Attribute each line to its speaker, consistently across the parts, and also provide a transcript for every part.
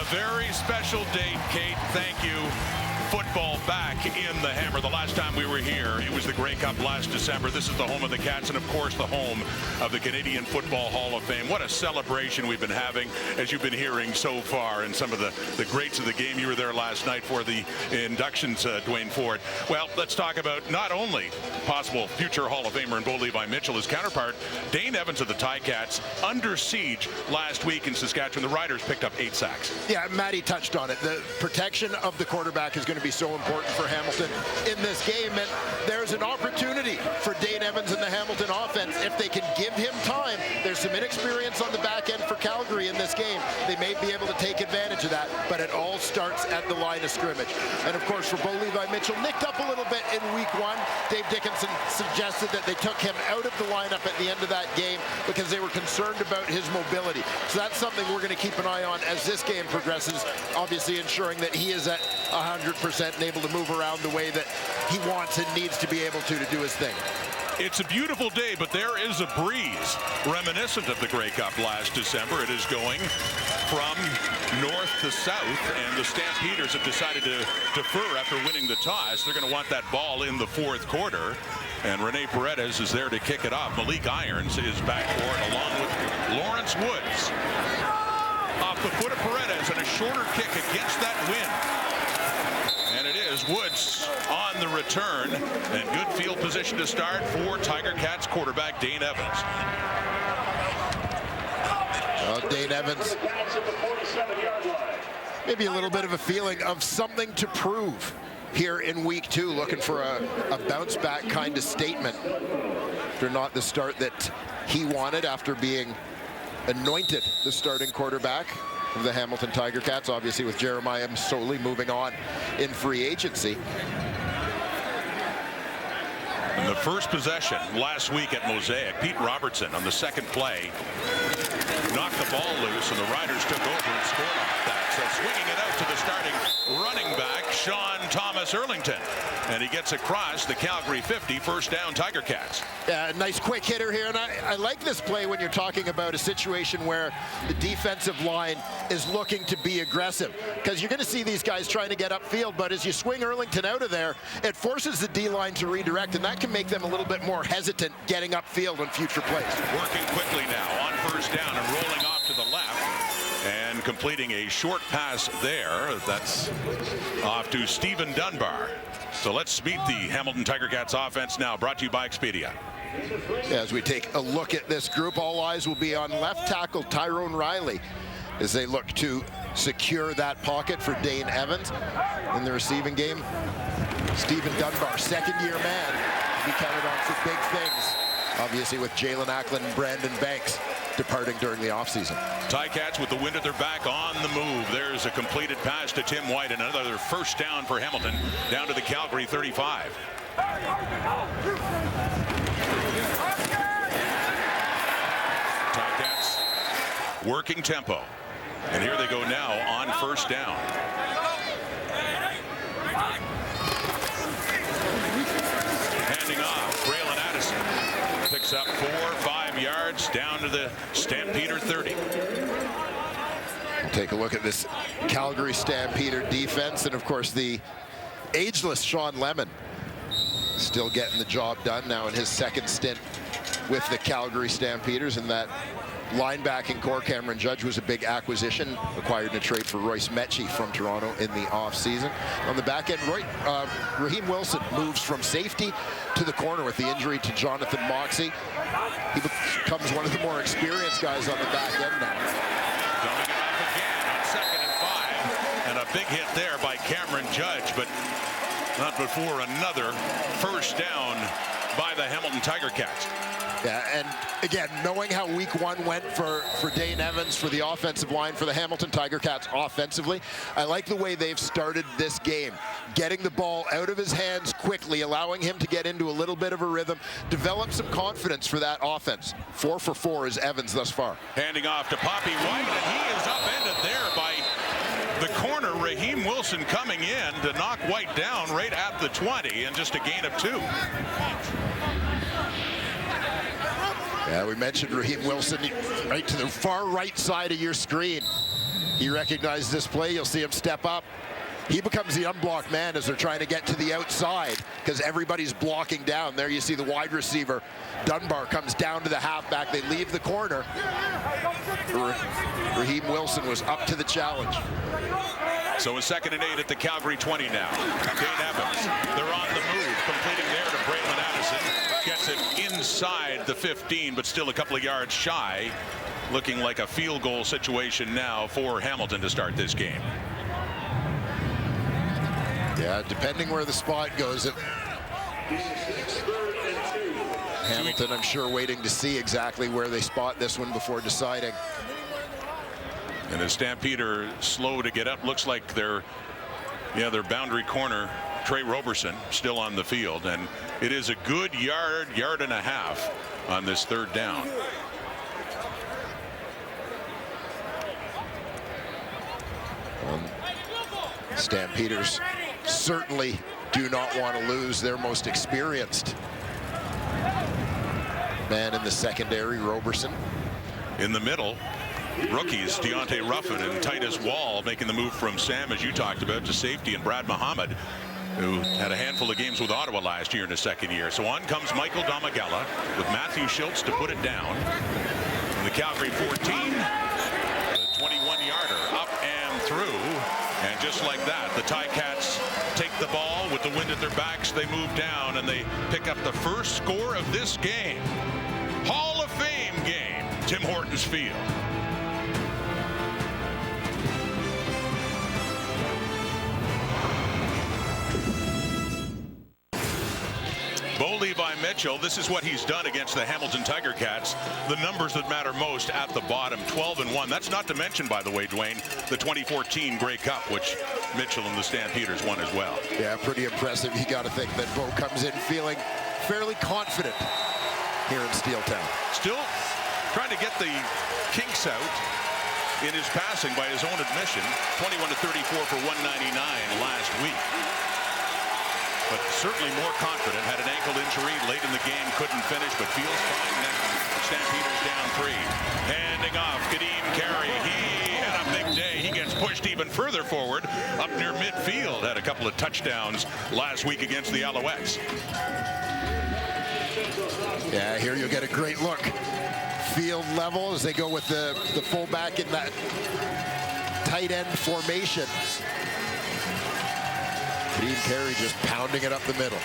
Speaker 1: very special date, Kate. Thank you. Football back in the Hammer. The last time we were here, it was the Grey Cup last December. This is the home of the Cats and, of course, the home of the Canadian Football Hall of Fame. What a celebration we've been having, as you've been hearing so far, and some of the greats of the game. You were there last night for the inductions, Dwayne Ford. Well, let's talk about not only possible future Hall of Famer and Bo Levi Mitchell, his counterpart, Dane Evans of the Ticats, under siege last week in Saskatchewan. The Riders picked up 8 sacks.
Speaker 2: Yeah, Matty touched on it. The protection of the quarterback is going to be so important for Hamilton in this game, and there's an opportunity for Dane Evans and the Hamilton offense. If they can give him time, there's some inexperience on the back end for Calgary in this game. They may be able to take advantage of that, but it all starts at the line of scrimmage. And of course, for Bo Levi Mitchell, nicked up a little bit in week 1. Dave Dickinson suggested that they took him out of the lineup at the end of that game because they were concerned about his mobility. So that's something we're going to keep an eye on as this game progresses, obviously ensuring that he is at 100% and able to move around the way that he wants and needs to be able to do his thing.
Speaker 1: It's a beautiful day, but there is a breeze reminiscent of the Grey Cup last December. It is going from north to south, and the Stampeders have decided to defer after winning the toss. They're going to want that ball in the 4th quarter, and Rene Paredes is there to kick it off. Malik Irons is back for it, along with Lawrence Woods. Off the foot of Paredes, and a shorter kick against that wind. And it is Woods on the return, and good field position to start for Tiger Cats quarterback Dane Evans.
Speaker 2: Dane Evans, maybe a little bit of a feeling of something to prove here in week 2, looking for a bounce back kind of statement. After not the start that he wanted, after being anointed the starting quarterback of the Hamilton Tiger Cats, obviously with Jeremiah Msoli moving on in free agency.
Speaker 1: In the first possession last week at Mosaic, Pete Robertson on the second play knocked the ball loose, and the Riders took over and scored off that. So swinging it out to the starting running back, Sean Thomas Erlington. And he gets across the Calgary 50, first down Tiger Cats.
Speaker 2: Yeah, nice quick hitter here, and I like this play when you're talking about a situation where the defensive line is looking to be aggressive, because you're going to see these guys trying to get upfield, but as you swing Erlington out of there, it forces the D-line to redirect, and that can make them a little bit more hesitant getting upfield on future plays.
Speaker 1: Working quickly now on first down and rolling off to the left and completing a short pass there. That's off to Stephen Dunbar. So let's meet the Hamilton Tiger Cats offense now, brought to you by Expedia.
Speaker 2: As we take a look at this group, all eyes will be on left tackle Tyrone Riley as they look to secure that pocket for Dane Evans. In the receiving game, Stephen Dunbar, second-year man, to be counted on for big things. Obviously with Jalen Acklin and Brandon Banks departing during the offseason. Ticats
Speaker 1: with the wind at their back on the move. There's a completed pass to Tim White, and another first down for Hamilton, down to the Calgary 35. Ticats working tempo. And here they go now on first down. Handing off, Braylon Addison picks up 4 or 5 yards down to the Stampeder 30.
Speaker 2: Take a look at this Calgary Stampeder defense, and of course the ageless Sean Lemon still getting the job done now in his second stint with the Calgary Stampeders. And that linebacking core, Cameron Judge was a big acquisition, acquired in a trade for Royce Metchie from Toronto in the offseason. On the back end, Raheem Wilson moves from safety to the corner with the injury to Jonathan Moxey. He becomes one of the more experienced guys on the back end now.
Speaker 1: Dumping it off again on 2nd and 5, and a big hit there by Cameron Judge, but not before another first down by the Hamilton Tiger Cats.
Speaker 2: Yeah, and again, knowing how week 1 went for Dane Evans, for the offensive line, for the Hamilton Tiger Cats offensively, I like the way they've started this game. Getting the ball out of his hands quickly, allowing him to get into a little bit of a rhythm, develop some confidence for that offense. 4 for 4 is Evans thus far.
Speaker 1: Handing off to Poppy White, and he is upended there by the corner. Raheem Wilson coming in to knock White down right at the 20, and just a gain of 2.
Speaker 2: Yeah, we mentioned Raheem Wilson right to the far right side of your screen. He recognizes this play. You'll see him step up. He becomes the unblocked man as they're trying to get to the outside because everybody's blocking down. There you see the wide receiver. Dunbar comes down to the halfback. They leave the corner. Raheem Wilson was up to the challenge.
Speaker 1: So a 2nd and 8 at the Calgary 20 now. Dane Evans, they're on the move, completing there to Braylon Addison. Gets it inside the 15, but still a couple of yards shy. Looking like a field goal situation now for Hamilton to start this game.
Speaker 2: Yeah, depending where the spot goes. Hamilton, I'm sure, waiting to see exactly where they spot this one before deciding.
Speaker 1: And the Stampeder slow to get up. Looks like their boundary corner, Trey Roberson, still on the field. And it is a good yard and a half on this 3rd down.
Speaker 2: Stampeders certainly do not want to lose their most experienced man in the secondary, Roberson.
Speaker 1: In the middle, rookies Deontay Ruffin and Titus Wall making the move from Sam, as you talked about, to safety, and Brad Muhammad, who had a handful of games with Ottawa last year in his 2nd year. So on comes Michael Domagala with Matthew Schultz to put it down. And the Calgary 14, the 21-yarder up and through. And just like that, the Ticats take the ball with the wind at their backs. They move down and they pick up the first score of this game. Hall of Fame game, Tim Hortons Field. Bo Levi Mitchell, this is what he's done against the Hamilton Tiger Cats. The numbers that matter most at the bottom, 12-1. That's not to mention, by the way, Dwayne, the 2014 Grey Cup, which Mitchell and the Stampeders won as well. Yeah,
Speaker 2: pretty impressive. You got to think that Bo comes in feeling fairly confident here in Steeltown.
Speaker 1: Still trying to get the kinks out in his passing by his own admission. 21-34 for 199 last week. But certainly more confident. Had an ankle injury late in the game, couldn't finish, but feels fine now. Stampeders down 3. Handing off Kadeem Carey. He had a big day. He gets pushed even further forward up near midfield. Had a couple of touchdowns last week against the Alouettes.
Speaker 2: Yeah, here you'll get a great look. Field level as they go with the fullback in that tight end formation. Kadeem Carey just pounding it up the middle.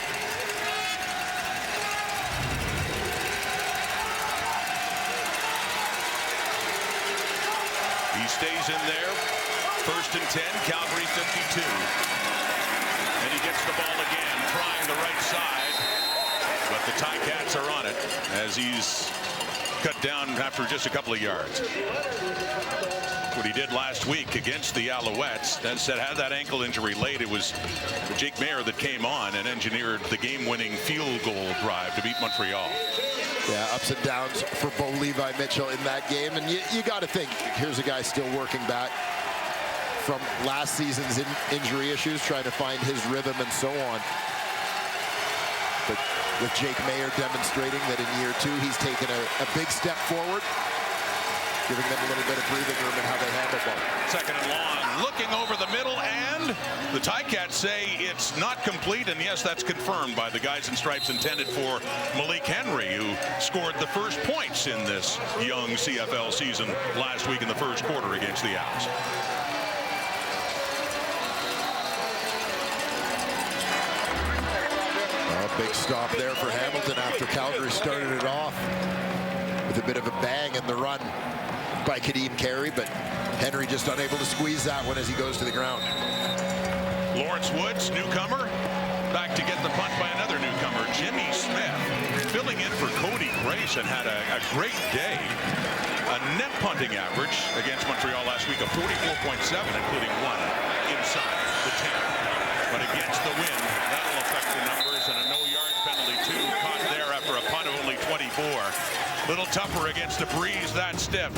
Speaker 1: He stays in there. 1st and 10, Calgary 52. And he gets the ball again, trying the right side. But the Ticats are on it as he's cut down after just a couple of yards. What he did last week against the Alouettes. That said, had that ankle injury late. It was Jake Mayer that came on and engineered the game-winning field goal drive to beat Montreal.
Speaker 2: Yeah, ups and downs for Bo Levi Mitchell in that game. And you got to think, here's a guy still working back from last season's injury issues, trying to find his rhythm and so on. But with Jake Mayer demonstrating that in year 2, he's taken a big step forward, giving them a little bit of breathing room in how they handle ball.
Speaker 1: 2nd and long, looking over the middle, and the Ticats say it's not complete, and yes, that's confirmed by the guys in stripes intended for Malik Henry, who scored the first points in this young CFL season last week in the 1st quarter against the Owls.
Speaker 2: Big stop there for Hamilton after Calgary started it off with a bit of a bang in the run by Kadeem Carey, but Henry just unable to squeeze that one as he goes to the ground.
Speaker 1: Lawrence Woods, newcomer, back to get the punt by another newcomer, Jimmy Smith, filling in for Cody Grayson, had a great day. A net punting average against Montreal last week of 44.7, including one inside the 10. But against the wind, that'll affect the numbers, and a no-yards penalty, too, caught there after a punt of only 24. Little tougher against a breeze that stiff,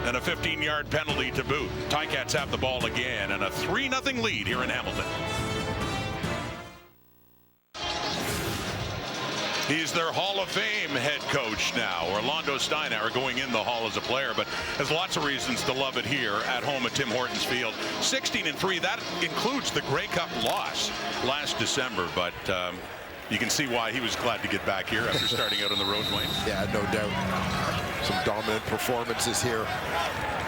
Speaker 1: and a 15-yard penalty to boot. Ticats have the ball again, and a 3-0 lead here in Hamilton. He's their Hall of Fame head coach now. Orlando Steinauer going in the Hall as a player, but has lots of reasons to love it here at home at Tim Hortons Field. 16-3. That includes the Grey Cup loss last December, but you can see why he was glad to get back here after starting out on the road, Wayne.
Speaker 2: Yeah, no doubt. Some dominant performances here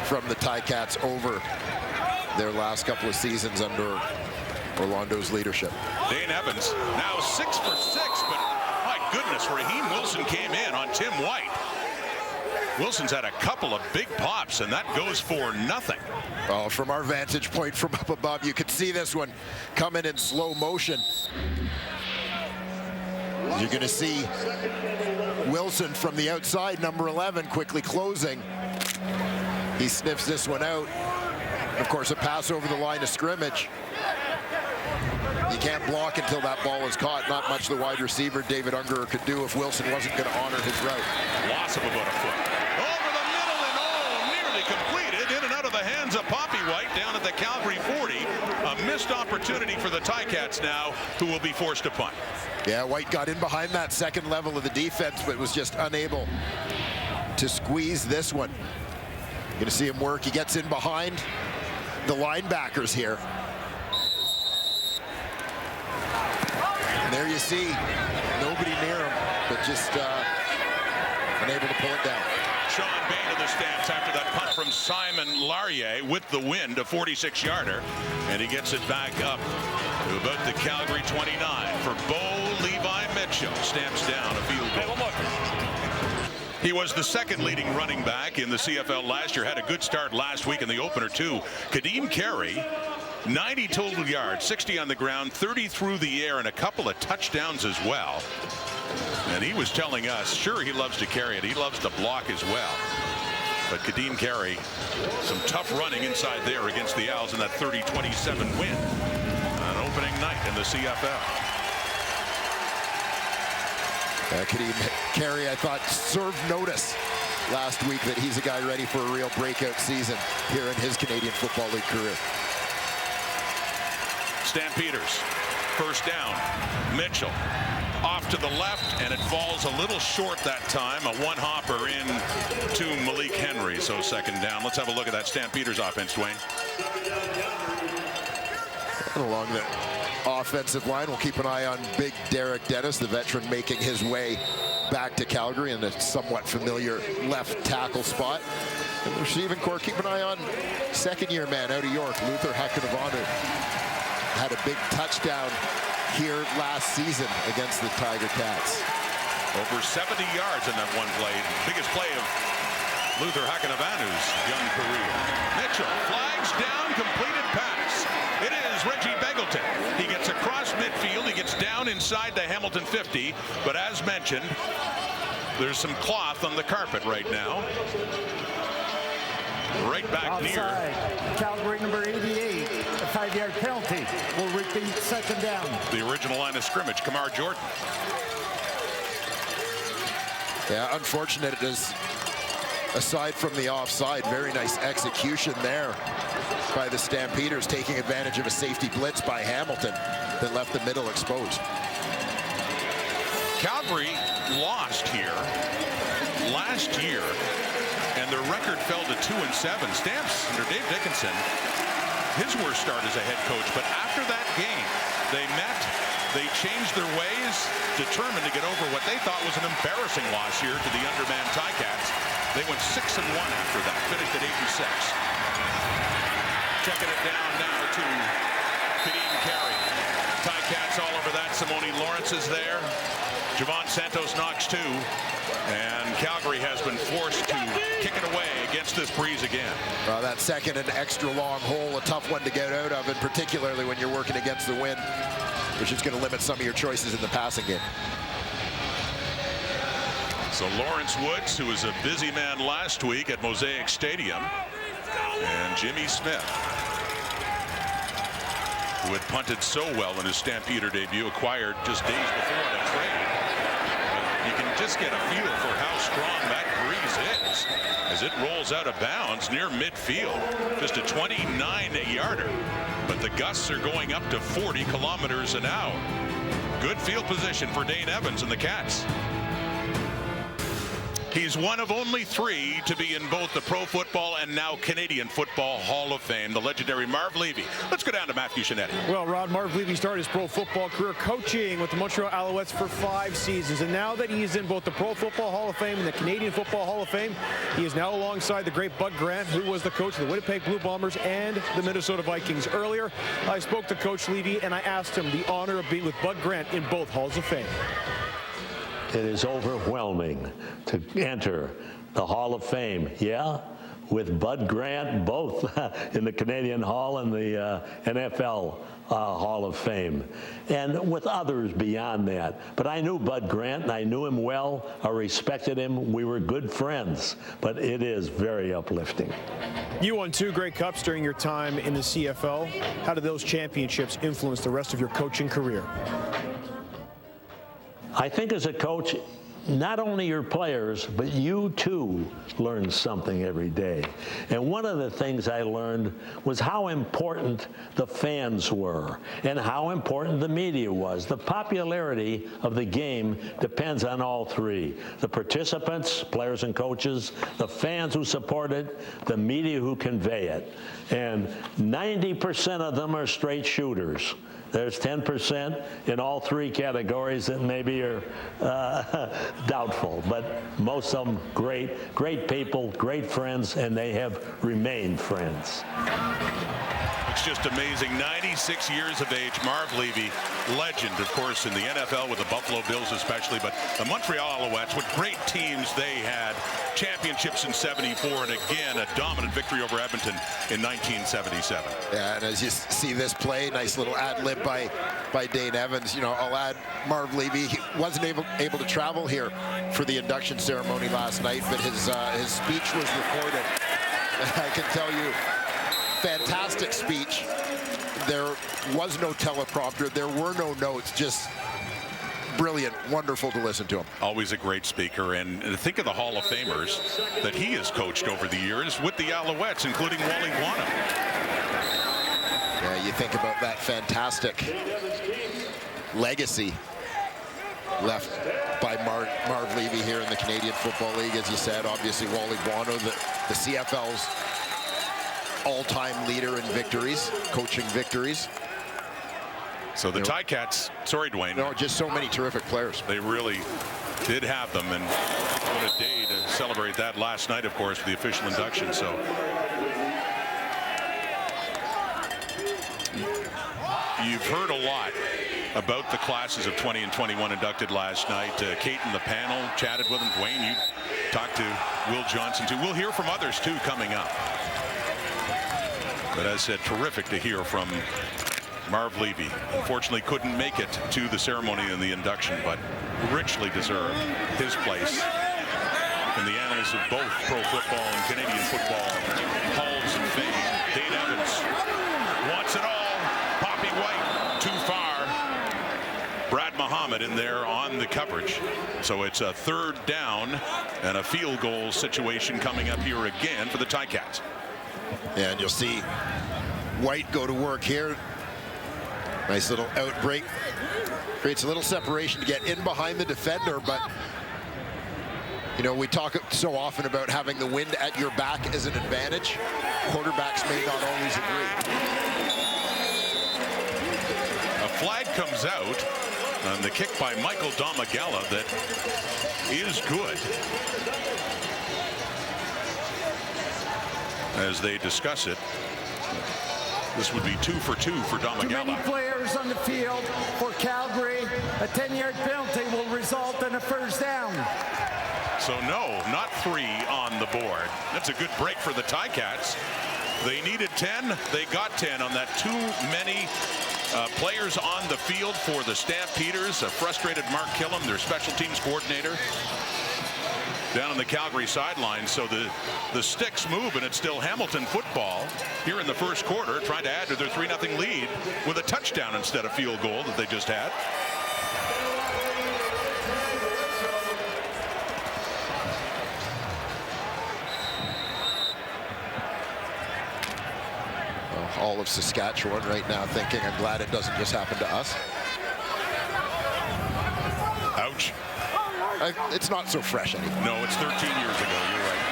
Speaker 2: from the Ticats over their last couple of seasons under Orlando's leadership.
Speaker 1: Dane Evans now 6 for 6, but my goodness, Raheem Wilson came in on Tim White. Wilson's had a couple of big pops, and that goes for nothing.
Speaker 2: Well, from our vantage point from up above, you could see this one coming in slow motion. You're going to see Wilson from the outside, number 11, quickly closing. He sniffs this one out. Of course, a pass over the line of scrimmage. You can't block until that ball is caught. Not much the wide receiver, David Ungerer, could do if Wilson wasn't going to honor his route.
Speaker 1: Loss of about a foot. Over the middle and nearly completed. In and out of the hands of Poppy White down at the Calgary 40. A missed opportunity for the Ticats now, who will be forced to punt.
Speaker 2: Yeah, White got in behind that second level of the defense, but was just unable to squeeze this one. You're going to see him work. He gets in behind the linebackers here. And there you see nobody near him, but just unable to pull it down.
Speaker 1: Sean Bain to the stance after that punt from Simon Larrier with the wind, a 46-yarder, and he gets it back up to about the Calgary 29 for Bo Levi Mitchell. Stamps down a field goal. He was the second leading running back in the CFL last year. Had a good start last week in the opener too. Kadeem Carey, 90 total yards, 60 on the ground, 30 through the air, and a couple of touchdowns as well. And he was telling us, sure, he loves to carry it. He loves to block as well. But Kadeem Carey, some tough running inside there against the Owls in that 30-27 win on opening night in the CFL.
Speaker 2: Kadeem Carey, I thought, served notice last week that he's a guy ready for a real breakout season here in his Canadian Football League career.
Speaker 1: Stampeders, first down. Mitchell off to the left, and it falls a little short that time. A one-hopper in to Malik Henry, so second down. Let's have a look at that Stampeders offense, Dwayne.
Speaker 2: And along the offensive line, we'll keep an eye on big Derek Dennis, the veteran, making his way back to Calgary in a somewhat familiar left tackle spot. And the receiving corps, keep an eye on second-year man out of York, Luther Hakanavanu. Had a big touchdown here last season against the Tiger Cats.
Speaker 1: Over 70 yards in that one play. Biggest play of Luther Hakanavanu's young career. Mitchell flags down, completed pass. It is Reggie Beggleton. He gets across midfield. He gets down inside the Hamilton 50. But as mentioned, there's some cloth on the carpet right now. Right back
Speaker 3: outside,
Speaker 1: near.
Speaker 3: Calgary number 88. A 5-yard penalty will repeat second down.
Speaker 1: The original line of scrimmage, Kamar Jordan.
Speaker 2: Yeah, unfortunate it is. Aside from the offside, very nice execution there by the Stampeders, taking advantage of a safety blitz by Hamilton that left the middle exposed.
Speaker 1: Calgary lost here last year, and their record fell to 2-7. Stamps under Dave Dickinson, his worst start as a head coach, but after that game, they met, they changed their ways, determined to get over what they thought was an embarrassing loss here to the undermanned Ticats. They went 6-1 after that, finished at 8-6. Checking it down now to Kadeem Carey. Ticats all over that. Simone Lawrence is there. Javon Santos knocks 2. And Calgary has been forced to kick it away against this breeze again.
Speaker 2: Well, that second and extra long hole, a tough one to get out of, and particularly when you're working against the wind, which is going to limit some of your choices in the passing game.
Speaker 1: So Lawrence Woods, who was a busy man last week at Mosaic Stadium, and Jimmy Smith, who had punted so well in his Stampeder debut, acquired just days before the trade. But you can just get a feel for how strong that breeze is as it rolls out of bounds near midfield. Just a 29-yarder, but the gusts are going up to 40 kilometers an hour. Good field position for Dane Evans and the Cats. He's one of only 3 to be in both the Pro Football and now Canadian Football Hall of Fame, the legendary Marv Levy. Let's go down to Matthew Shinetti.
Speaker 4: Well, Rod, Marv Levy started his pro football career coaching with the Montreal Alouettes for 5 seasons. And now that he's in both the Pro Football Hall of Fame and the Canadian Football Hall of Fame, he is now alongside the great Bud Grant, who was the coach of the Winnipeg Blue Bombers and the Minnesota Vikings. Earlier, I spoke to Coach Levy and I asked him the honor of being with Bud Grant in both Halls of Fame.
Speaker 5: It is overwhelming to enter the Hall of Fame. Yeah, with Bud Grant, both in the Canadian Hall and the NFL Hall of Fame, and with others beyond that. But I knew Bud Grant, and I knew him well. I respected him. We were good friends, but it is very uplifting.
Speaker 4: You won 2 Grey Cups during your time in the CFL. How did those championships influence the rest of your coaching career?
Speaker 5: I think as a coach, not only your players, but you too learn something every day. And one of the things I learned was how important the fans were and how important the media was. The popularity of the game depends on all 3. The participants, players and coaches, the fans who support it, the media who convey it. And 90% of them are straight shooters. There's 10% in all 3 categories that maybe are doubtful, but most of them great people, great friends, and they have remained friends.
Speaker 1: It's just amazing. 96 years of age, Marv Levy, legend, of course, in the NFL with the Buffalo Bills especially, but the Montreal Alouettes, what great teams they had. Championships in '74, and again, a dominant victory over Edmonton in 1977.
Speaker 2: Yeah, and as you see this play, nice little ad-lib by Dane Evans. You know, I'll add Marv Levy. He wasn't able to travel here for the induction ceremony last night, but his speech was recorded. I can tell you, fantastic speech. There was no teleprompter. There were no notes. Just brilliant, wonderful to listen to him.
Speaker 1: Always a great speaker, and think of the Hall of Famers that he has coached over the years with the Alouettes, including Wally Guano.
Speaker 2: Yeah, you think about that fantastic legacy left by Marv Levy here in the Canadian Football League. As you said, obviously Wally Guano, the CFL's all-time leader in victories, coaching victories.
Speaker 1: So the Ticats, sorry, Dwayne.
Speaker 2: No, just so many terrific players.
Speaker 1: They really did have them, and what a day to celebrate that last night, of course, for the official induction. So you've heard a lot about the classes of 20 and 21 inducted last night. Kate and the panel chatted with them. Dwayne, you talked to Will Johnson, too. We'll hear from others, too, coming up. But as I said, terrific to hear from Marv Levy. Unfortunately couldn't make it to the ceremony and the induction, but richly deserved his place in the annals of both pro football and Canadian football halls of fame. Dane Evans wants it all. Poppy White too far. Brad Muhammad in there on the coverage. So it's a 3rd down and a field goal situation coming up here again for the Ticats.
Speaker 2: Yeah, and you'll see White go to work here. Nice little outbreak. Creates a little separation to get in behind the defender, but you know, we talk so often about having the wind at your back as an advantage. Quarterbacks may not always agree.
Speaker 1: A flag comes out on the kick by Michael Domagala that is good. As they discuss it, this would be 2 for 2 for Domagala.
Speaker 3: Too many players on the field for Calgary. A 10-yard penalty will result in a 1st down.
Speaker 1: So no, not 3 on the board. That's a good break for the Ticats. They needed 10. They got 10 on that. Too many players on the field for the Stampeders. A frustrated Mark Killam, their special teams coordinator, down on the Calgary sideline. So the sticks move, and it's still Hamilton football here in the 1st quarter, trying to add to their 3-0 lead with a touchdown instead of field goal that they just had.
Speaker 2: All of Saskatchewan right now thinking, I'm glad it doesn't just happen to us.
Speaker 1: Coach.
Speaker 2: It's not so fresh anymore.
Speaker 1: No, it's 13 years ago. You're right.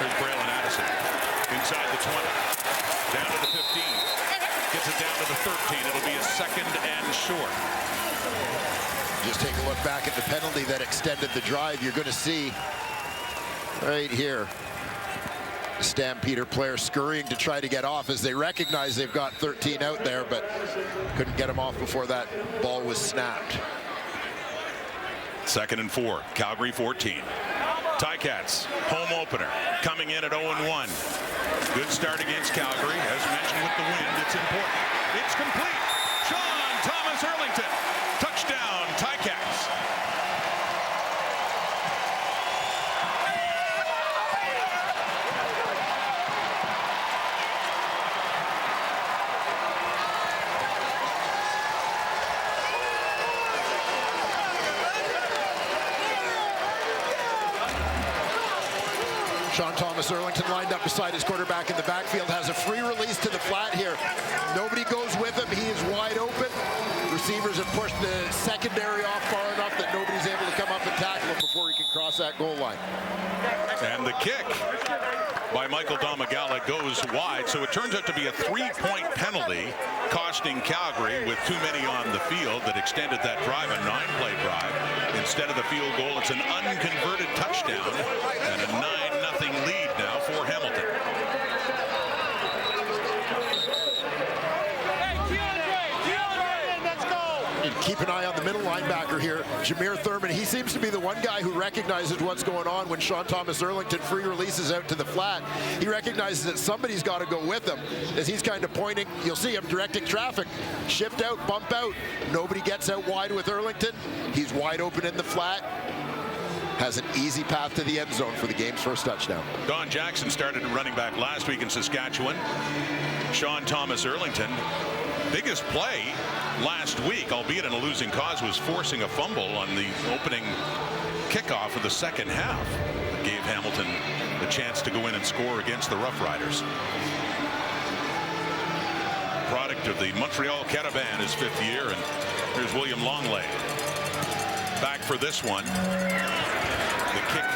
Speaker 1: There's Braylon Addison. Inside the 20. Down to the 15. Gets it down to the 13. It'll be a second and short.
Speaker 2: Just take a look back at the penalty that extended the drive. You're going to see right here the Stampeder player scurrying to try to get off as they recognize they've got 13 out there, but couldn't get him off before that ball was snapped.
Speaker 1: Second and 4. Calgary 14. Ticats, home opener, coming in at 0-1. Good start against Calgary. As mentioned with the wind, it's important. It's complete. Sean Thomas Erlington. Touchdown, Ticats.
Speaker 2: Sean Thomas Erlington lined up beside his quarterback in the backfield, has a free release to the flat here. Nobody goes with him. He is wide open. Receivers have pushed the secondary off far enough that nobody's able to come up and tackle him before he can cross that goal line.
Speaker 1: And the kick by Michael Domagala goes wide, so it turns out to be a 3-point penalty, costing Calgary with too many on the field that extended that drive, a 9-play drive. Instead of the field goal, it's an unconverted touchdown and a 9-0 lead now for Hamilton.
Speaker 2: Keep an eye on the middle linebacker here, Jameer Thurman. He seems to be the one guy who recognizes what's going on when Sean Thomas Erlington free releases out to the flat. He recognizes that somebody's got to go with him as he's kind of pointing. You'll see him directing traffic. Shift out, bump out. Nobody gets out wide with Erlington. He's wide open in the flat. Has an easy path to the end zone for the game's first touchdown.
Speaker 1: Don Jackson started running back last week in Saskatchewan. Sean Thomas Erlington, biggest play last week, albeit in a losing cause, was forcing a fumble on the opening kickoff of the second half. It gave Hamilton the chance to go in and score against the Rough Riders. Product of the Montreal Caravan, his 5th year, and here's William Longley back for this one. The kick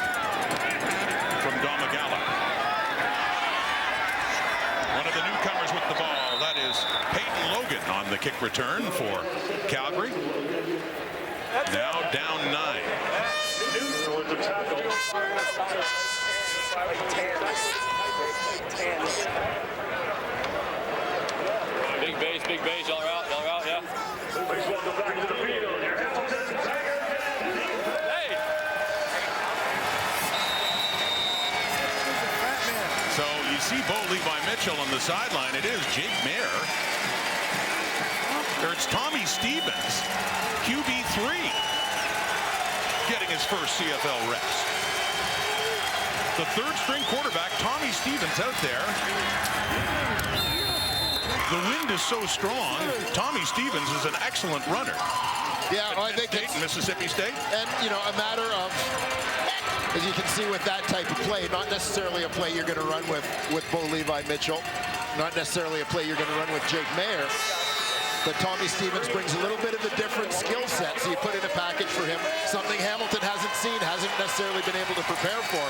Speaker 1: from Domagala. One of the newcomers with the ball, that is Peyton Logan on the kick return for Calgary. Now down 9.
Speaker 6: Big base, y'all are out, yeah.
Speaker 1: So you see Bo Levi Mitchell on the sideline. It is Jake Mayer. Or it's Tommy Stevens, QB3, getting his first CFL reps. The 3rd-string quarterback, Tommy Stevens, out there. The wind is so strong. Tommy Stevens is an excellent runner.
Speaker 2: Yeah, well, I think it's
Speaker 1: Mississippi State.
Speaker 2: And, you know, a matter of, as you can see with that type of play, not necessarily a play you're going to run with Bo Levi Mitchell, not necessarily a play you're going to run with Jake Mayer, but Tommy Stevens brings a little bit of a different skill set, so you put in a package for him, something Hamilton hasn't seen, hasn't necessarily been able to prepare for,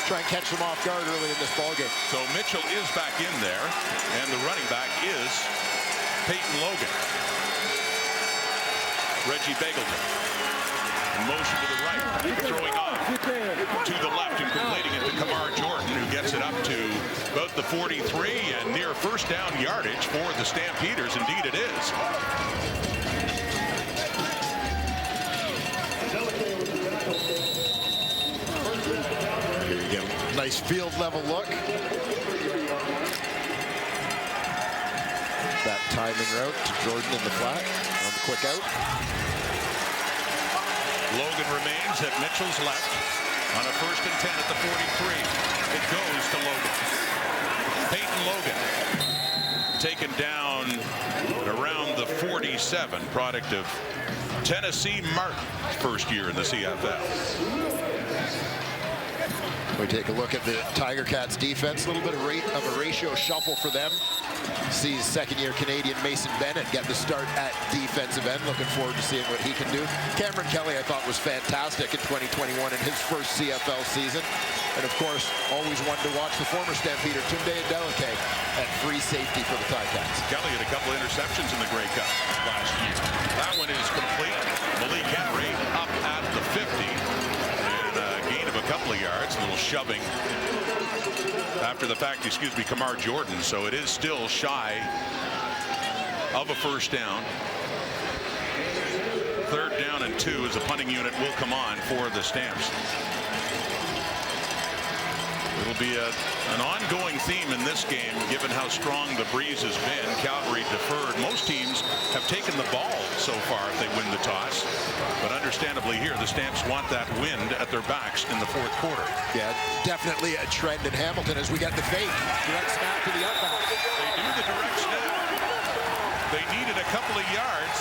Speaker 2: try and catch them off guard early in this ballgame.
Speaker 1: So Mitchell is back in there, and the running back is Peyton Logan. Reggie Begelton. Motion to the right, throwing off to the left and completing it to Kamar Jordan, who gets it up to about the 43 and near first down yardage for the Stampeders. Indeed it is.
Speaker 2: Here you go. Nice field level look. That timing route to Jordan in the flat on the quick out.
Speaker 1: Logan remains at Mitchell's left on a 1st and 10 at the 43. It goes to Logan. Peyton Logan taken down around the 47, product of Tennessee Martin's 1st year in the CFL.
Speaker 2: We take a look at the Tiger Cats defense. A little bit of a ratio shuffle for them. Sees second-year Canadian Mason Bennett get the start at defensive end. Looking forward to seeing what he can do. Cameron Kelly, I thought, was fantastic in 2021 in his first CFL season. And, of course, always one to watch, the former Stampeder, Tunde Adeleke, at free safety for the Ticats.
Speaker 1: Kelly had a couple interceptions in the Grey Cup last year. That one is complete. Malik Henry up at the 50. And a gain of a couple of yards. A little shoving after the fact, Kamar Jordan. So it is still shy of a first down. Third down and 2 as the punting unit will come on for the Stamps. It'll be an ongoing theme in this game, given how strong the breeze has been. Calgary deferred. Most teams have taken the ball so far if they win the toss. But understandably here, the Stamps want that wind at their backs in the fourth quarter.
Speaker 2: Yeah, definitely a trend in Hamilton as we get the fake. Direct snap to the outbound.
Speaker 1: They do the direct snap. They needed a couple of yards,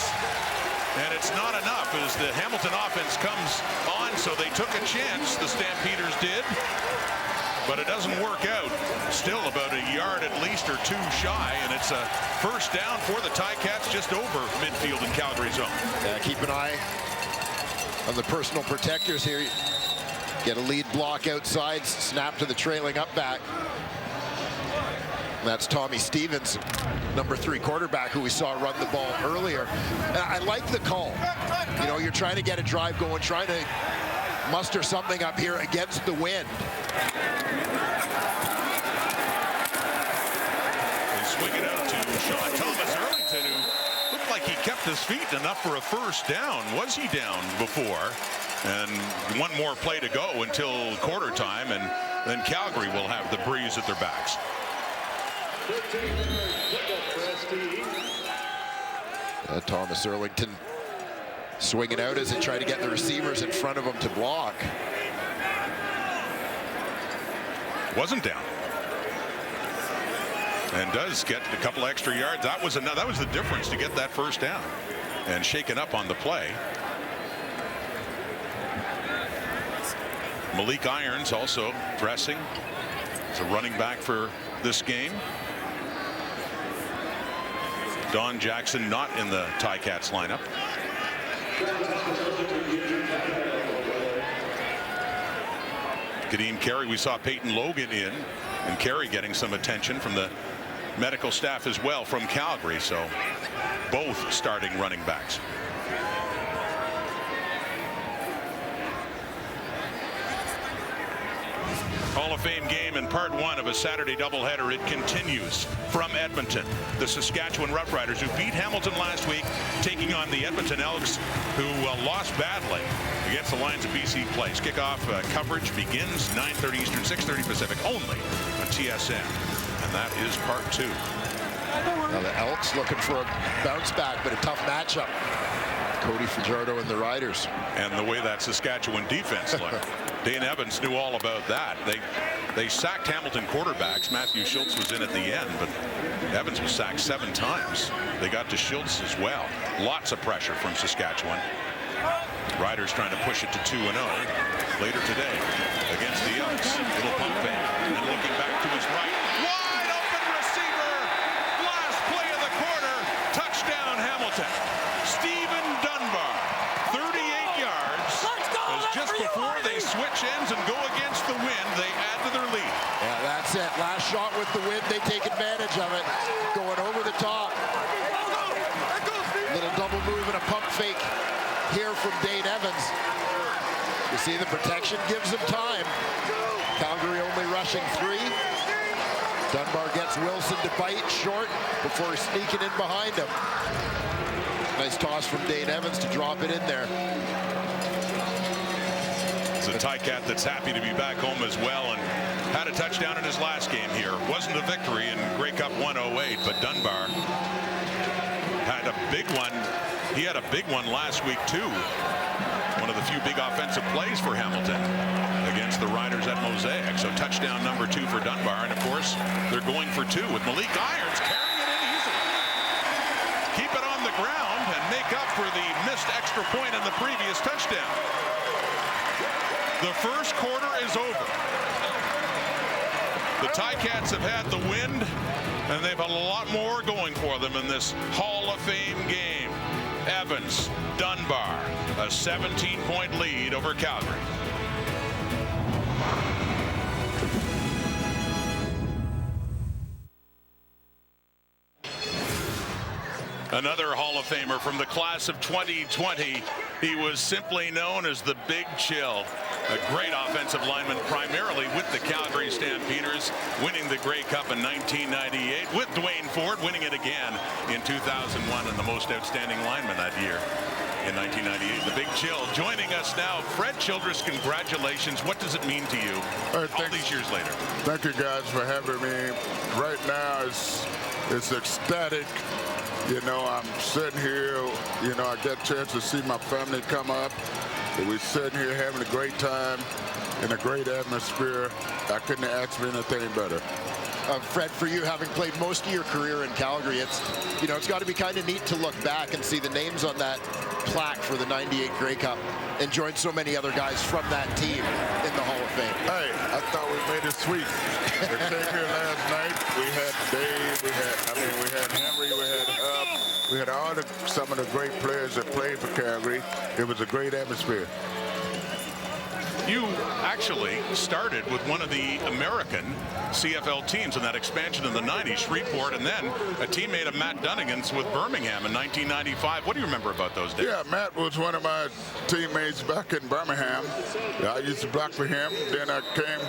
Speaker 1: and it's not enough as the Hamilton offense comes on, so they took a chance, the Stampeders did. But it doesn't work out. Still about a yard at least or 2 shy, and it's a first down for the Ticats just over midfield in Calgary zone.
Speaker 2: Yeah, keep an eye on the personal protectors here. Get a lead block outside, snap to the trailing up back. That's Tommy Stevens, number 3 quarterback, who we saw run the ball earlier. I like the call. You know, you're trying to get a drive going, trying to muster something up here against the wind.
Speaker 1: They swing it out to Sean Thomas Erlington, who looked like he kept his feet enough for a first down. Was he down before? And one more play to go until quarter time, and then Calgary will have the breeze at their backs.
Speaker 2: Thomas Erlington swinging out as they try to get the receivers in front of him to block.
Speaker 1: Wasn't down. And does get a couple extra yards. That was the difference to get that first down. And shaken up on the play. Malik Irons also dressing as a running back for this game. Don Jackson not in the Ticats lineup. Kadeem Carey, we saw Peyton Logan in, and Carey getting some attention from the medical staff as well from Calgary. So both starting running backs. Hall of Fame game in part 1 of a Saturday doubleheader. It continues from Edmonton. The Saskatchewan Roughriders, who beat Hamilton last week, taking on the Edmonton Elks, who lost badly against the Lions of BC Place. Kickoff coverage begins 9:30 Eastern, 6:30 Pacific, only on TSN. And that is part 2.
Speaker 2: Now the Elks looking for a bounce back, but a tough matchup. Cody Fajardo and the Riders.
Speaker 1: And the way that Saskatchewan defense looked. Dane Evans knew all about that. They sacked Hamilton quarterbacks. Matthew Schultz was in at the end, but Evans was sacked 7 times. They got to Schultz as well. Lots of pressure from Saskatchewan. Riders trying to push it to 2-0 later today against the Elks. Little pump fake, and looking back to his right. Wide open receiver. Last play of the quarter. Touchdown Hamilton. Stephen Dunbar, 38 yards. Just before they switch ends and go against the wind, they add to their lead.
Speaker 2: Yeah, that's it. Last shot with the wind, they take advantage of it. Going over the top. Little double move and a pump fake here from Dane Evans. You see the protection gives them time. Calgary only rushing 3. Dunbar gets Wilson to bite short before sneaking in behind him. Nice toss from Dane Evans to drop it in there.
Speaker 1: It's a Ticat that's happy to be back home as well, and had a touchdown in his last game here. Wasn't a victory in Grey Cup 108, but Dunbar had a big one. He had a big one last week too. One of the few big offensive plays for Hamilton against the Riders at Mosaic. So touchdown number 2 for Dunbar, and of course they're going for 2 with Malik Irons carrying it in easily. Keep it on the ground and make up for the missed extra point in the previous touchdown. The first quarter is over. The Ticats have had the wind, and they've had a lot more going for them in this Hall of Fame game. Evans, Dunbar, a 17-point lead over Calgary. Another Hall of Famer from the class of 2020. He was simply known as the Big Chill. A great offensive lineman, primarily with the Calgary Stampeders, winning the Grey Cup in 1998, with Dwayne Ford winning it again in 2001, and the most outstanding lineman that year in 1998. The Big Chill joining us now. Fred Childress, congratulations. What does it mean to you all these years later?
Speaker 7: Thank you guys for having me. Right now it's ecstatic. You know, I'm sitting here, you know, I get a chance to see my family come up. We're sitting here having a great time in a great atmosphere. I couldn't ask for anything better.
Speaker 2: Fred, for you, having played most of your career in Calgary, it's got to be kind of neat to look back and see the names on that plaque for the '98 Grey Cup and join so many other guys from that team in the Hall of Fame.
Speaker 7: Hey, I thought we made it sweet. We came here last night. We had Dave, we had Henry, we had Hub. We had some of the great players that played for Calgary. It was a great atmosphere.
Speaker 1: You actually started with one of the American CFL teams in that expansion in the 90s, Shreveport, and then a teammate of Matt Dunnigan's with Birmingham in 1995. What do you remember about those days?
Speaker 7: Yeah, Matt was one of my teammates back in Birmingham. I used to block for him. Then I came,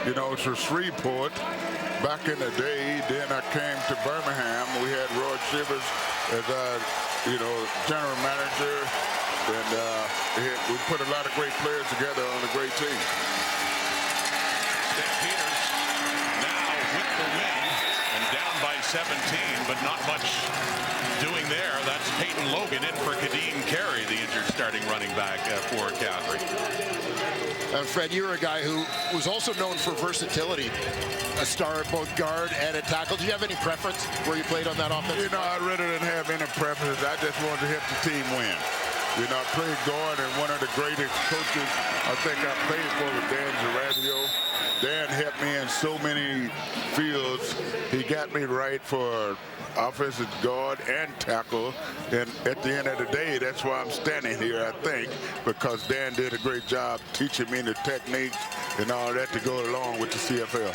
Speaker 7: to Shreveport back in the day. Then I came to Birmingham. We had Roy Shivers as our, general manager. And we put a lot of great players together on a great team.
Speaker 1: Stampeders now with the win and down by 17, but not much doing there. That's Peyton Logan in for Kadeem Carey, the injured starting running back for Calgary.
Speaker 2: Fred, you're a guy who was also known for versatility, a star at both guard and at tackle. Do you have any preference where you played on that offense?
Speaker 7: I really didn't have any preferences. I just wanted to help the team win. I played guard, and one of the greatest coaches I think I played for was Dan Zarazio. Dan helped me in so many fields. He got me right for offensive guard and tackle. And at the end of the day, that's why I'm standing here, I think, because Dan did a great job teaching me the techniques and all that to go along with the CFL.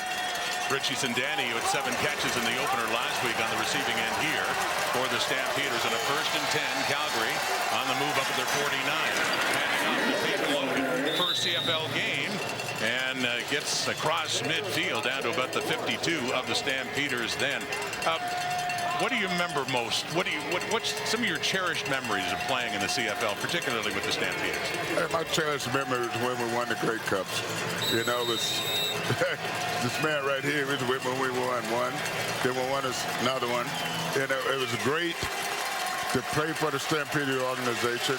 Speaker 1: Richie Sindani with 7 catches in the opener last week on the receiving end here for the Stampeders, and a 1st and 10. Calgary on the move up at their 49. Handing off to Peyton Logan, first CFL game, and gets across midfield down to about the 52 of the Stampeders then. What do you remember most? What's some of your cherished memories of playing in the CFL, particularly with the Stampeders?
Speaker 7: My cherished memory is when we won the Grey Cups. It was this man right here was with when we won one. Then we won another one. And it was great to play for the Stampede organization.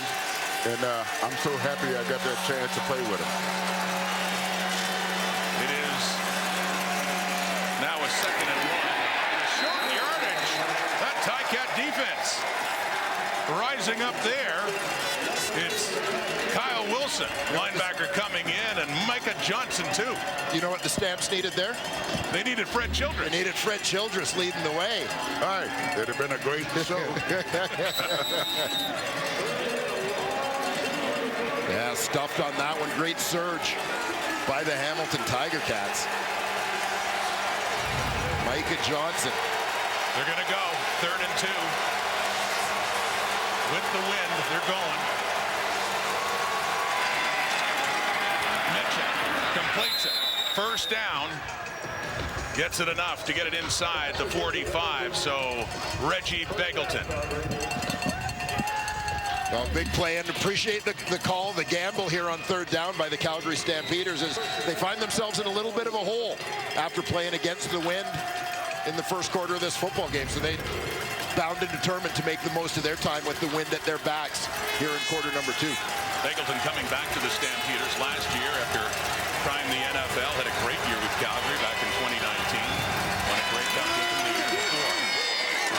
Speaker 7: And I'm so happy I got that chance to play with him.
Speaker 1: It is now a 2nd and 1. Short yardage. That Ticat defense rising up there. It's Kyle Wilson, linebacker, coming in, and Micah Johnson, too.
Speaker 2: You know what the Stamps needed there?
Speaker 1: They needed Fred Childress.
Speaker 2: They needed Fred Childress leading the way.
Speaker 7: All right. It'd have been a great show.
Speaker 2: Yeah, stuffed on that one. Great surge by the Hamilton Tiger Cats. Micah Johnson.
Speaker 1: They're going to go 3rd and 2. With the wind, they're going. Completes it. 1st down. Gets it enough to get it inside the 45. So Reggie Begelton.
Speaker 2: Well, big play, and appreciate the call, the gamble here on 3rd down by the Calgary Stampeders as they find themselves in a little bit of a hole after playing against the wind in the 1st quarter of this football game. So they bound and determined to make the most of their time with the wind at their backs here in quarter number 2.
Speaker 1: Begelton coming back to the Stampeders last year after trying the NFL. Had a great year with Calgary back in 2019. Won a Grey Cup with them the year before.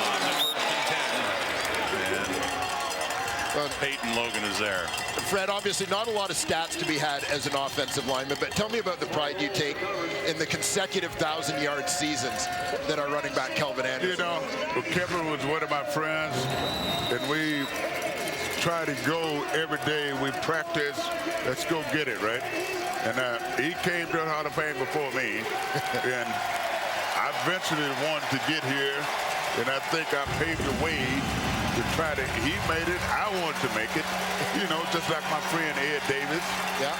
Speaker 1: On the 1st and 10. And Peyton Logan is there.
Speaker 2: Fred, obviously not a lot of stats to be had as an offensive lineman, but tell me about the pride you take in the consecutive 1,000-yard seasons that our running back Kelvin Anderson.
Speaker 7: You know, Kevin was one of my friends, and we try to go every day. We practice. Let's go get it, right? And he came to the Hall of Fame before me, and I eventually wanted to get here, and I think I paved the way to try to. He made it. I wanted to make it. You know, just like my friend Ed Davis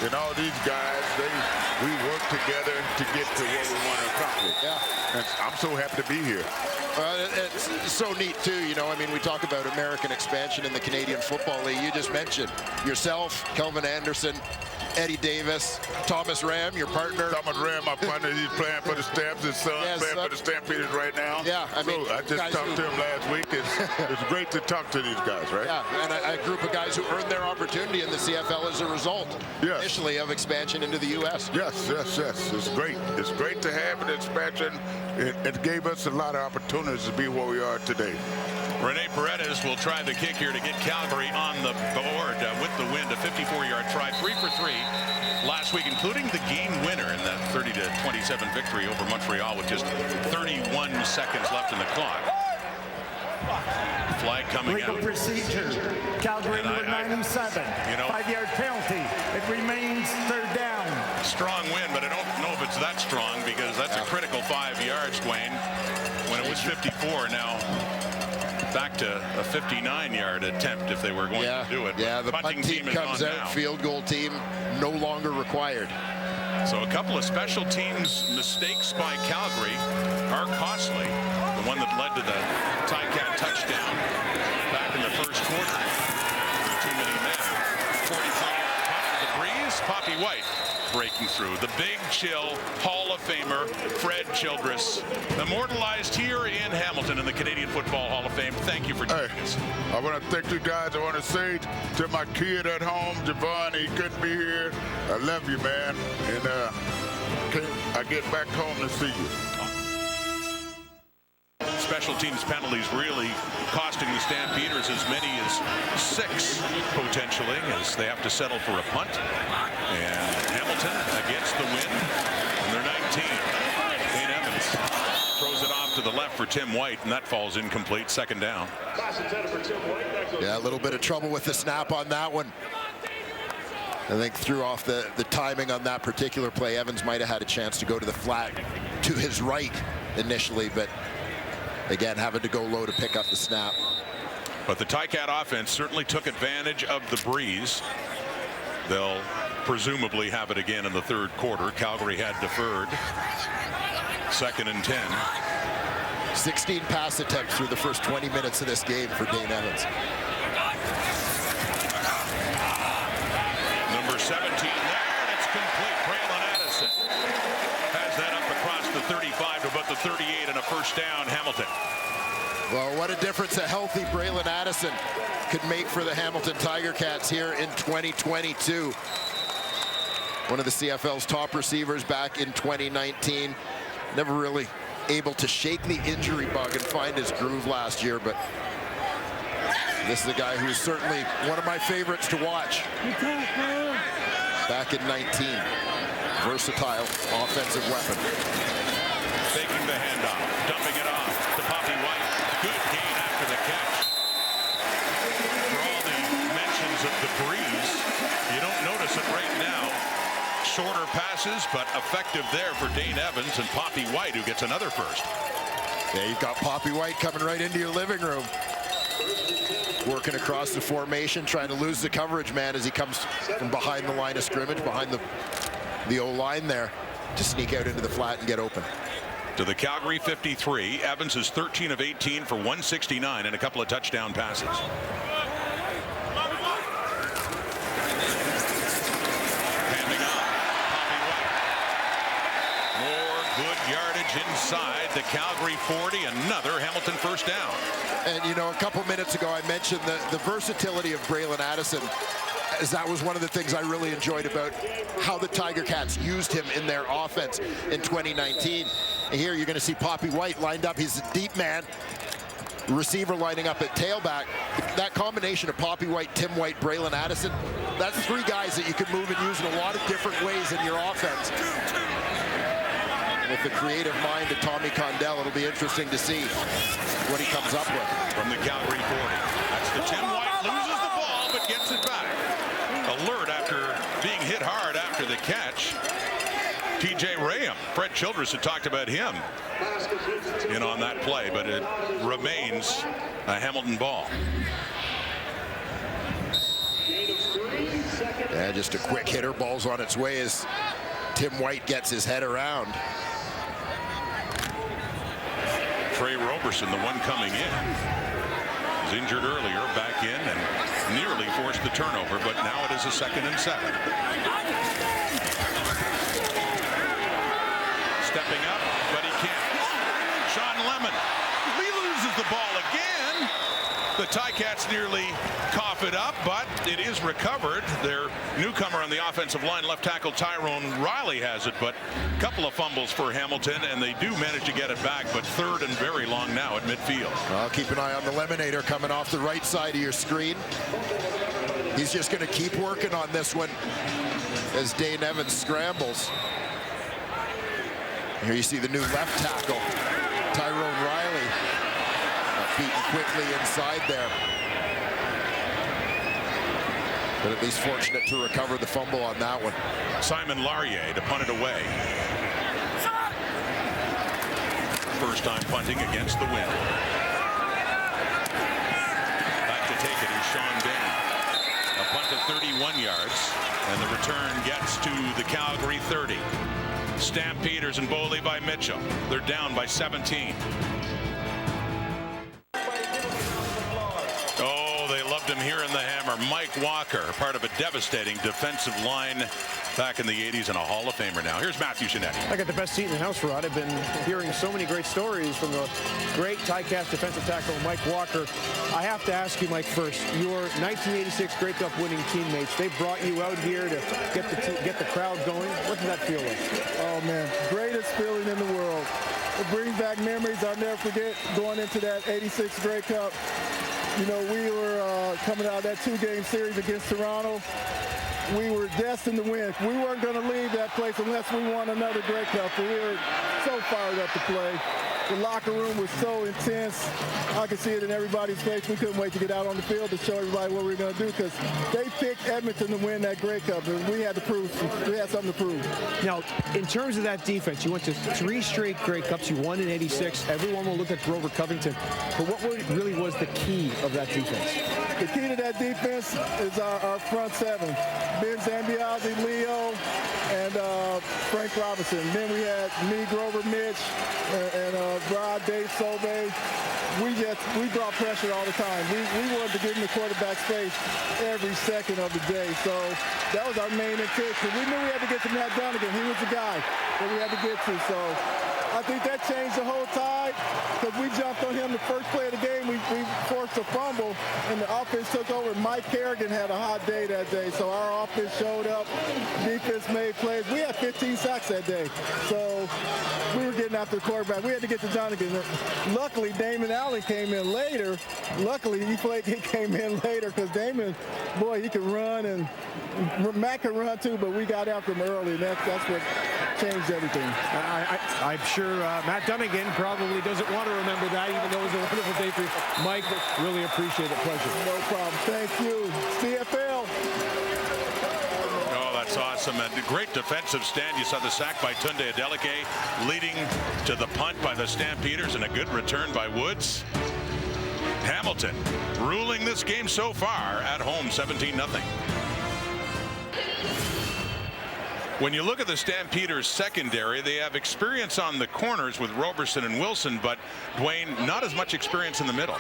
Speaker 7: and all these guys. We work together to get to what we want to accomplish.
Speaker 2: Yeah.
Speaker 7: And I'm so happy to be here.
Speaker 2: It's so neat, too. You know, I mean, we talk about American expansion in the Canadian Football League. You just mentioned yourself, Kelvin Anderson, Eddie Davis, Thomas Ram, your partner.
Speaker 7: Thomas Ram, my partner, he's playing for the Stamps. His son playing for the Stampeders right now.
Speaker 2: Yeah, I mean,
Speaker 7: I just talked to him last week. It's great to talk to these guys, right?
Speaker 2: Yeah, and a group of guys who earned their opportunity in the CFL as a result, initially, of expansion into the U.S.
Speaker 7: Yes. It's great. It's great to have an expansion. It gave us a lot of opportunities to be where we are today.
Speaker 1: Rene Paredes will try the kick here to get Calgary on the board with the win. A 54-yard try, 3 for 3 last week, including the game winner in that 30-27 victory over Montreal with just 31 seconds left in the clock. Flag coming
Speaker 3: Legal
Speaker 1: out.
Speaker 3: procedure. Calgary number 97. 5-yard penalty. It remains third down.
Speaker 1: Strong win, but I don't know if it's that strong because that's a critical 5 yards, Dwayne. When it was 54, now back to a 59-yard attempt if they were going to do it.
Speaker 2: Yeah, the punt team comes out,
Speaker 1: now.
Speaker 2: field goal team no longer required.
Speaker 1: So a couple of special teams mistakes by Calgary are costly. The one that led to the Ticat touchdown back in the first quarter. Too many men. 45-yard punt to the breeze. Poppy White breaking through. The Big Chill Hall of Famer Fred Childress, immortalized here in Hamilton in the Canadian Football Hall of Fame. Thank you for joining us.
Speaker 7: I want to thank you guys. I want to say to my kid at home, Javon, he couldn't be here. I love you, man. And I get back home to see you.
Speaker 1: Special teams penalties really costing the Stampeders as many as 6 potentially, as they have to settle for a punt. And Hamilton against the win, and they're 19. Dane Evans throws it off to the left for Tim White, and that falls incomplete. Second down.
Speaker 2: Yeah, a little bit of trouble with the snap on that one. I think threw off the timing on that particular play. Evans might have had a chance to go to the flat to his right initially, but again, having to go low to pick up the snap.
Speaker 1: But the Ticat offense certainly took advantage of the breeze. They'll presumably have it again in the third quarter. Calgary had deferred. 2nd and 10.
Speaker 2: 16 pass attempts through the first 20 minutes of this game for Dane Evans.
Speaker 1: Number 17 there, and it's complete. Braylon Addison has that up across the 35 to about the 38 and a first down, Hamilton.
Speaker 2: Well, what a difference a healthy Braylon Addison could make for the Hamilton Tiger Cats here in 2022. One of the CFL's top receivers back in 2019. Never really able to shake the injury bug and find his groove last year, but this is a guy who's certainly one of my favorites to watch. Back in 19. Versatile offensive weapon.
Speaker 1: Taking the handoff, dumping it off to Poppy White. Good gain after the catch. For all the mentions of the breeze, you don't notice it right now. Shorter passes, but effective there for Dane Evans and Poppy White, who gets another first.
Speaker 2: Yeah, you've got Poppy White coming right into your living room. Working across the formation, trying to lose the coverage man as he comes from behind the line of scrimmage, behind the O-line there, to sneak out into the flat and get open.
Speaker 1: To the Calgary 53, Evans is 13 of 18 for 169 and a couple of touchdown passes. Handing off, Poppy White. More good yardage inside the Calgary 40, another Hamilton first down.
Speaker 2: And you know, a couple minutes ago I mentioned the versatility of Braylon Addison, as that was one of the things I really enjoyed about how the Tiger Cats used him in their offense in 2019. And here you're going to see Poppy White lined up. He's a deep man. receiver lining up at tailback, that combination of Poppy White, Tim White, Braylon Addison, that's three guys that you can move and use in a lot of different ways in your offense. With the creative mind of Tommy Condell, it'll be interesting to see what he comes up with.
Speaker 1: From the Calgary 40. That's the Tim White, loses the ball, but gets it back. Alert after being hit hard after the catch. TJ Raham, Fred Childress had talked about him in on that play, but it remains a Hamilton ball.
Speaker 2: Yeah, just a quick hitter. Ball's on its way as Tim White gets his head around.
Speaker 1: Trey Roberson, the one coming in, was injured earlier, back in and nearly forced the turnover, but now it is a 2nd and 7. Stepping up, but he can't. Sean Lemon, he loses the ball again. The Ticats nearly cough it up, but it is recovered. Their newcomer on the offensive line, left tackle Tyrone Riley, has it, but a couple of fumbles for Hamilton, and they do manage to get it back, but 3rd and very long now at midfield.
Speaker 2: Well, keep an eye on the Lemonator coming off the right side of your screen. He's just going to keep working on this one as Dane Evans scrambles. Here you see the new left tackle, Tyrone Riley, beaten quickly inside there. But at least fortunate to recover the fumble on that one.
Speaker 1: Simon Laurier to punt it away. First time punting against the wind. Back to take it is Sean Dane. A punt of 31 yards, and the return gets to the Calgary 30. Stampeders and Bo Levi Mitchell. They're down by 17. Oh, they loved him here in the Hammer. Mike Walker, part of a devastating defensive line back in the 80s and a Hall of Famer now. Here's Matthew Shinetti.
Speaker 4: I got the best seat in the house, Rod. I've been hearing so many great stories from the great Ticats defensive tackle Mike Walker. I have to ask you, Mike, first, your 1986 Grey Cup winning teammates, they brought you out here to get the crowd going. What did that feel like?
Speaker 8: Oh, man, greatest feeling in the world. It brings back memories I'll never forget going into that 86 Grey Cup. You know, we were coming out of that 2-game series against Toronto. We were destined to win. We weren't going to leave that place unless we won another Grey Cup. We were so fired up to play. The locker room was so intense. I could see it in everybody's face. We couldn't wait to get out on the field to show everybody what we were going to do because they picked Edmonton to win that Grey Cup, and we had to prove. We had something to prove.
Speaker 4: Now, in terms of that defense, you went to 3 straight Grey Cups. You won in '86. Everyone will look at Grover Covington. But what really was the key of that defense?
Speaker 8: The key to that defense is our front 7. Ben Zambiazzi, Leo, and Frank Robinson. Then we had me, Grover, Mitch, and Rod, Dave, Solvay. We brought pressure all the time. We wanted to get in the quarterback's face every second of the day. So that was our main intent because we knew we had to get to Matt Dunnigan. He was the guy that we had to get to. So I think that changed the whole tide because we jumped on him the first play of the game. We forced a fumble, and the offense took over. Mike Kerrigan had a hot day that day, so our offense showed up. Defense made plays. We had 15 sacks that day, so we were getting after the quarterback. We had to get to Dunnigan. Luckily, Damon Allen came in later. Luckily, he came in later because Damon, boy, he could run, and Matt could run too, but we got after him early, and that's what changed everything.
Speaker 4: I'm sure Matt Dunnigan probably doesn't want to remember that, even though it was a wonderful day for you. Mike, really appreciate it. Pleasure.
Speaker 8: No problem. Thank you. CFL.
Speaker 1: Oh, that's awesome. And a great defensive stand. You saw the sack by Tunde Adeleke, leading to the punt by the Stampeders, and a good return by Woods. Hamilton ruling this game so far at home, 17-0. When you look at the Stampeders secondary, they have experience on the corners with Roberson and Wilson, but Dwayne, not as much experience in the middle.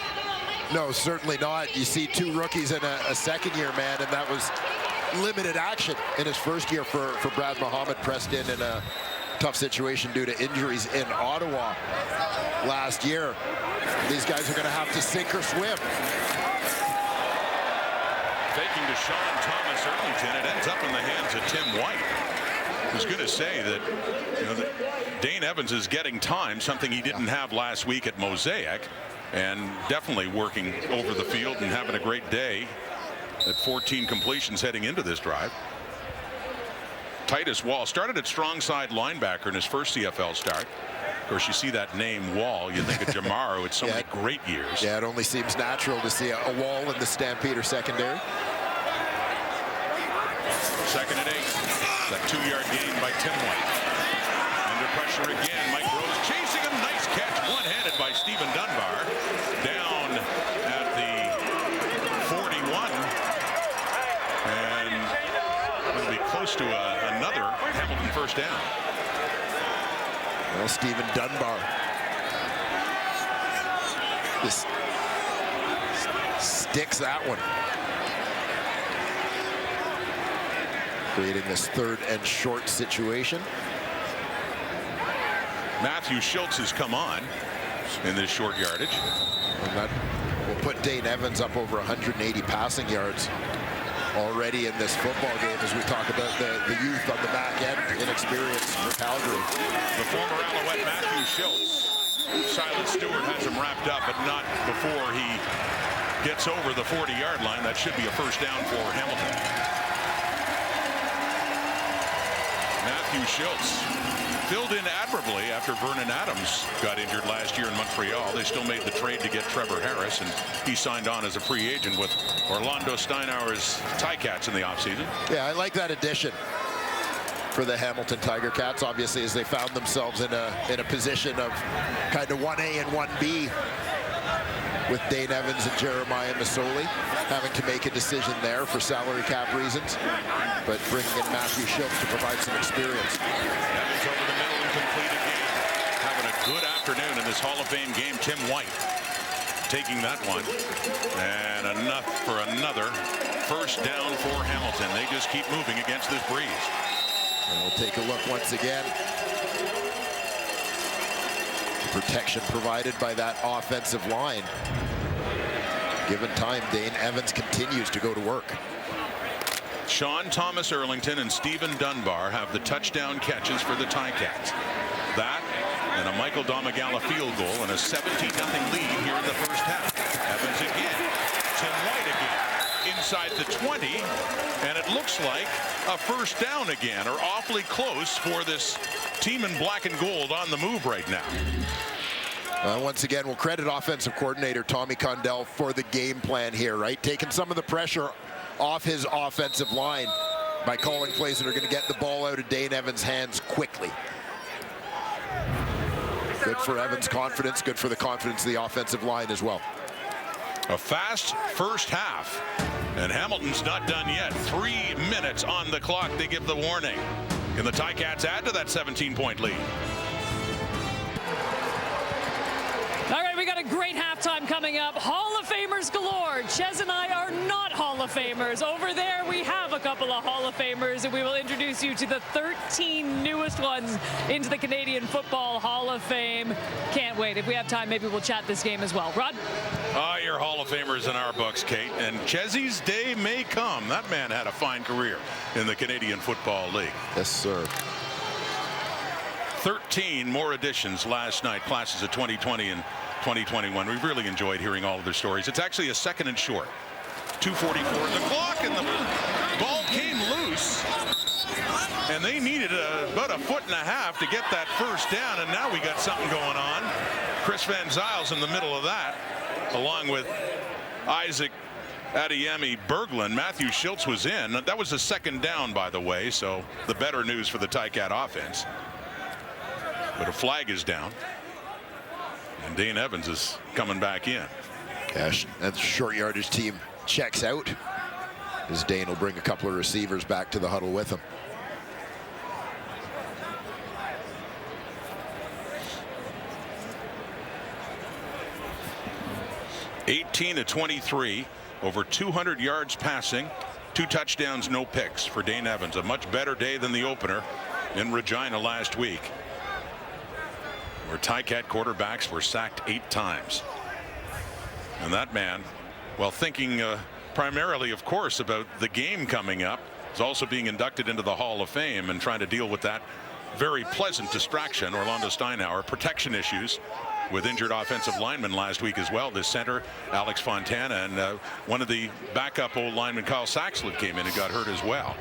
Speaker 2: No, certainly not. You see 2 rookies and a second-year man, and that was limited action in his first year for Brad Muhammad, pressed in a tough situation due to injuries in Ottawa last year. These guys are going to have to sink or swim.
Speaker 1: Faking to Sean Thomas Erlington, it ends up in the hands of Tim White. I was going to say that, that Dane Evans is getting time, something he didn't have last week at Mosaic. and definitely working over the field and having a great day at 14 completions heading into this drive. Titus Wall started at strong side linebacker in his first CFL start. Of course, you see that name Wall, you think of Jamar, who had so many great years.
Speaker 2: Yeah, it only seems natural to see a Wall in the Stampeder secondary.
Speaker 1: 2nd and 8. That 2-yard gain by Tim White. Under pressure again. Mike Rose chasing him. Nice catch, one-handed by Stephen Dunbar. Down at the 41. And it'll be close to another Hamilton first down.
Speaker 2: Well, Stephen Dunbar just sticks that one. Creating this 3rd and short situation.
Speaker 1: Matthew Schultz has come on in this short yardage.
Speaker 2: And that will put Dane Evans up over 180 passing yards already in this football game as we talk about the youth on the back end, inexperience for Calgary.
Speaker 1: The former Alouette Matthew Schultz. Silas Stewart has him wrapped up, but not before he gets over the 40-yard line. That should be a first down for Hamilton. Matthew Schultz filled in admirably after Vernon Adams got injured last year in Montreal. They still made the trade to get Trevor Harris, and he signed on as a free agent with Orlando Steinauer's Ticats in the offseason.
Speaker 2: Yeah, I like that addition for the Hamilton Tiger Cats, obviously, as they found themselves in a position of kind of 1A and 1B with Dane Evans and Jeremiah Masoli having to make a decision there for salary cap reasons, but bringing in Matthew Schultz to provide some experience.
Speaker 1: Evans over the middle and complete again. Having a good afternoon in this Hall of Fame game. Tim White taking that one, and enough for another first down for Hamilton. They just keep moving against this breeze.
Speaker 2: And we'll take a look once again. Protection provided by that offensive line. Given time, Dane Evans continues to go to work.
Speaker 1: Sean Thomas Erlington and Stephen Dunbar have the touchdown catches for the Ticats. That and a Michael Domagala field goal and a 17-0 lead here in the first half. Evans again. Tim White again. Inside the 20, and it looks like a first down again, or awfully close for this team in black and gold on the move right now.
Speaker 2: Once again, we'll credit offensive coordinator Tommy Condell for the game plan here, right? Taking some of the pressure off his offensive line by calling plays that are going to get the ball out of Dane Evans' hands quickly. Good for Evans' confidence, good for the confidence of the offensive line as well.
Speaker 1: A fast first half, and Hamilton's not done yet. 3 minutes on the clock. They give the warning. Can the Ticats add to that 17-point lead?
Speaker 9: All right, we got a great halftime coming up. Hall of Famers galore. Ches and I are not Hall of Famers. Over there, we have a couple of Hall of Famers, and we will introduce you to the 13 newest ones into the Canadian Football Hall of Fame. Can't wait. If we have time, maybe we'll chat this game as well. Rod?
Speaker 1: You're Hall of Famers in our books, Kate, and Chesy's day may come. That man had a fine career in the Canadian Football League.
Speaker 2: Yes, sir.
Speaker 1: 13 more additions last night, classes of 2020 and 2021. We've really enjoyed hearing all of their stories. It's actually a 2nd and short. 2:44 in the clock, and the ball came loose. And they needed about a foot and a half to get that first down, and now we got something going on. Chris Van Zyles in the middle of that, along with Isaac Adeyemi Berglund. Matthew Schultz was in. That was a 2nd down, by the way, so the better news for the Ticat offense. But a flag is down, and Dane Evans is coming back in.
Speaker 2: Gosh, that short yardage team checks out as Dane will bring a couple of receivers back to the huddle with him.
Speaker 1: (18 of 23), over 200 yards passing, 2 touchdowns, no picks for Dane Evans. A much better day than the opener in Regina last week, where Ticat quarterbacks were sacked 8 times. And that man, while thinking primarily, of course, about the game coming up, is also being inducted into the Hall of Fame and trying to deal with that very pleasant distraction. Orlando Steinauer, protection issues with injured offensive linemen last week as well. The center, Alex Fontana, and one of the backup old linemen, Kyle Saxlett, came in and got hurt as well.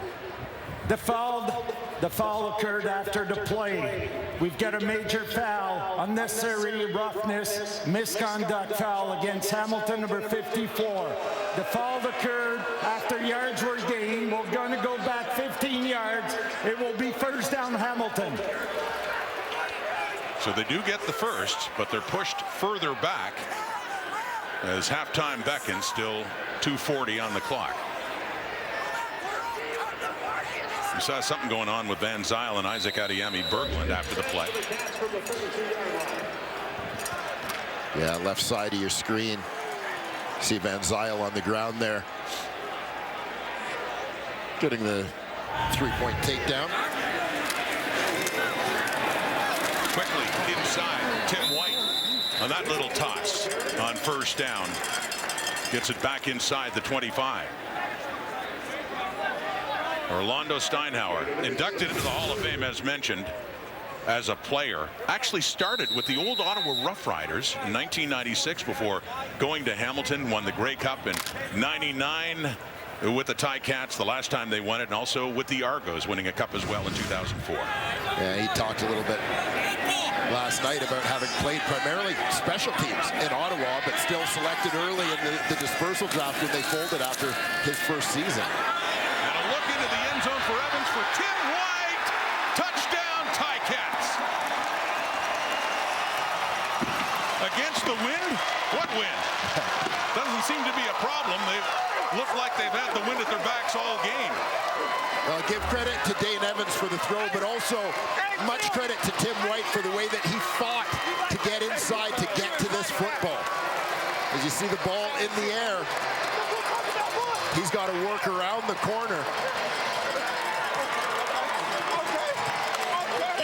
Speaker 3: The foul occurred after the play. We've got a major foul, unnecessary roughness, misconduct foul against Hamilton, number 54. The foul occurred after yards were gained. We're going to go back 15 yards. It will be first down Hamilton.
Speaker 1: So they do get the first, but they're pushed further back as halftime beckons. Still 2:40 on the clock. We saw something going on with Van Zyl and Isaac Adeyemi Berglund after the play.
Speaker 2: Yeah, left side of your screen. See Van Zyl on the ground there, getting the three-point takedown.
Speaker 1: Quickly inside, Tim White on that little toss on first down. Gets it back inside the 25. Orlando Steinhauer, inducted into the Hall of Fame, as mentioned, as a player. Actually started with the old Ottawa Rough Riders in 1996 before going to Hamilton. Won the Grey Cup in '99 with the Ticats, the last time they won it, and also with the Argos, winning a cup as well in 2004.
Speaker 2: Yeah, he talked a little bit last night about having played primarily special teams in Ottawa, but still selected early in the dispersal draft when they folded after his first season.
Speaker 1: Into the end zone for Evans for Tim White. Touchdown, Ticats. Against the wind? What wind? Doesn't seem to be a problem. They look like they've had the wind at their backs all game.
Speaker 2: Well, give credit to Dane Evans for the throw, but also much credit to Tim White for the way that he fought to get inside to get to this football. As you see the ball in the air, he's got to work around the corner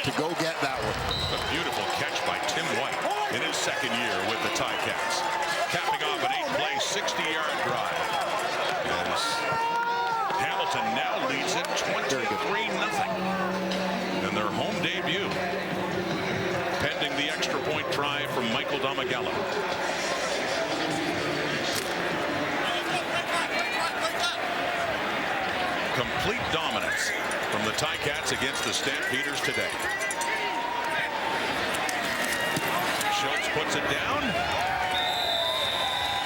Speaker 2: to go get that one.
Speaker 1: A beautiful catch by Tim White in his second year with the Ticats. Capping off an 8-play, 60-yard drive. As Hamilton now leads it 23-0 in their home debut. Pending the extra point try from Michael Domagala. Complete dominance from the Ticats against the Stampeders today. Schultz puts it down.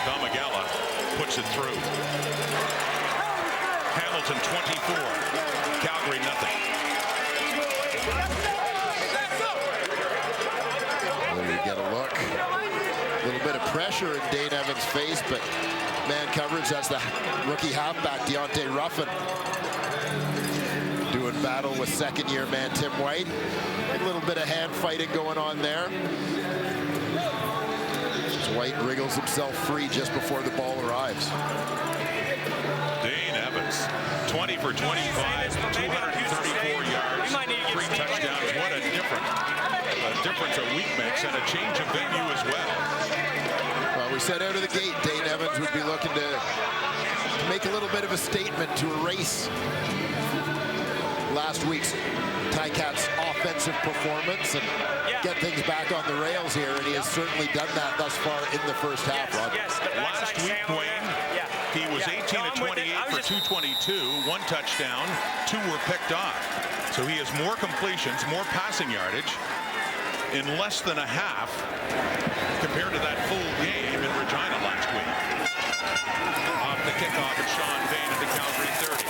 Speaker 1: Domagala puts it through. Hamilton 24, Calgary nothing.
Speaker 2: Well, we get a look. A little bit of pressure in Dane Evans' face, but man coverage. That's the rookie halfback, Deontay Ruffin, doing battle with second-year man Tim White. A little bit of hand fighting going on there. White wriggles himself free just before the ball arrives.
Speaker 1: Dane Evans, 20 for 25, 234 yards, 3 touchdowns. What a difference a week makes, and a change of venue as well.
Speaker 2: Well, we said out of the gate, Dane Evans would be looking to make a little bit of a statement to erase last week's Ticats offensive performance and get things back on the rails here, and he has certainly done that thus far in the first half, Rod.
Speaker 1: Last week, Wayne, he was 18 of 28 for 222, 1 touchdown, 2 were picked off. So he has more completions, more passing yardage in less than a half compared to that full game in Regina last week. Off the kickoff, it's Sean Payne at the Calgary 30.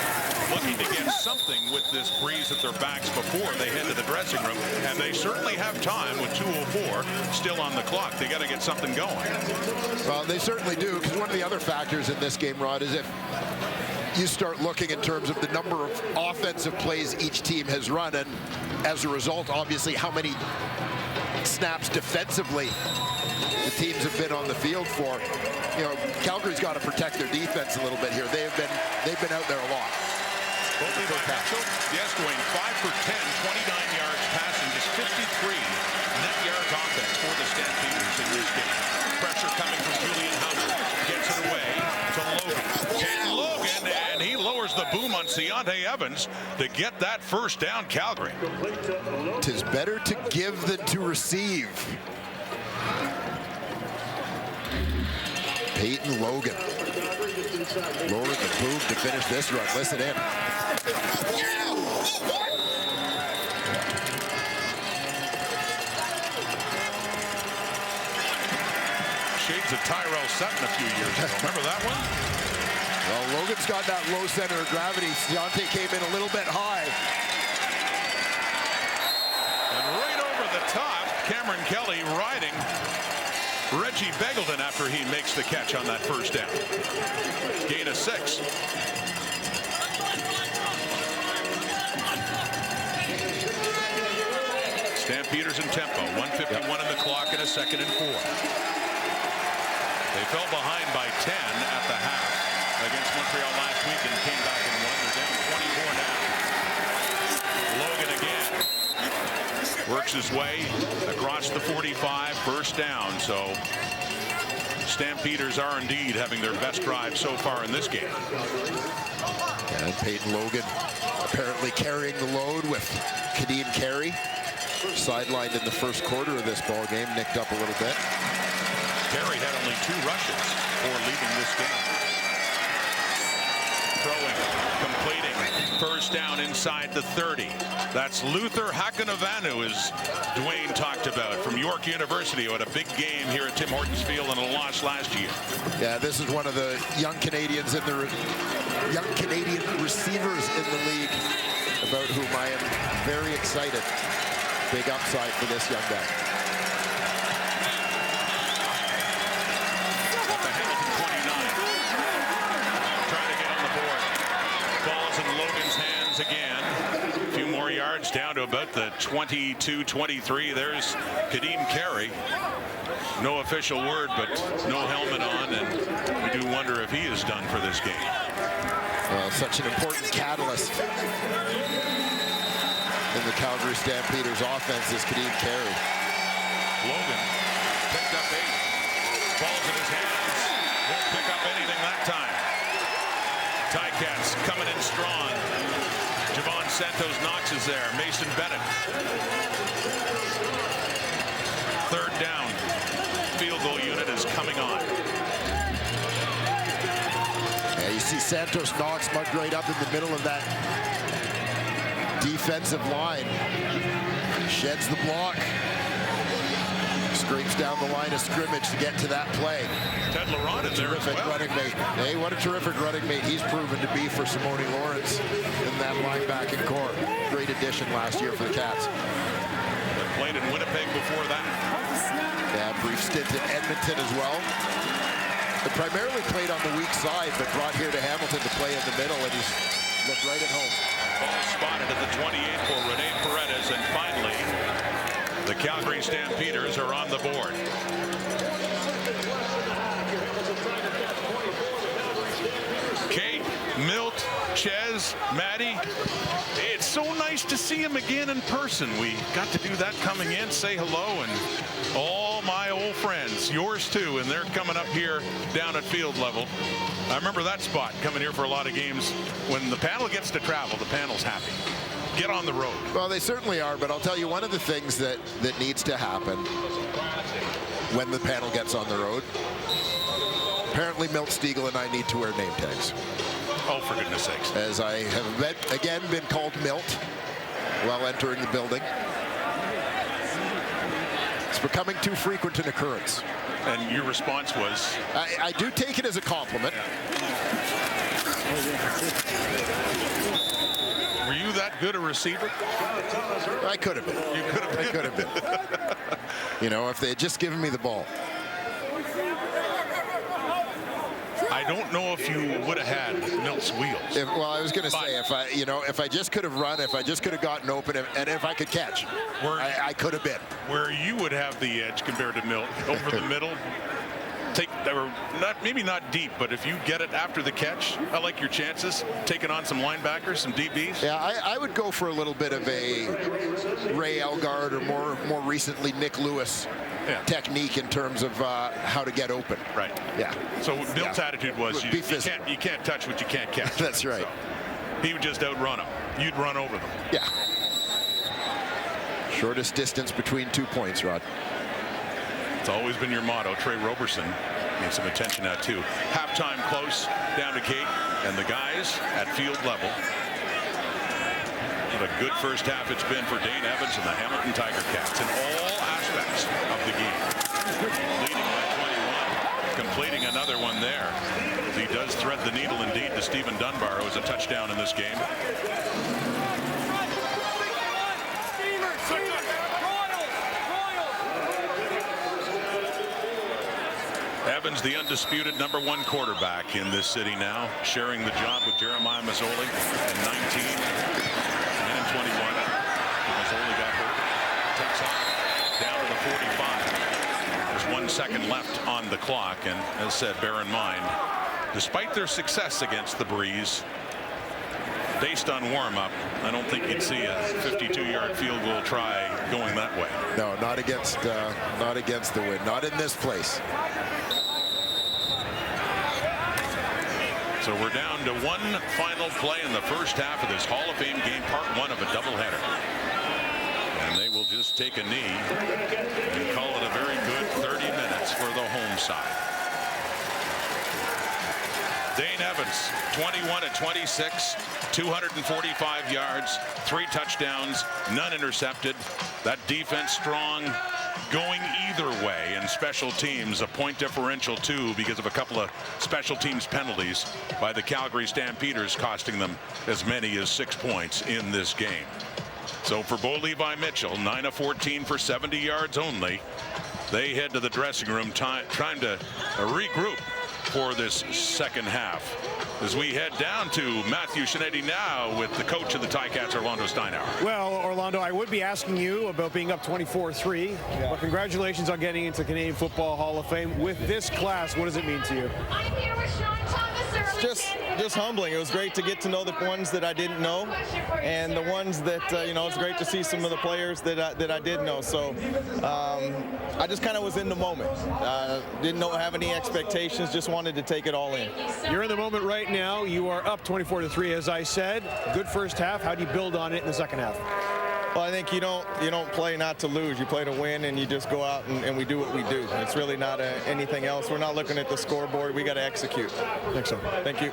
Speaker 1: Looking to get something with this breeze at their backs before they head to the dressing room, and they certainly have time with 2:04 still on the clock. They got to get something going.
Speaker 2: Well, they certainly do, because one of the other factors in this game, Rod, is if you start looking in terms of the number of offensive plays each team has run, and as a result, obviously, how many snaps defensively the teams have been on the field for. You know, Calgary's got to protect their defense a little bit here. They've been out there a lot.
Speaker 1: Yes, Dwayne, 5 for 10, 29 yards passing, just 53 net yards offense for the Stampeders in this game. Pressure coming from Julian Howard. Gets it away to Logan. And Logan, and he lowers the boom on Deontay Evans to get that first down, Calgary.
Speaker 2: 'Tis better to give than to receive. Peyton Logan. Lowering the boom to finish this run. Listen in.
Speaker 1: Shades of Tyrell Sutton a few years ago. Remember that one?
Speaker 2: Well, Logan's got that low center of gravity. Deontay came in a little bit high.
Speaker 1: And right over the top, Cameron Kelly riding Reggie Begelton after he makes the catch on that first down. Gain of 6. Stampeders in tempo. 1:51 in the clock and a 2nd and 4. They fell behind by 10 at the half against Montreal last week and came back and won. They're down 24 now. Logan again. Works his way across the 45, first down. So Stampeders are indeed having their best drive so far in this game.
Speaker 2: And Peyton Logan apparently carrying the load with Kadeem Carey. Sidelined in the first quarter of this ball game, nicked up a little bit.
Speaker 1: Carey had only 2 rushes before leaving this game. Throwing, completing, first down inside the 30. That's Luther Hakanavanu, as Dwayne talked about, from York University, who had a big game here at Tim Hortons Field and a loss last year.
Speaker 2: Yeah, this is one of the young Canadians in the young Canadian receivers in the league, about whom I am very excited. Big upside for this young guy.
Speaker 1: At the Hamilton 29. Trying to get on the board. Ball's in Logan's hands again. A few more yards down to about the 22-23. There's Kadeem Carey. No official word, but no helmet on, and we do wonder if he is done for this game.
Speaker 2: Well, such an important catalyst in the Calgary Stampeders offense is Kadeem Carey.
Speaker 1: Logan picked up 8. Ball's in his hands. Won't pick up anything that time. Ticats coming in strong. Javon Santos Knox is there. Mason Bennett. 3rd down. Field goal unit is coming on.
Speaker 2: Yeah, you see Santos Knox mugged right up in the middle of that defensive line. Sheds the block. Scrapes down the line of scrimmage to get to that play.
Speaker 1: Ted Laurent in there as well.
Speaker 2: Running mate. Hey, what a terrific running mate he's proven to be for Simone Lawrence in that linebacking core. Great addition last year for the Cats.
Speaker 1: They played in Winnipeg before that.
Speaker 2: Yeah, brief stint in Edmonton as well. But primarily played on the weak side, but brought here to Hamilton to play in the middle, and he's looked right at home.
Speaker 1: Ball spotted at the 28 for Rene Paredes, and finally, the Calgary Stampeders are on the board. Kate, Milt, Ches, Maddie, it's so nice to see him again in person. We got to do that coming in, say hello, and all my old friends, yours too, and they're coming up here down at field level. I remember that spot coming here for a lot of games. When the panel gets to travel, the panel's happy. Get on the road.
Speaker 2: Well, they certainly are, but I'll tell you one of the things that needs to happen when the panel gets on the road. Apparently, Milt Stiegel and I need to wear name tags.
Speaker 1: Oh, for goodness sakes.
Speaker 2: As I have again been called Milt while entering the building. It's becoming too frequent an occurrence.
Speaker 1: And your response was?
Speaker 2: I do take it as a compliment.
Speaker 1: Were you that good a receiver?
Speaker 2: I could have been.
Speaker 1: You could have been.
Speaker 2: I could have been. You know, if they had just given me the ball.
Speaker 1: I don't know if you would have had Milt's wheels.
Speaker 2: Well, I was going to say, if I just could have run, if I just could have gotten open, and if I could catch, I could have been.
Speaker 1: Where you would have the edge compared to Milt, over the middle, maybe not deep, but if you get it after the catch, I like your chances taking on some linebackers, some DBs.
Speaker 2: Yeah, I would go for a little bit of a Ray Elgard or more recently Nick Lewis technique in terms of how to get open.
Speaker 1: Right.
Speaker 2: Yeah.
Speaker 1: So Milt's attitude was you can't touch what you can't catch.
Speaker 2: That's right.
Speaker 1: So he would just outrun them. You'd run over them.
Speaker 2: Yeah. Shortest distance between 2 points, Rod.
Speaker 1: It's always been your motto. Trey Roberson needs some attention now too. Halftime close down to Kate and the guys at field level. What a good first half it's been for Dane Evans and the Hamilton Tiger Cats in all aspects of the game. Leading by 21, completing another one there. He does thread the needle indeed to Stephen Dunbar, who has a touchdown in this game. Evans, the undisputed #1 quarterback in this city now, sharing the job with Jeremiah Mazzoli at 19 and 21. Mazzoli got hurt, takes off down to the 45. There's 1 second left on the clock, and as said, bear in mind, despite their success against the Breeze, based on warm-up, I don't think you'd see a 52-yard field goal try going that way.
Speaker 2: No, not against the wind, not in this place.
Speaker 1: So we're down to one final play in the first half of this Hall of Fame game, part 1 of a doubleheader. And they will just take a knee and call it a very good 30 minutes for the home side. Dane Evans, 21 of 26, 245 yards, 3 touchdowns, none intercepted. That defense strong, going either way in special teams, a point differential too because of a couple of special teams penalties by the Calgary Stampeders, costing them as many as 6 points in this game. So for Bo Levi Mitchell, 9 of 14 for 70 yards only. They head to the dressing room trying to regroup for this second half. As we head down to Matthew Shinetti now with the coach of the Ticats, Orlando Steinauer.
Speaker 4: Well, Orlando, I would be asking you about being up 24-3, but congratulations on getting into the Canadian Football Hall of Fame. With this class, what does it mean to you?
Speaker 10: Just humbling. It was great to get to know the ones that I didn't know, and the ones that it's great to see some of the players that I did know. So I just kind of was in the moment. Didn't have any expectations. Just wanted to take it all in.
Speaker 4: You're in the moment right now. You are up 24-3, as I said. Good first half. How do you build on it in the second half?
Speaker 10: Well, I think you don't play not to lose. You play to win, and you just go out and we do what we do. It's really not anything else. We're not looking at the scoreboard. We got to execute.
Speaker 4: Excellent.
Speaker 10: Thank you.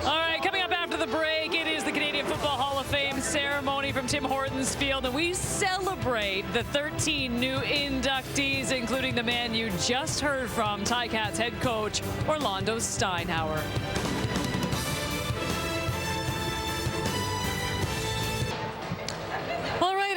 Speaker 9: All right, coming up after the break, it is the Canadian Football Hall of Fame ceremony from Tim Hortons Field, and we celebrate the 13 new inductees, including the man you just heard from, Ticats head coach Orlando Steinauer.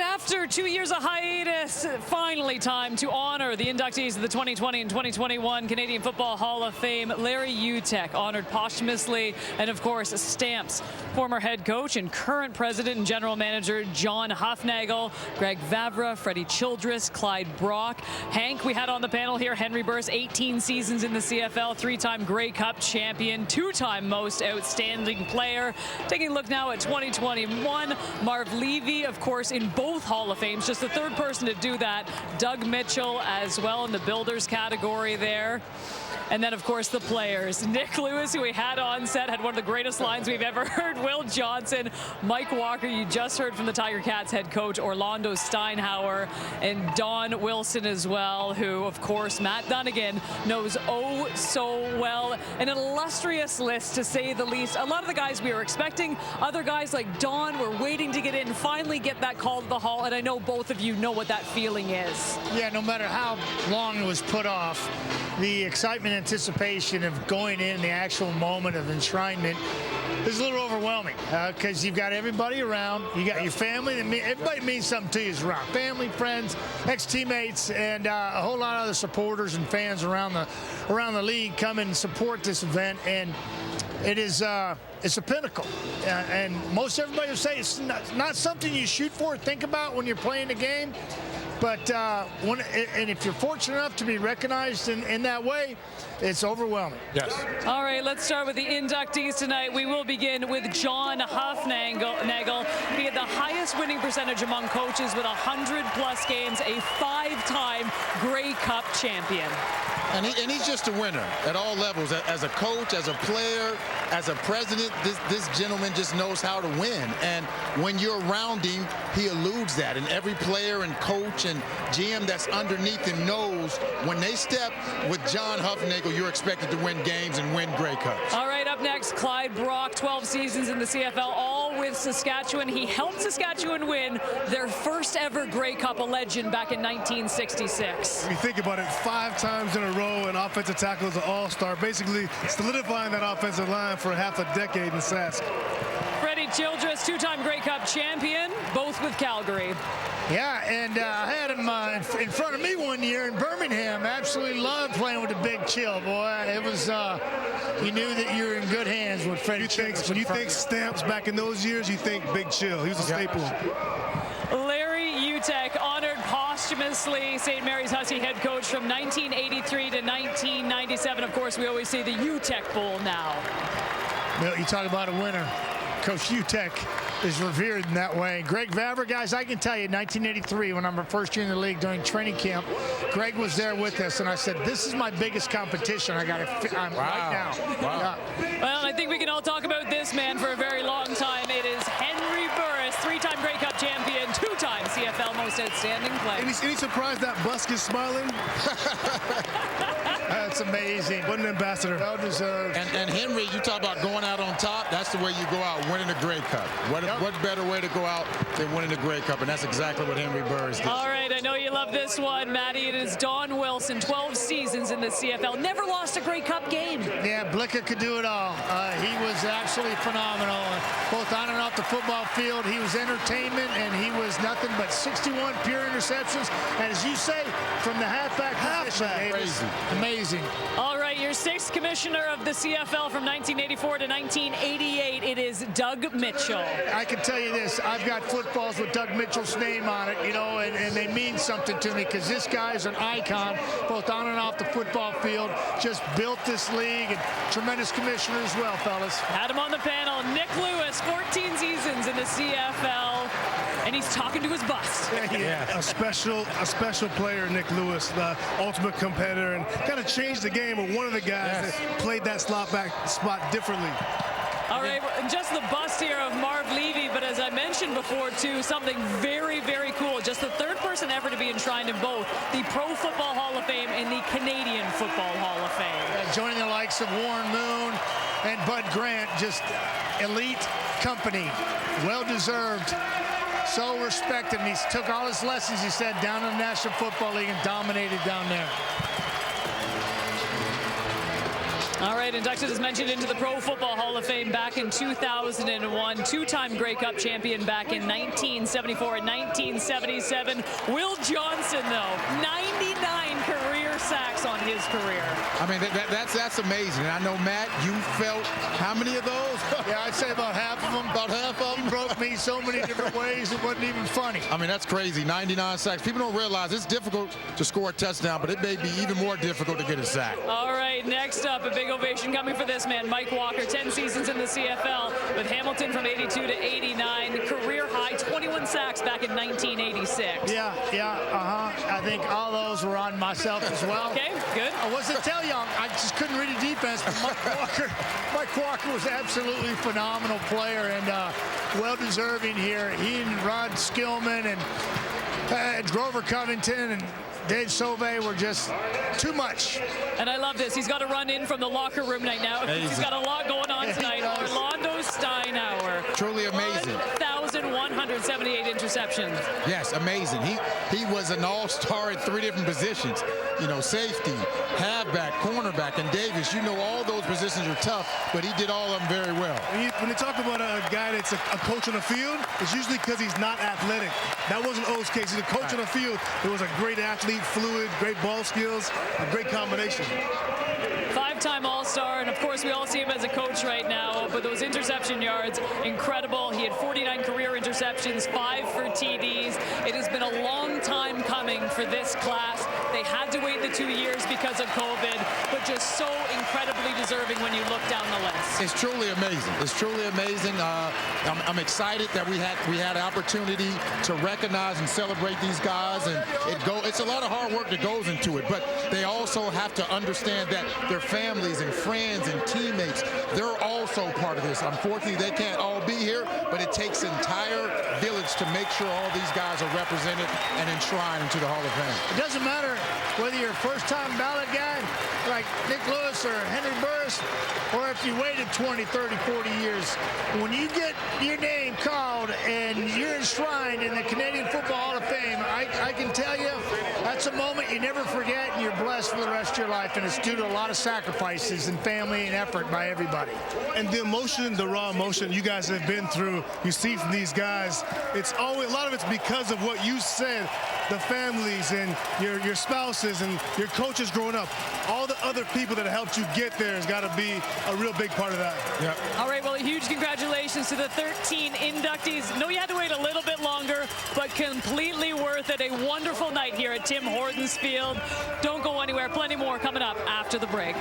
Speaker 9: After 2 years of hiatus, finally time to honor the inductees of the 2020 and 2021 Canadian Football Hall of Fame. Larry Utek honored posthumously, and of course Stamps former head coach and current president and general manager John Hufnagel, Greg Vavra, Freddie Childress, Clyde Brock, Hank we had on the panel here, Henry Burse, 18 seasons in the CFL, 3-time Grey Cup champion, 2-time most outstanding player. Taking a look now at 2021, Marv Levy, of course, in both Hall of Fames, just the third person to do that. Doug Mitchell as well in the builders category there. And then, of course, the players. Nick Lewis, who we had on set, had one of the greatest lines we've ever heard. Will Johnson, Mike Walker, you just heard from the Tiger Cats head coach, Orlando Steinauer, and Don Wilson as well, who, of course, Matt Dunnigan knows oh so well. An illustrious list, to say the least. A lot of the guys we were expecting, other guys like Don were waiting to get in, finally get that call to the Hall, and I know both of you know what that feeling is.
Speaker 11: Yeah, no matter how long it was put off, the excitement and anticipation of going in the actual moment of enshrinement is a little overwhelming because you've got everybody around, you got your family, everybody means something to you is around. Family, friends, ex-teammates, and a whole lot of other supporters and fans around the league come and support this event, and it is it's a pinnacle, and most everybody will say it's not something you shoot for or think about when you're playing the game. But and if you're fortunate enough to be recognized in that way, it's overwhelming.
Speaker 4: Yes.
Speaker 9: All right, let's start with the inductees tonight. We will begin with John Hufnagel. He had the highest winning percentage among coaches with 100+ games, a 5-time Grey Cup champion.
Speaker 12: And he's just a winner at all levels. As a coach, as a player, as a president, this gentleman just knows how to win. And when you're around him, he eludes that. And every player and coach and GM that's underneath him knows when they step with John Huffnagel, you're expected to win games and win Grey Cups.
Speaker 9: All right, up next, Clyde Brock, 12 seasons in the CFL, all with Saskatchewan. He helped Saskatchewan win their first ever Grey Cup, a legend, back in 1966.
Speaker 13: When you think about it, 5 times in a row, an offensive tackle is an all-star, basically solidifying that offensive line for half a decade in Sask.
Speaker 9: Freddie Childress, 2-time Grey Cup champion, both with Calgary.
Speaker 11: Yeah, and I had him in front of me one year in Birmingham. Absolutely loved playing with the Big Chill, boy. It was, you knew that you were in good hands with Freddie Childress.
Speaker 13: When you think Stamps back in those years, you think Big Chill. He was a staple.
Speaker 9: Larry Utek, honored posthumously St. Mary's Husky head coach from 1983 to 1997. Of course, we always say the Utek Bowl now.
Speaker 11: You talk about a winner. Coach Utek is revered in that way. Greg Vavra, guys, I can tell you, 1983, when I'm my first year in the league during training camp, Greg was there with us, and I said, this is my biggest competition. I got it right now.
Speaker 12: Wow.
Speaker 11: Yeah.
Speaker 9: Well, I think we can all talk about this man for a very long time. It is Henry Burris, 3-time Grey Cup champion, 2-time CFL most outstanding player.
Speaker 13: Any surprise that Busk is smiling?
Speaker 11: That's amazing.
Speaker 13: What an ambassador.
Speaker 11: Well deserved.
Speaker 12: And Henry, you talk about going out on top. That's the way you go out, winning a Grey Cup. What better way to go out than winning a Grey Cup? And that's exactly what Henry Burris did.
Speaker 9: All right, I know you love this one, Matty. It is Don Wilson, 12 seasons in the CFL. Never lost a Grey Cup game.
Speaker 11: Yeah, Blicker could do it all. He was absolutely phenomenal. Both on and off the football field, he was entertainment, and he was nothing but 61 pure interceptions. And as you say, from the halfback position,
Speaker 12: Crazy.
Speaker 11: Amazing.
Speaker 9: All right, your 6th commissioner of the CFL from 1984 to 1988, it is Doug Mitchell.
Speaker 11: I can tell you this, I've got footballs with Doug Mitchell's name on it, you know, and they mean something to me because this guy's an icon, both on and off the football field, just built this league, and tremendous commissioner as well, fellas.
Speaker 9: Had him on the panel, Nick Lewis, 14 seasons in the CFL, and he's talking to his bust.
Speaker 13: Yeah, a special player, Nick Lewis, the ultimate competitor, and kind of changed the game with one of the guys that played that spot differently.
Speaker 9: All right, just the bust here of Marv Levy, but as I mentioned before, too, something very, very cool. Just the 3rd person ever to be enshrined in both the Pro Football Hall of Fame and the Canadian Football Hall of Fame.
Speaker 11: Joining the likes of Warren Moon and Bud Grant, just elite company, well-deserved. So respected, and he took all his lessons, he said, down in the National Football League and dominated down there.
Speaker 9: All right, inducted as mentioned into the Pro Football Hall of Fame back in 2001. 2-time Grey Cup champion back in 1974 and 1977. Will Johnson, though, 99 career sacks on his career.
Speaker 12: I mean, that's amazing. And I know, Matt, you felt how many of those?
Speaker 11: Yeah, I'd say about half of them. About half of them. He broke me so many different ways, it wasn't even funny.
Speaker 12: I mean, that's crazy. 99 sacks. People don't realize it's difficult to score a touchdown, but it may be even more difficult to get a sack.
Speaker 9: All right, next up, a big ovation coming for this man, Mike Walker, 10 seasons in the CFL with Hamilton from 82 to 89. Career high 21 sacks back in 1986.
Speaker 11: Yeah, I think all those were on myself as well.
Speaker 9: Okay, good.
Speaker 11: I wasn't tell young. I just couldn't read a defense. But Mike Walker was absolutely phenomenal player and well-deserving here. He and Rod Skillman and Grover Covington and Dave Sauve were just too much.
Speaker 9: And I love this. He's got to run in from the locker room right now. He's got a lot going on tonight. Orlando Steinauer.
Speaker 12: Truly amazing.
Speaker 9: 1,178 interceptions.
Speaker 12: Yes, amazing. He was an all-star at 3 different positions. You know, safety, halfback, cornerback, and Davis. You know, all those positions are tough, but he did all of them very well.
Speaker 13: When you talk about a guy that's a coach on the field, it's usually because he's not athletic. That wasn't O's case. He's a coach on the field. He was a great athlete, fluid, great ball skills, a great combination.
Speaker 9: 5-time All-Star, and of course we all see him as a coach right now, but those interception yards, incredible. He had 49 career interceptions, 5 for TDs. It has been a long time coming for this class. They had to wait the 2 years because of COVID, but just so incredibly deserving when you look down the list.
Speaker 12: It's truly amazing. It's truly amazing. I'm excited that we had an opportunity to recognize and celebrate these guys, and it's a lot of hard work that goes into it, but they also have to understand that their families and friends and teammates, they're also part of this. Unfortunately, they can't all be here, but it takes an entire village to make sure all these guys are represented and enshrined into the Hall of Fame.
Speaker 11: It doesn't matter whether you're a first-time ballot guy like Nick Lewis or Henry Burris, or if you waited 20, 30, 40 years. When you get your name called and you're enshrined in the Canadian Football Hall of Fame, I can tell you that's a moment you never forget, and you're blessed for the rest of your life, and it's due to a lot of sacrifices and family and effort by everybody.
Speaker 13: And the emotion, the raw emotion you guys have been through, you see from these guys, it's always, a lot of it's because of what you said, the families and your spouses and your coaches growing up. All the other people that helped you get there has got to be a real big part of that.
Speaker 9: Yeah. All right, well, a huge congratulations to the 13 inductees. No, you had to wait a little bit longer, but completely worth it. A wonderful night here at Tim Hortons Field. Don't go anywhere. Plenty more coming up after the break.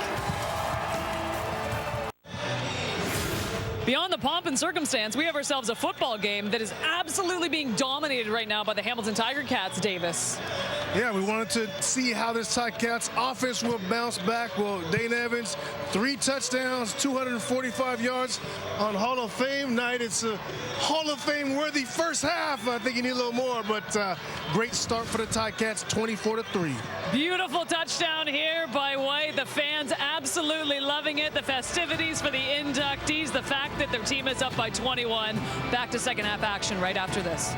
Speaker 9: Beyond the pomp and circumstance, we have ourselves a football game that is absolutely being dominated right now by the Hamilton Tiger Cats, Davis.
Speaker 13: Yeah, we wanted to see how this Ticats offense will bounce back. Well, Dane Evans, 3 touchdowns, 245 yards on Hall of Fame night. It's a Hall of Fame worthy first half. I think you need a little more, but great start for the Ticats, 24-3.
Speaker 9: Beautiful touchdown here by White. The fans absolutely loving it. The festivities for the inductees. The fact that their team is up by 21. Back to second half action right after this.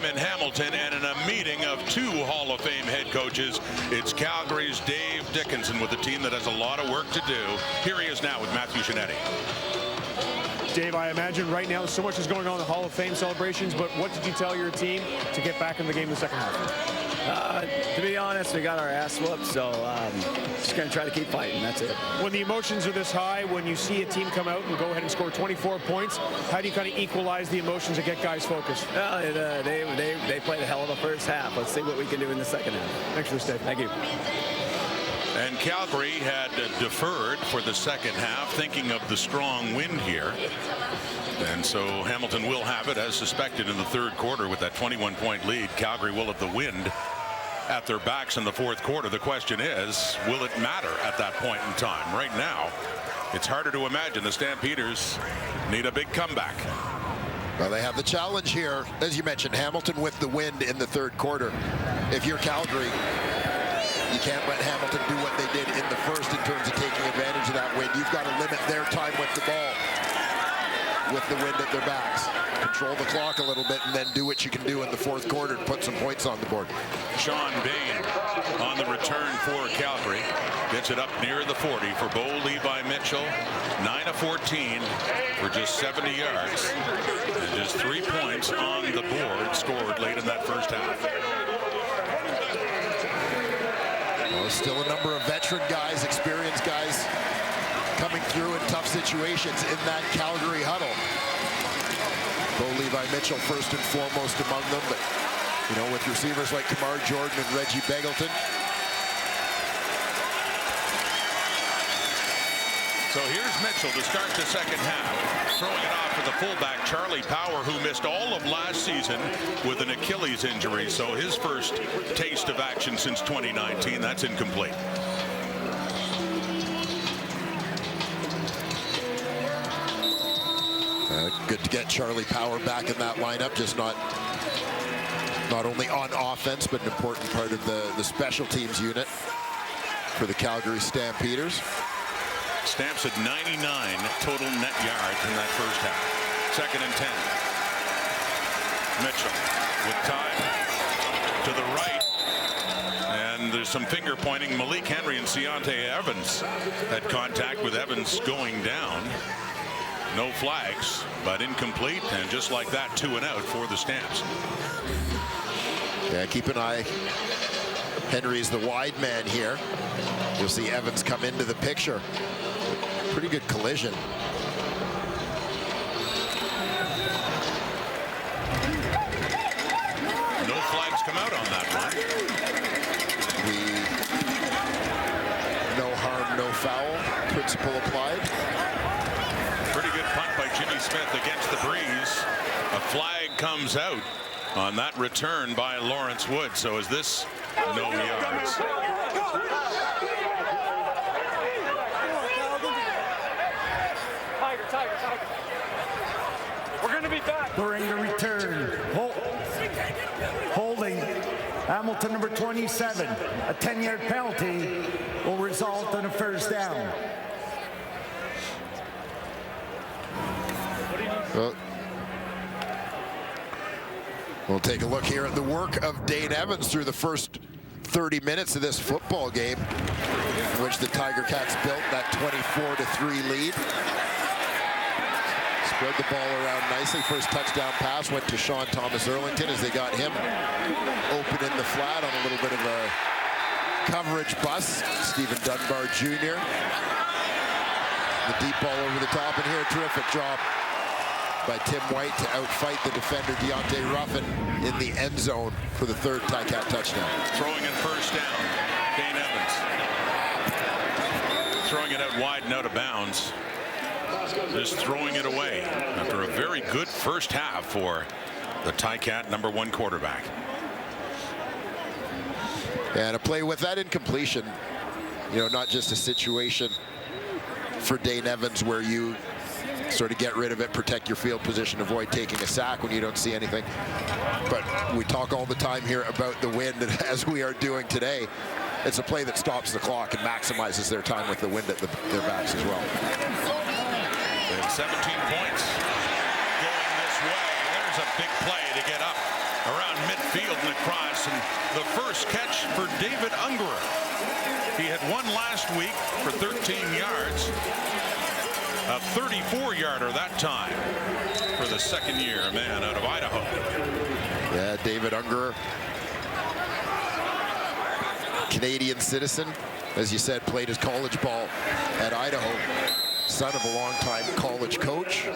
Speaker 1: In Hamilton, and in a meeting of 2 Hall of Fame head coaches, it's Calgary's Dave Dickinson with a team that has a lot of work to do. Here he is now with Matthew Giannetti.
Speaker 4: Dave, I imagine right now so much is going on in the Hall of Fame celebrations, but what did you tell your team to get back in the game in the second half?
Speaker 14: To be honest, we got our ass whooped, so just going to try to keep fighting. That's it.
Speaker 4: When the emotions are this high, when you see a team come out and go ahead and score 24 points, how do you kind of equalize the emotions and get guys focused?
Speaker 14: Well, they played a hell of a first half. Let's see what we can do in the second half.
Speaker 4: Thanks for this, Dave.
Speaker 14: Thank you.
Speaker 1: And Calgary had deferred for the second half, thinking of the strong wind here. And so Hamilton will have it as suspected in the third quarter with that 21-point lead. Calgary will have the wind at their backs in the fourth quarter. The question is, will it matter at that point in time? Right now, it's harder to imagine. The Stampeders need a big comeback.
Speaker 2: Well, they have the challenge here, as you mentioned, Hamilton with the wind in the third quarter. If you're Calgary, you can't let Hamilton do what they did in the first in terms of taking advantage of that wind. You've got to limit their time with the ball with the wind at their backs. Control the clock a little bit and then do what you can do in the fourth quarter to put some points on the board.
Speaker 1: Sean Bain on the return for Calgary. Gets it up near the 40 for Bo Levi Mitchell. 9 of 14 for just 70 yards. And just 3 points on the board scored late in that first half.
Speaker 2: Well, still a number of veteran guys, experienced guys coming through in tough situations in that Calgary huddle. Bo Levi Mitchell first and foremost among them, but you know, with receivers like Kamar Jordan and Reggie Begelton.
Speaker 1: So here's Mitchell to start the second half. Throwing it off to the fullback, Charlie Power, who missed all of last season with an Achilles injury. So his first taste of action since 2019, that's incomplete.
Speaker 2: Good to get Charlie Power back in that lineup, just not only on offense, but an important part of the special teams unit for the Calgary Stampeders.
Speaker 1: Stamps at 99 total net yards in that first half. Second and 10. Mitchell with time to the right. And there's some finger pointing. Malik Henry and Keontae Evans had contact with Evans going down. No flags, but incomplete. And just like that, 2 and out for the Stamps.
Speaker 2: Yeah, keep an eye. Henry is the wide man here. You'll see Evans come into the picture. Pretty good collision.
Speaker 1: No flags come out on that one.
Speaker 2: We
Speaker 1: Smith against the breeze. A flag comes out on that return by Lawrence Wood. So is this no yards?
Speaker 3: Tiger. We're going to be back. During the return, holding Hamilton number 27. A 10-yard penalty will result in a first down.
Speaker 2: Well, we'll take a look here at the work of Dane Evans through the first 30 minutes of this football game, in which the Tiger Cats built that 24-3 lead. Spread the ball around nicely. First touchdown pass went to Sean Thomas Erlington as they got him open in the flat on a little bit of a coverage bust. Stephen Dunbar Jr. The deep ball over the top, and here a terrific drop by Tim White to outfight the defender Deontay Ruffin in the end zone for the third Ticat touchdown.
Speaker 1: Throwing in first down, Dane Evans. Throwing it out wide and out of bounds. Just throwing it away after a very good first half for the Ticat #1 quarterback.
Speaker 2: And a play with that incompletion, you know, not just a situation for Dane Evans where you sort of get rid of it, protect your field position, avoid taking a sack when you don't see anything. But we talk all the time here about the wind, and as we are doing today, it's a play that stops the clock and maximizes their time with the wind at their backs as well.
Speaker 1: And 17 points going this way. There's a big play to get up around midfield and across, and the first catch for David Ungerer. He had one last week for 13 yards. A 34-yarder that time for the second-year man out of Idaho.
Speaker 2: Yeah, David Ungerer, Canadian citizen, as you said, played his college ball at Idaho. Son of a longtime college coach.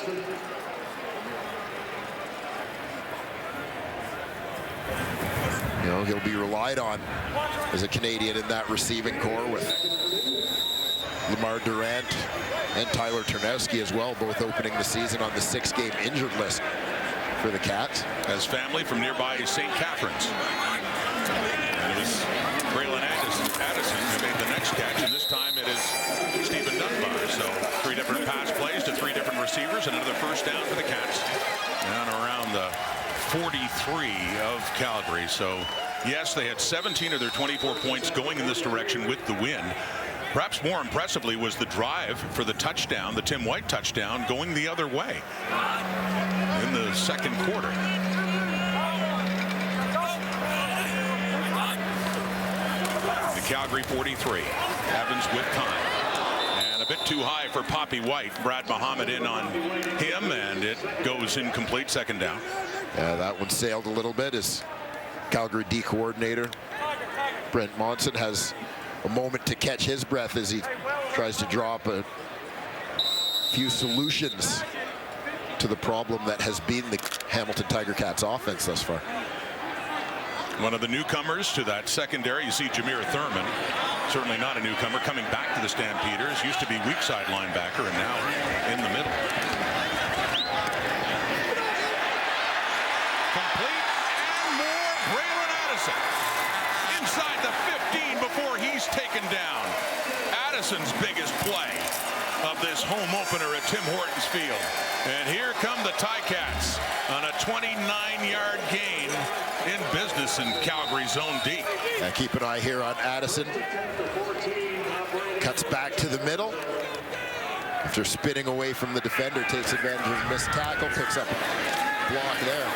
Speaker 2: You know, he'll be relied on as a Canadian in that receiving corps with Lamar Durant and Tyler Ternowski as well, both opening the season on the 6-game injured list for the Cats.
Speaker 1: As family from nearby St. Catharines. And it was Braylon Addison who made the next catch, and this time it is Stephen Dunbar. So 3 different pass plays to 3 different receivers, and another first down for the Cats. Down around the 43 of Calgary. So yes, they had 17 of their 24 points going in this direction with the win. Perhaps more impressively was the drive for the touchdown, the Tim White touchdown, going the other way in the second quarter. The Calgary 43. Evans with time. And a bit too high for Poppy White. Brad Muhammad in on him, and it goes incomplete, second down.
Speaker 2: Yeah, that one sailed a little bit as Calgary D coordinator Brent Monson has a moment to catch his breath as he tries to drop a few solutions to the problem that has been the Hamilton Tiger Cats offense thus far.
Speaker 1: One of the newcomers to that secondary, you see Jameer Thurman, certainly not a newcomer, coming back to the Stampeders. Used to be weak side linebacker and now in the middle. Complete and more. Braylon Addison inside the 15 before he's taken down. Addison's biggest play of this home opener at Tim Hortons Field. And here come the Ticats on a 29-yard gain in business in Calgary zone D.
Speaker 2: Now keep an eye here on Addison. Cuts back to the middle. After spinning away from the defender, takes advantage of a missed tackle, picks up a block there.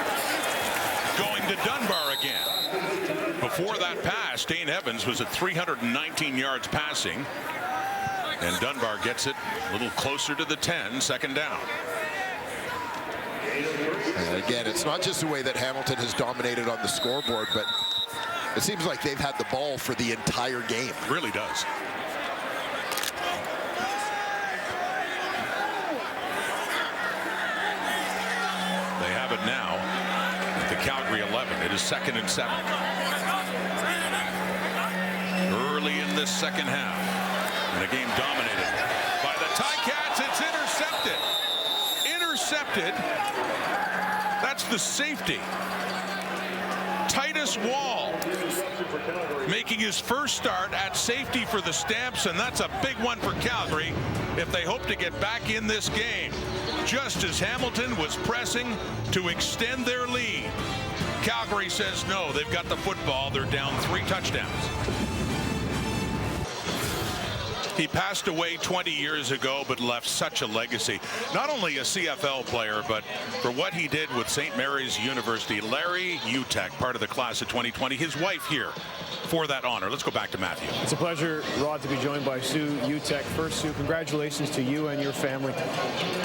Speaker 1: Going to Dunbar again. Before that pass, Dane Evans was at 319 yards passing. And Dunbar gets it a little closer to the 10, second down.
Speaker 2: And again, it's not just the way that Hamilton has dominated on the scoreboard, but it seems like they've had the ball for the entire game.
Speaker 1: It really does. They have it now at the Calgary 11. It is 2nd and 7. Early in this second half. And a game dominated by the Ticats. It's intercepted. intercepted. That's the safety. Titus Wall making his first start at safety for the Stamps, and that's a big one for Calgary if they hope to get back in this game. Just as Hamilton was pressing to extend their lead, Calgary says no, they've got the football. They're down 3 touchdowns. He passed away 20 years ago, but left such a legacy. Not only a CFL player, but for what he did with St. Mary's University. Larry Utek, part of the class of 2020. His wife here for that honor. Let's go back to Matthew.
Speaker 4: It's a pleasure, Rod, to be joined by Sue Utek. First, Sue, congratulations to you and your family.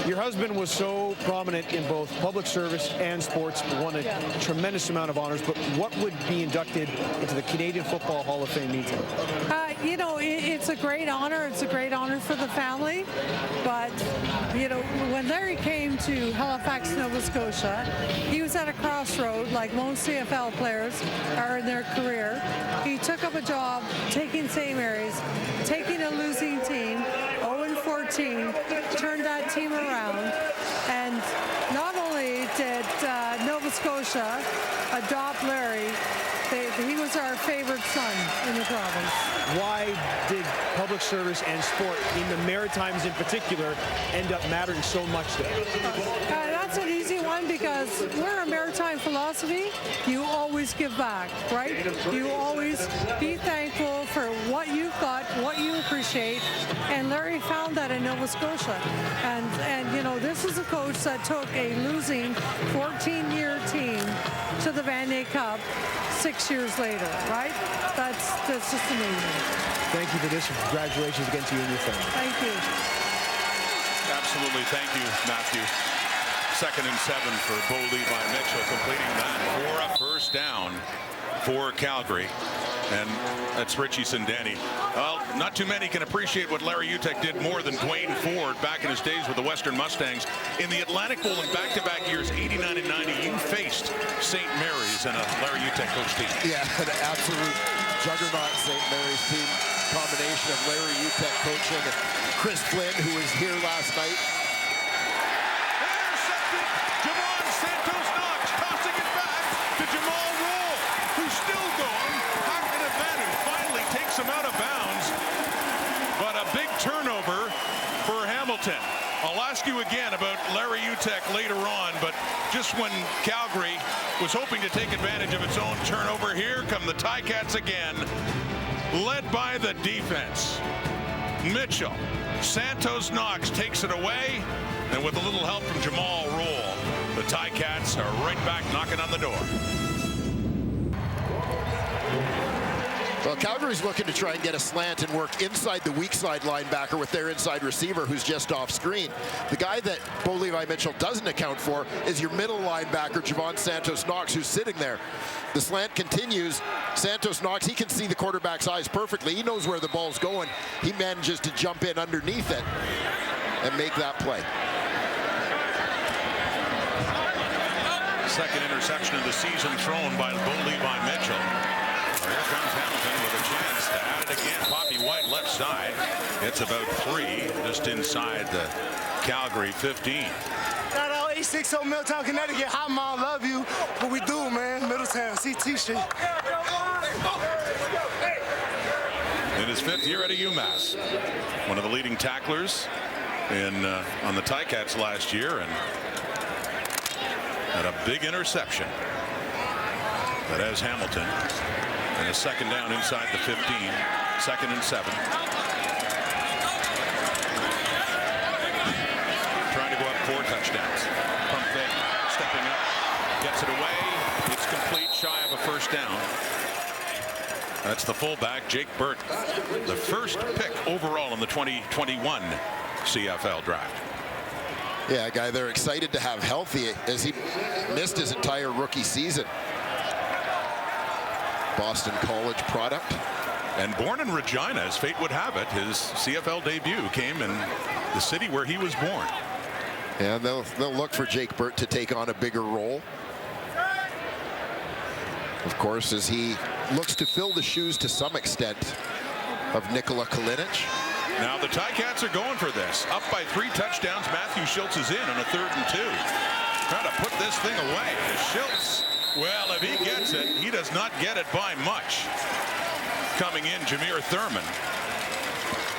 Speaker 4: Your husband was so prominent in both public service and sports, won a tremendous amount of honors, but what would be inducted into the Canadian Football Hall of Fame mean to you?
Speaker 15: You know, it's a great honor. It's a great honor for the family. But, you know, when Larry came to Halifax, Nova Scotia, he was at a crossroad like most CFL players are in their career. He took up a job taking St. Mary's, taking a losing team, 0-14, turned that team around. And not only did Nova Scotia adopt Larry, he was our favorite son in the province.
Speaker 4: Why did public service and sport, in the Maritimes in particular, end up mattering so much there?
Speaker 15: That's an easy one because we're a maritime philosophy. You always give back, right? You always be thankful for what you've got, what you appreciate. And Larry found that in Nova Scotia. And you know, this is a coach that took a losing 14-year team to the Vanier Cup 6 years later, right? That's just amazing.
Speaker 4: Thank you for this. Congratulations again to you and your family.
Speaker 15: Thank you.
Speaker 1: Absolutely. Thank you, Matthew. 2nd and 7 for Bo Levi Mitchell, completing that for a first down for Calgary. And that's Richie Sindani. Well, not too many can appreciate what Larry Utek did more than Dwayne Ford back in his days with the Western Mustangs. In the Atlantic Bowl in back-to-back years, 89 and 90, you faced St. Mary's and a Larry Utek coach team.
Speaker 2: Yeah, an absolute juggernaut St. Mary's team. Combination of Larry Utek coaching and Chris Flynn, who was here last night.
Speaker 1: Him out of bounds, but a big turnover for Hamilton. I'll ask you again about Larry Utek later on, but just when Calgary was hoping to take advantage of its own turnover, here come the Ticats again, led by the defense. Mitchell, Santos Knox takes it away, and with a little help from Jamal Rule, the Ticats are right back knocking on the door.
Speaker 2: Well, Calgary's looking to try and get a slant and work inside the weak side linebacker with their inside receiver who's just off screen. The guy that Bo Levi Mitchell doesn't account for is your middle linebacker, Javon Santos Knox, who's sitting there. The slant continues. Santos Knox, he can see the quarterback's eyes perfectly. He knows where the ball's going. He manages to jump in underneath it and make that play.
Speaker 1: Second interception of the season thrown by Bo Levi Mitchell. Here comes Hamilton with a chance to add it again. Bobby White left side. It's about 3 just inside the Calgary 15.
Speaker 16: Shout out 860 Middletown, Connecticut. Hi, Mom, love you. What we do, man. Middletown, CT Street.
Speaker 1: In his 5th year at a UMass. One of the leading tacklers on the Ticats last year, and had a big interception. That has Hamilton. And a second down inside the 15. 2nd and 7. Trying to go up 4 touchdowns. Pump fake, stepping up, gets it away. It's complete, shy of a first down. That's the fullback, Jake Burt, the first pick overall in the 2021 CFL draft.
Speaker 2: Yeah, a guy they're excited to have healthy as he missed his entire rookie season. Boston College product.
Speaker 1: And born in Regina, as fate would have it, his CFL debut came in the city where he was born.
Speaker 2: Yeah, they'll look for Jake Burt to take on a bigger role. Of course, as he looks to fill the shoes to some extent of Nikola Kalinic.
Speaker 1: Now the Ticats are going for this. Up by 3 touchdowns. Matthew Schultz is in on a 3rd and 2. Trying to put this thing away. Schultz, well, if he gets it, he does not get it by much. Coming in, Jameer Thurman.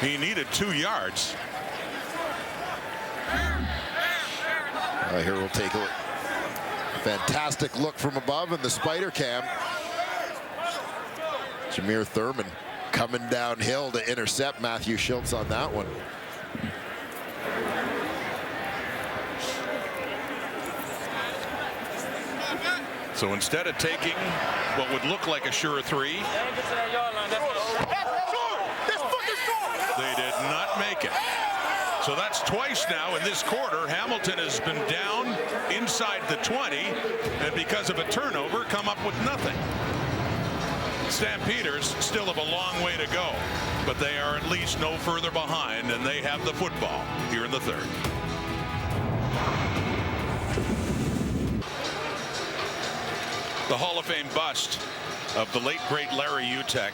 Speaker 1: He needed 2 yards.
Speaker 2: Here we'll take a fantastic look from above in the spider cam. Jameer Thurman coming downhill to intercept Matthew Schultz on that one.
Speaker 1: So instead of taking what would look like a sure 3, they did not make it. So that's twice now in this quarter. Hamilton has been down inside the 20, and because of a turnover, come up with nothing. Stampeders still have a long way to go, but they are at least no further behind, and they have the football here in the 3rd. The Hall of Fame bust of the late, great Larry Utek,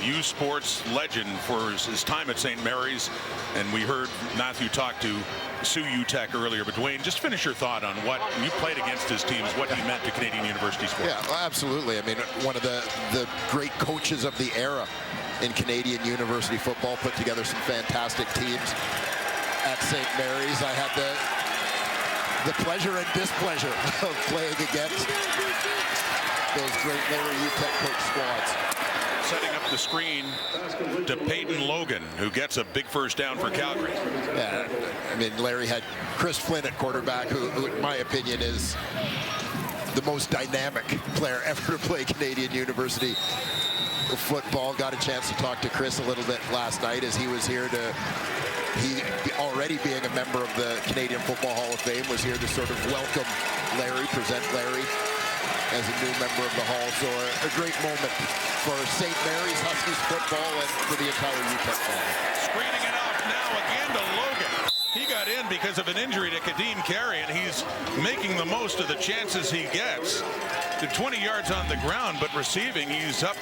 Speaker 1: U Sports legend for his time at St. Mary's. And we heard Matthew talk to Sue Utek earlier. But Dwayne, just finish your thought on what you played against his teams, what he meant to Canadian University sports.
Speaker 2: Yeah, absolutely. I mean, one of the great coaches of the era in Canadian University football, put together some fantastic teams at St. Mary's. I had the pleasure and displeasure of playing against those great Larry Utek coach squads.
Speaker 1: Setting up the screen to Peyton Logan, who gets a big first down for Calgary.
Speaker 2: Yeah, I mean, Larry had Chris Flynn at quarterback, who in my opinion is the most dynamic player ever to play Canadian University football. Got a chance to talk to Chris a little bit last night as he was here to, he already being a member of the Canadian Football Hall of Fame, was here to sort of welcome Larry, present Larry as a new member of the Hall. So a great moment for St. Mary's Huskies football and for the entire UTEP family.
Speaker 1: Screening it off now again to Logan. He got in because of an injury to Kadeem Carey, and he's making the most of the chances he gets. The 20 yards on the ground, but receiving, he's up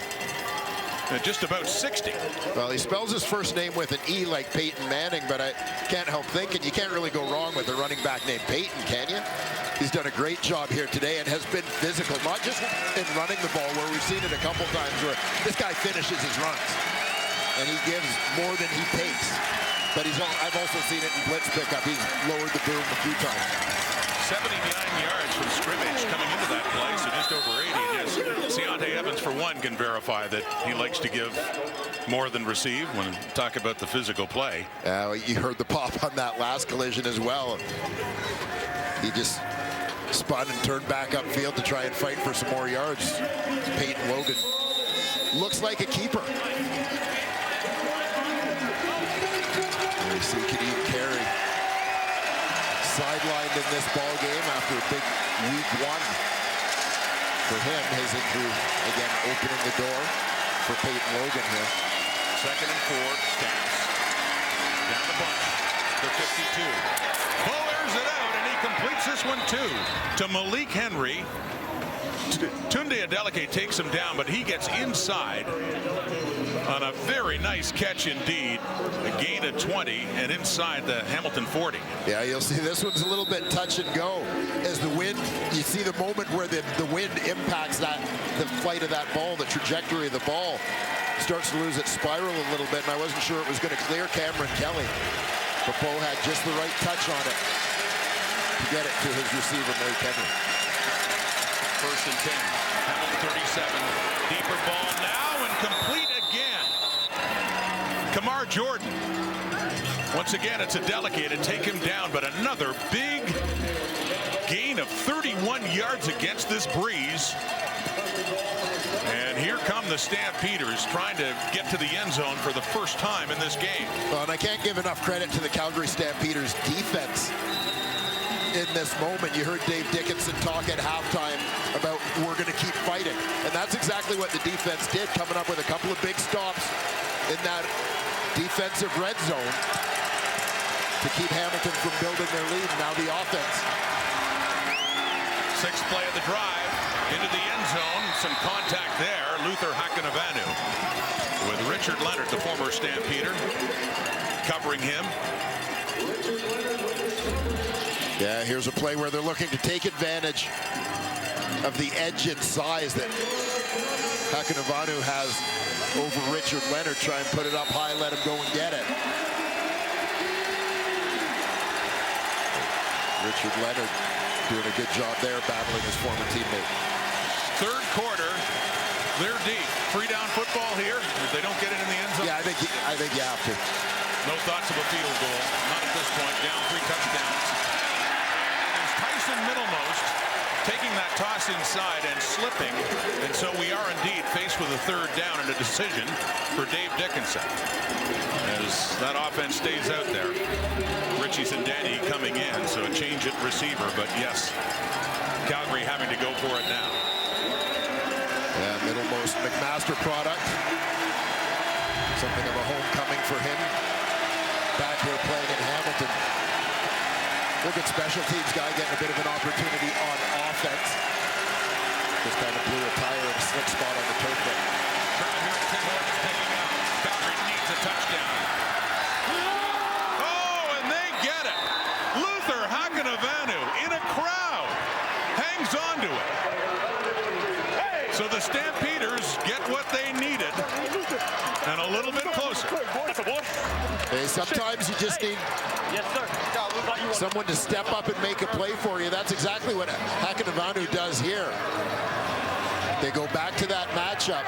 Speaker 1: at just about 60.
Speaker 2: Well, he spells his first name with an E like Peyton Manning, but I can't help thinking you can't really go wrong with a running back named Peyton, can you? He's done a great job here today and has been physical, not just in running the ball, where we've seen it a couple times where this guy finishes his runs and he gives more than he takes. But I've also seen it in blitz pickup. He's lowered the boom a few times.
Speaker 1: 79 yards from scrimmage coming into that play, so just over 80. And yes, Seontae Evans, for one, can verify that he likes to give more than receive when we talk about the physical play.
Speaker 2: You heard the pop on that last collision as well. He just spun and turned back upfield to try and fight for some more yards. Peyton Logan looks like a keeper. We see Kadeem Carey sidelined in this ball game after a big week 1 for him. His injury again opening the door for Peyton Logan here.
Speaker 1: 2nd and 4, Stamps down the bunch, the 52. Bowlers it out, and he completes this one too to Malik Henry. Tunde Adeleke takes him down, but he gets inside on a very nice catch indeed. A gain of 20 and inside the Hamilton 40.
Speaker 2: Yeah, you'll see this one's a little bit touch and go as the wind, you see the moment where the wind impacts the flight of that ball, the trajectory of the ball starts to lose its spiral a little bit, and I wasn't sure it was going to clear Cameron Kelly. But Bo had just the right touch on it to get it to his receiver, Malik Henry.
Speaker 1: 1st and 10. Hamilton 37. Deeper ball now and complete again. Kamar Jordan. Once again, it's Adeleke to take him down, but another big gain of 31 yards against this breeze. And here come the Stampeders trying to get to the end zone for the first time in this game.
Speaker 2: Well, and I can't give enough credit to the Calgary Stampeders defense in this moment. You heard Dave Dickinson talk at halftime about we're going to keep fighting. And that's exactly what the defense did, coming up with a couple of big stops in that defensive red zone to keep Hamilton from building their lead. Now the offense.
Speaker 1: 6th play of the drive. into the end zone. Some contact there. Luther Hakanavanu with Richard Leonard, the former Stampeder, covering him.
Speaker 2: Yeah, here's a play where they're looking to take advantage of the edge and size that Hakanavanu has over Richard Leonard. Try and put it up high, let him go and get it. Richard Leonard doing a good job there, battling his former teammate.
Speaker 1: Third quarter, they're deep. 3-down football here. If they don't get it in the end zone.
Speaker 2: Yeah, I think you have to.
Speaker 1: No thoughts of a field goal. Not at this point. Down 3 touchdowns. There's Tyson middlemost taking that toss inside and slipping. And so we are indeed faced with a third down and a decision for Dave Dickinson. As that offense stays out there. Richie Sindani coming in, so a change at receiver. But yes, Calgary having to go for it now.
Speaker 2: Yeah, middlemost McMaster product. Something of a homecoming for him. Back here playing in Hamilton. Look at special teams guy getting a bit of an opportunity on offense. Just kind of blew a tire in a slick spot on the turf.
Speaker 1: Calgary needs a touchdown. Oh, and they get it. Luther Hakanavanu in a crowd hangs on to it. So the Stampeders get what they needed and a little bit closer.
Speaker 2: Hey, sometimes you just need someone to step up and make a play for you. That's exactly what Hakanavanu does here. They go back to that matchup.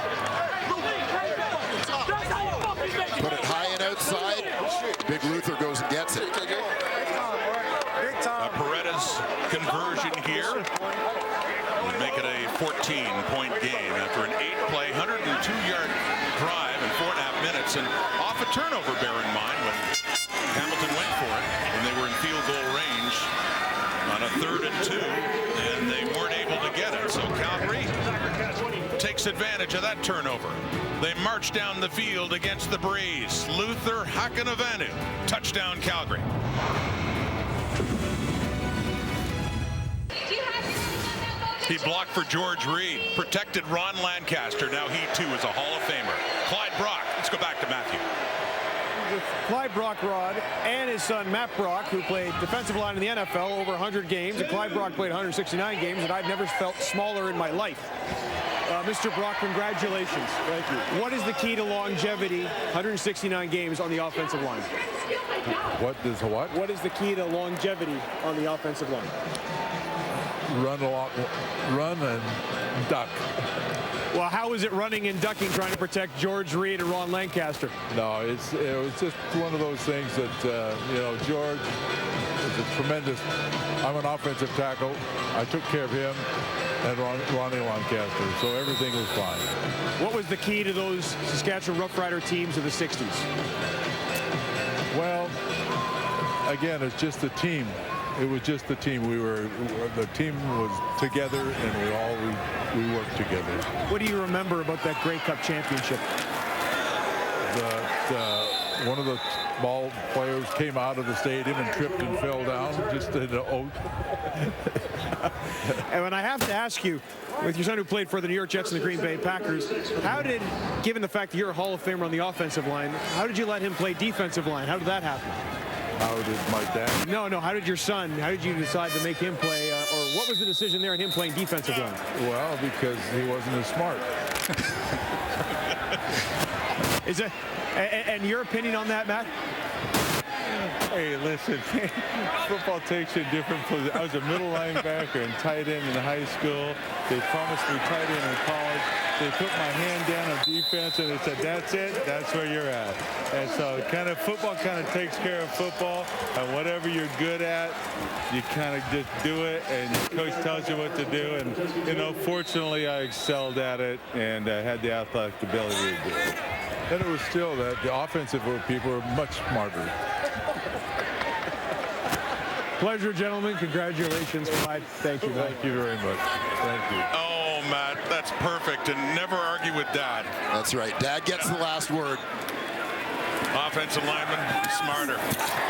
Speaker 2: Put it high and outside. Big Luther goes and gets it.
Speaker 1: A Paredes conversion here would make it a 14-point game after an 8-play, 102-yard drive in 4.5 minutes, and off a turnover, bear in mind, when Hamilton went for it, when they were in field goal range on a 3rd and 2, and they weren't able to get it. So Calgary takes advantage of that turnover. They march down the field against the breeze. Luther Hakanavanu, touchdown Calgary. He blocked for George Reed, protected Ron Lancaster. Now he too is a Hall of Famer. Clyde Brock, let's go back to Matthew.
Speaker 4: With Clyde Brockrod and his son Matt Brock, who played defensive line in the NFL over 100 games, and Clyde Brock played 169 games, and I've never felt smaller in my life. Mr. Brock, congratulations. Thank you. What is the key to longevity, 169 games on the offensive line?
Speaker 17: What is what?
Speaker 4: What is the key to longevity on the offensive line?
Speaker 17: Run a lot, run and duck.
Speaker 4: Well, how is it running and ducking trying to protect George Reed and Ron Lancaster?
Speaker 17: No, it was just one of those things that, George is a tremendous. I'm an offensive tackle. I took care of him and Ronnie Lancaster, so everything was fine.
Speaker 4: What was the key to those Saskatchewan Rough Rider teams of the 60s?
Speaker 17: Well, again, it's just the team. It was just the team. The team was together, and we worked together.
Speaker 4: What do you remember about that Grey Cup championship?
Speaker 17: One of the ball players came out of the stadium and tripped and fell down, just an oath.
Speaker 4: And when I have to ask you, with your son who played for the New York Jets and the Green Bay Packers, given the fact that you're a Hall of Famer on the offensive line, how did you let him play defensive line? How did that happen?
Speaker 17: How did my dad?
Speaker 4: No. How did your son? How did you decide to make him play? Or what was the decision there in him playing defensive line?
Speaker 17: Well, because he wasn't as smart.
Speaker 4: Is it? And your opinion on that, Matt?
Speaker 17: Hey, listen, football takes you in different positions. I was a middle linebacker and tight end in high school. They promised me tight end in college. They put my hand down on defense and they said, that's it, that's where you're at. And so football kind of takes care of football, and whatever you're good at, you kind of just do it, and your coach tells you what to do. And, fortunately I excelled at it and had the athletic ability to do it. And it was still that the offensive people were much smarter.
Speaker 4: Pleasure, gentlemen. Congratulations, Clyde. Thank you.
Speaker 17: Thank you very much. Thank you.
Speaker 1: Oh, Matt, that's perfect. And never argue with Dad.
Speaker 2: That's right. Dad gets the last word.
Speaker 1: Offensive lineman, smarter.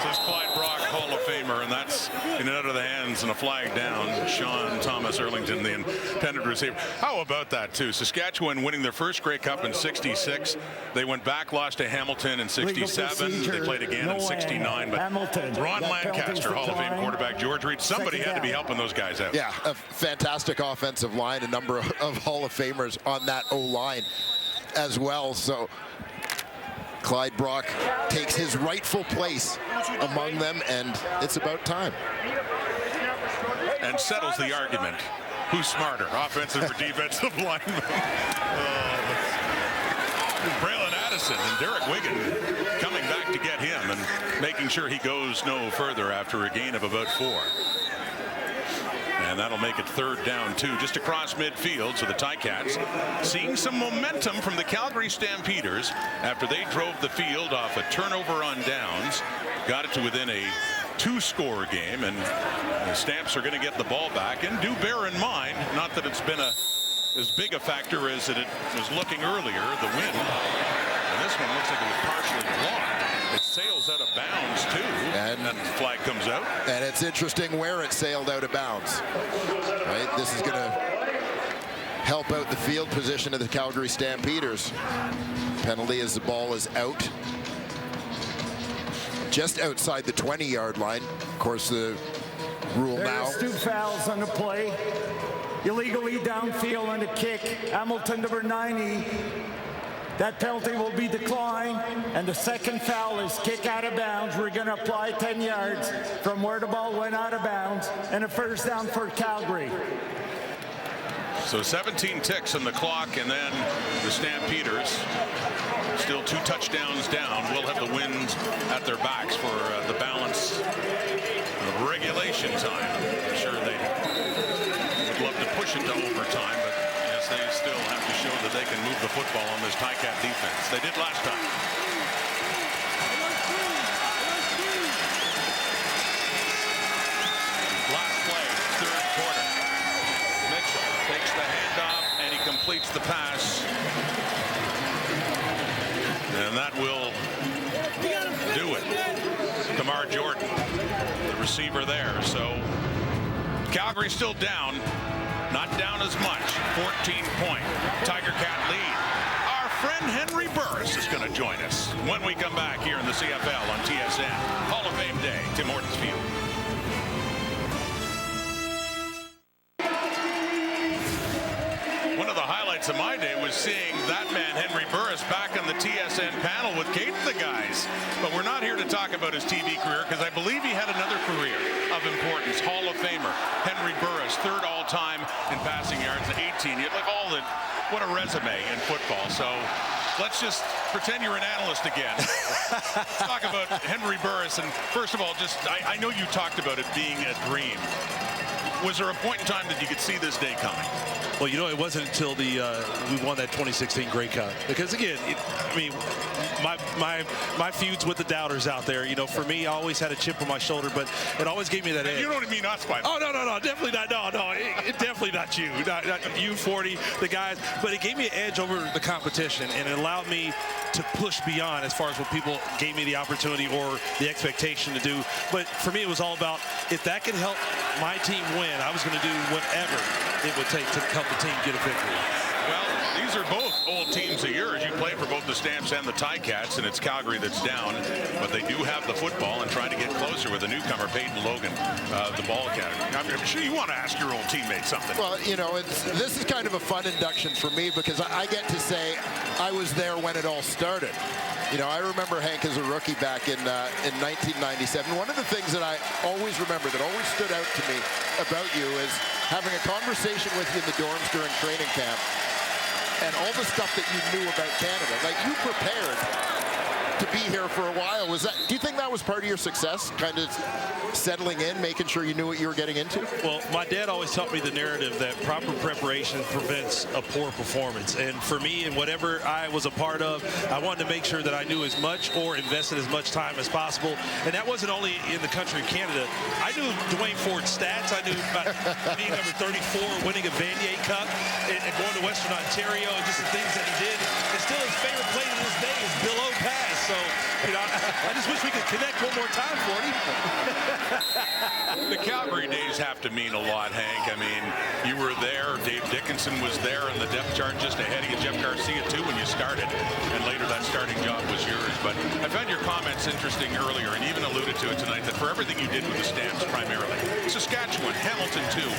Speaker 1: Says Clyde Brock, Hall of Famer, and that's in and out of the hands and a flag down. Sean Thomas Erlington, the intended receiver. How about that, too? Saskatchewan winning their first Grey Cup in '66. They went back, lost to Hamilton in '67. They played again in '69. But Hamilton, Ron Lancaster, Hall of Fame quarterback, George Reed, somebody had to be helping those guys out.
Speaker 2: Yeah, a fantastic offensive line, a number of Hall of Famers on that O-line as well. So Clyde Brock takes his rightful place among them, and it's about time.
Speaker 1: And settles the argument. Who's smarter, offensive or defensive lineman? Braylon Addison and Derek Wigan coming back to get him and making sure he goes no further after a gain of about 4. And that'll make it 3rd down 2 just across midfield. So the Ticats seeing some momentum from the Calgary Stampeders after they drove the field off a turnover on downs, got it to within a 2-score game, and the Stamps are going to get the ball back. And do bear in mind, not that it's been as big a factor as it was looking earlier, the wind. And this one looks like it was partially blocked. It sails out of bounds, too, and then the flag comes out.
Speaker 2: And it's interesting where it sailed out of bounds. Right? This is going to help out the field position of the Calgary Stampeders. Penalty as the ball is out. Just outside the 20-yard line. Of course, the rule now.
Speaker 3: There's 2 fouls on the play. Illegally downfield on the kick. Hamilton, number 90. That penalty will be declined, and the second foul is kick out of bounds. We're going to apply 10 yards from where the ball went out of bounds, and a 1st down for Calgary.
Speaker 1: So 17 ticks on the clock, and then the Stampeders, still 2 touchdowns down, will have the wind at their backs for the balance of regulation time. I'm sure they would love to push it to overtime, but yes, they still have to show that they can move the football on this Ticat defense. They did last time. Last play, 3rd quarter. Mitchell takes the handoff, and he completes the pass. And that will do it. Kamar Jordan, the receiver there. So Calgary still down. Not down as much. 14-point Tiger Cat lead. Our friend Henry Burris is going to join us when we come back here in the CFL on TSN. Hall of Fame Day, Tim Hortons Field. One of the highlights of my day was seeing that man, Henry Burris, back on the TSN panel with Kate and the guys. But we're not here to talk about his TV career, because I believe he had another career of importance. Hall of Famer Henry Burris, 3rd all-time in passing yards, 18. You look all the, what a resume in football. So let's just pretend you're an analyst again. Let's talk about Henry Burris. And first of all, just I know you talked about it being a dream. Was there a point in time that you could see this day coming?
Speaker 18: Well, you know, it wasn't until we won that 2016 Grey Cup. Because again, I mean, my feuds with the doubters out there, you know, for me, I always had a chip on my shoulder, but it always gave me that edge.
Speaker 1: You don't mean us, by the way.
Speaker 18: Oh, no, definitely not. No, it definitely not you. Not you, 40, the guys. But it gave me an edge over the competition, and it allowed me to push beyond as far as what people gave me the opportunity or the expectation to do. But for me, it was all about, if that could help my team win, I was going to do whatever it would take to help the team get a victory.
Speaker 1: Well, these are both old teams of yours. You play for both the Stamps and the Ticats, and it's Calgary that's down. But they do have the football and trying to get closer with a newcomer, Peyton Logan, the ball academy. I'm sure you want to ask your old teammate something.
Speaker 2: Well, you know, this is kind of a fun induction for me, because I get to say I was there when it all started. You know, I remember Hank as a rookie back in 1997. One of the things that I always remember, that always stood out to me about you, is having a conversation with you in the dorms during training camp, and all the stuff that you knew about Canada. Like, you prepared to be here for a while. Do you think that was part of your success, kind of settling in, making sure you knew what you were getting into?
Speaker 18: Well, my dad always taught me the narrative that proper preparation prevents a poor performance. And for me, and whatever I was a part of, I wanted to make sure that I knew as much or invested as much time as possible. And that wasn't only in the country of Canada. I knew Dwayne Ford's stats. I knew about being number 34, winning a Vanier Cup, and going to Western Ontario, and just the things that he did. And still his favorite play to this day is Bill O pass. So I just wish we could connect one more time, 40.
Speaker 1: The Calgary days have to mean a lot, Hank. I mean, you were there. Dave Dickinson was there in the depth chart just ahead of you. Jeff Garcia, too, when you started. And later that starting job was yours. But I found your comments interesting earlier, and even alluded to it tonight, that for everything you did with the Stamps primarily, Saskatchewan, Hamilton, too,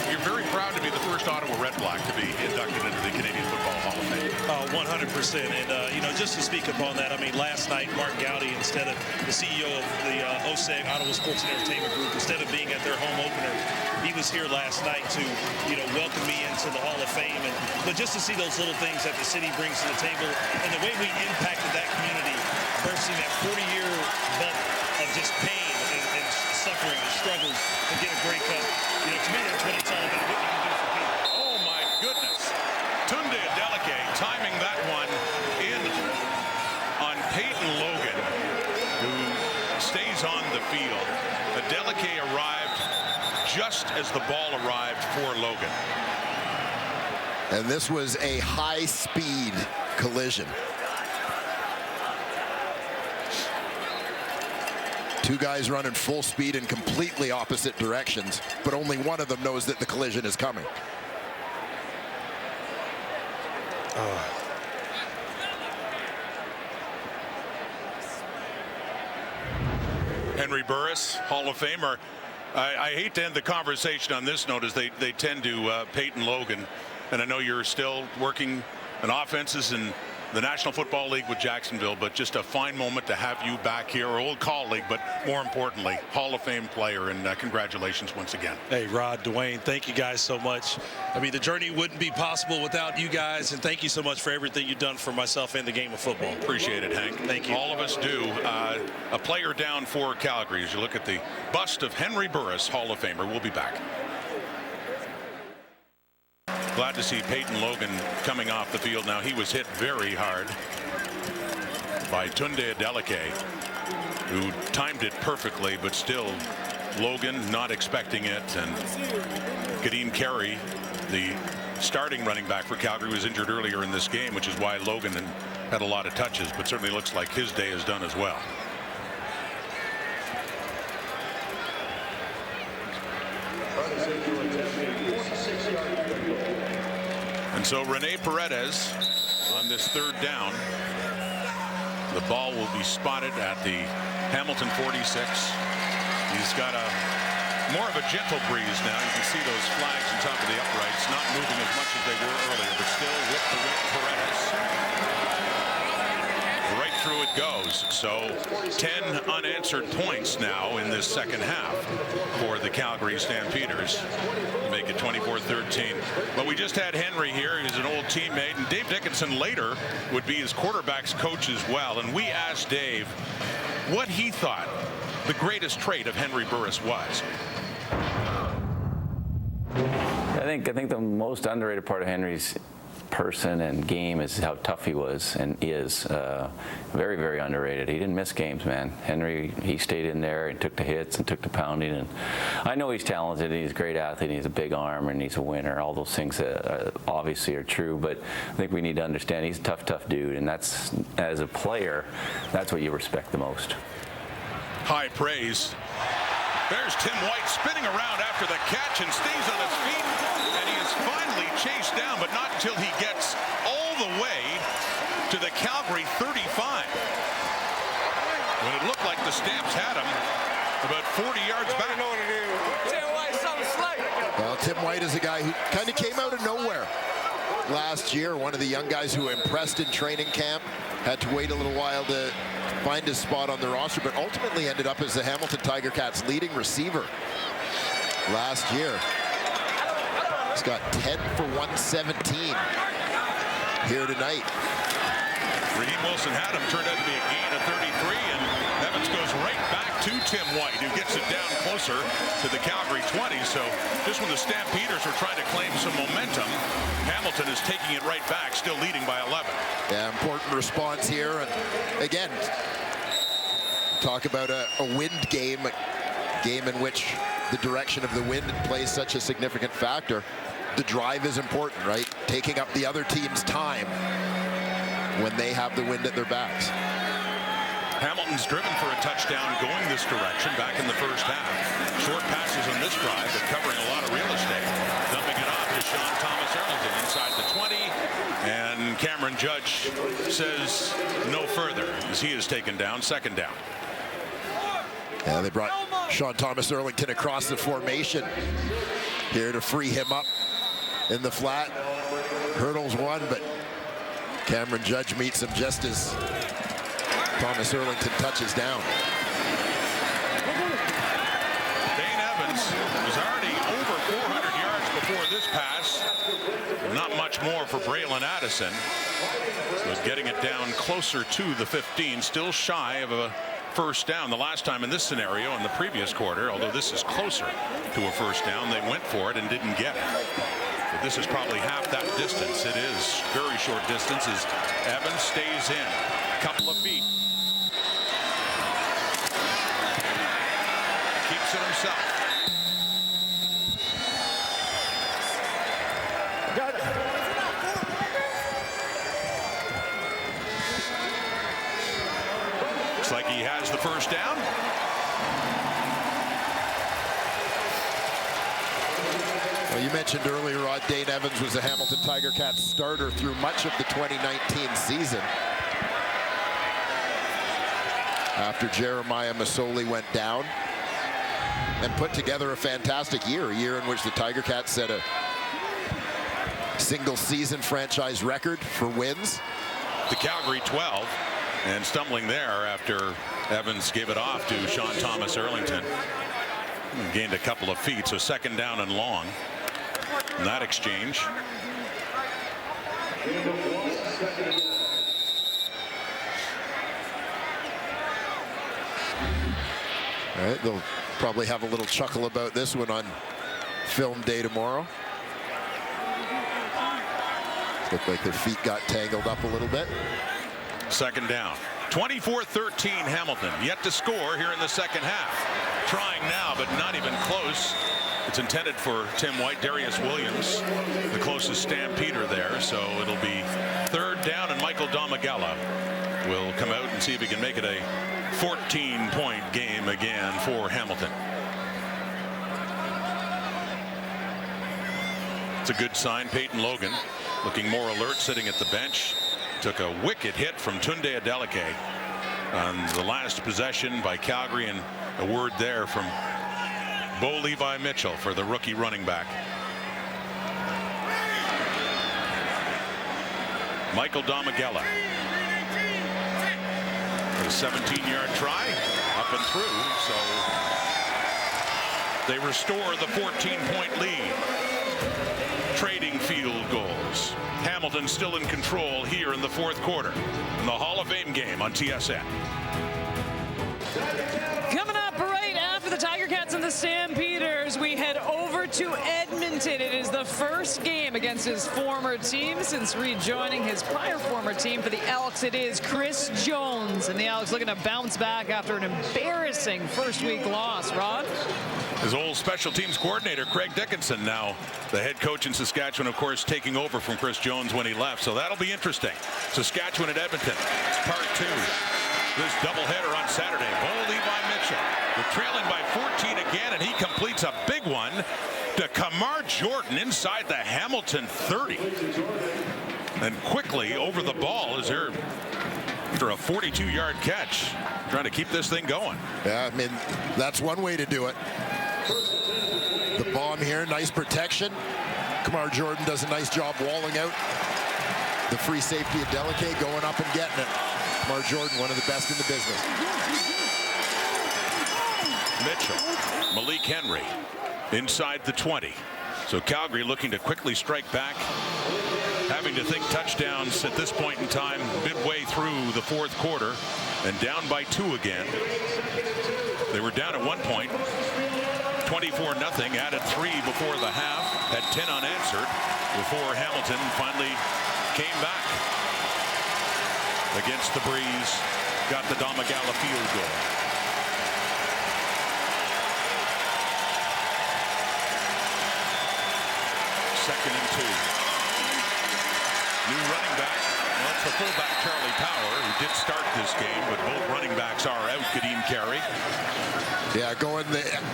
Speaker 1: you're very proud to be the first Ottawa Red Black to be inducted into the Canadian Football Hall of Fame.
Speaker 18: 100%. And, just to speak upon that, I mean, last night, Mark Gowdy, instead of the CEO of the OSEG, Ottawa Sports and Entertainment Group, instead of being at their home opener, he was here last night to, welcome me into the Hall of Fame. But just to see those little things that the city brings to the table and the way we impacted that community, bursting that 40-year bump of just pain and suffering and struggles to get a Grey Cup, to me, that's what it's all about, what we can do for people.
Speaker 1: Oh, my goodness. Tunde Adeleke timing that one in on Peyton Logan, who stays on the field. Adeleke arrived just as the ball arrived for Logan.
Speaker 2: And this was a high-speed collision. Two guys running full speed in completely opposite directions, but only one of them knows that the collision is coming.
Speaker 1: Henry Burris, Hall of Famer. I hate to end the conversation on this note, as they tend to, Peyton Logan. And I know you're still working on offenses in the National Football League with Jacksonville, but just a fine moment to have you back here, old colleague, but more importantly, Hall of Fame player, and congratulations once again.
Speaker 18: Hey, Rod, Dwayne, thank you guys so much. I mean, the journey wouldn't be possible without you guys, and thank you so much for everything you've done for myself and the game of football.
Speaker 1: Appreciate it, Hank.
Speaker 18: Thank you.
Speaker 1: All of us do. A player down for Calgary as you look at the bust of Henry Burris, Hall of Famer. We'll be back. Glad to see Peyton Logan coming off the field now. He was hit very hard by Tunde Adeleke, who timed it perfectly, but still Logan not expecting it. And Kadeem Carey, the starting running back for Calgary, was injured earlier in this game, which is why Logan had a lot of touches, but certainly looks like his day is done as well. And so Rene Paredes on this third down. The ball will be spotted at the Hamilton 46. He's got more of a gentle breeze now. You can see those flags on top of the uprights, not moving as much as they were earlier, but still with the wind, Paredes. Right through it goes. So 10 unanswered points now in this second half for the Calgary Stampeders. Make it 24-13. But we just had Henry here. He's an old teammate, and Dave Dickinson later would be his quarterback's coach as well. And we asked Dave what he thought the greatest trait of Henry Burris was.
Speaker 19: I think the most underrated part of Henry's person and game is how tough he was and is. Very, very underrated. He didn't miss games, man. Henry, he stayed in there and took the hits and took the pounding. And I know he's talented. He's a great athlete. He's a big arm and he's a winner. All those things obviously are true. But I think we need to understand he's a tough, tough dude. And that's, as a player, that's what you respect the most.
Speaker 1: High praise. There's Tim White spinning around after the catch and stays on his feet. And he is finally chased down, but not until he gets all the way to the Calgary 35. When it looked like the Stamps had him about 40 yards back.
Speaker 2: Well, Tim White is a guy who kind of came out of nowhere last year. One of the young guys who impressed in training camp. Had to wait a little while to find his spot on the roster, but ultimately ended up as the Hamilton Tiger Cats' leading receiver last year. He's got 10 for 117 here tonight.
Speaker 1: Raheem Wilson had him, turned out to be a gain of 33, and Evans goes right back to Tim White, who gets it down closer to the Calgary 20. So just when the Stampeders are trying to claim some momentum, Hamilton is taking it right back, still leading by 11.
Speaker 2: Yeah, important response here. And again, talk about a wind game, a game in which the direction of the wind plays such a significant factor. The drive is important, right? Taking up the other team's time when they have the wind at their backs.
Speaker 1: Hamilton's driven for a touchdown going this direction back in the first half. Short passes on this drive, but covering a lot of real estate. Dumping it off to Sean Thomas Arlington inside the 20. And Cameron Judge says no further as he is taken down. Second down.
Speaker 2: Yeah, they brought Sean Thomas Arlington across the formation here to free him up in the flat. Hurdles one, but Cameron Judge meets him just as Thomas Arlington touches down.
Speaker 1: Dane Evans was already over 400 yards before this pass. Not much more for Braylon Addison. Was getting it down closer to the 15, still shy of a first down. The last time in this scenario in the previous quarter, although this is closer to a first down, they went for it and didn't get it. But this is probably half that distance. It is very short distance as Evans stays in. Couple of feet. Keeps it himself.
Speaker 3: Got it.
Speaker 1: Looks like he has the first down.
Speaker 2: Well, you mentioned earlier, Rod, Dane Evans was a Hamilton Tiger Cats starter through much of the 2019 season. After Jeremiah Masoli went down and put together a fantastic year, a year in which the Tiger Cats set a single season franchise record for wins.
Speaker 1: The Calgary 12, and stumbling there after Evans gave it off to Sean Thomas Arlington. Gained a couple of feet, so second down and long in that exchange.
Speaker 2: All right, they'll probably have a little chuckle about this one on film day tomorrow. Looked like their feet got tangled up a little bit.
Speaker 1: Second down. 24-13 Hamilton. Yet to score here in the second half. Trying now, but not even close. It's intended for Tim White, Darius Williams, the closest Stampeder there. So it'll be third down, and Michael Domagala will come out and see if he can make it a 14-point game again for Hamilton. It's a good sign. Peyton Logan looking more alert, sitting at the bench. Took a wicked hit from Tunde Adeleke on the last possession by Calgary, and a word there from Bo Levi Mitchell for the rookie running back. Michael Domagala. A 17-yard try up and through, so they restore the 14-point lead. Trading field goals. Hamilton still in control here in the fourth quarter in the Hall of Fame game on TSN.
Speaker 9: Coming up right after the Tiger Cats and the Stampeders, we head over to Edmonton. It is the first game against his former team since rejoining his prior former team for the Elks. It is Chris Jones, and the Elks looking to bounce back after an embarrassing first week loss. Rod?
Speaker 1: His old special teams coordinator, Craig Dickinson, now the head coach in Saskatchewan, of course, taking over from Chris Jones when he left. So that'll be interesting. Saskatchewan at Edmonton, part two. This doubleheader on Saturday. Bo Levi Mitchell, they're trailing by 14 again, and he completes a big one to Kamar Jordan inside the Hamilton 30. And quickly over the ball is there after a 42-yard catch, trying to keep this thing going.
Speaker 2: Yeah, I mean, that's one way to do it. The bomb here, nice protection. Kamar Jordan does a nice job walling out the free safety of Adeleke, going up and getting it. Kamar Jordan, one of the best in the business.
Speaker 1: Mitchell, Malik Henry inside the 20. So Calgary looking to quickly strike back, having to think touchdowns at this point in time, midway through the fourth quarter, and down by 2 again. They were down at one point, 24-0, added 3 before the half, had 10 unanswered before Hamilton finally came back against the breeze, got the Domagala field goal. Second and 2. New running back. Well, it's for fullback Charlie Power, who did start this game, but both running backs are out. Kadeem Carey.
Speaker 2: Yeah,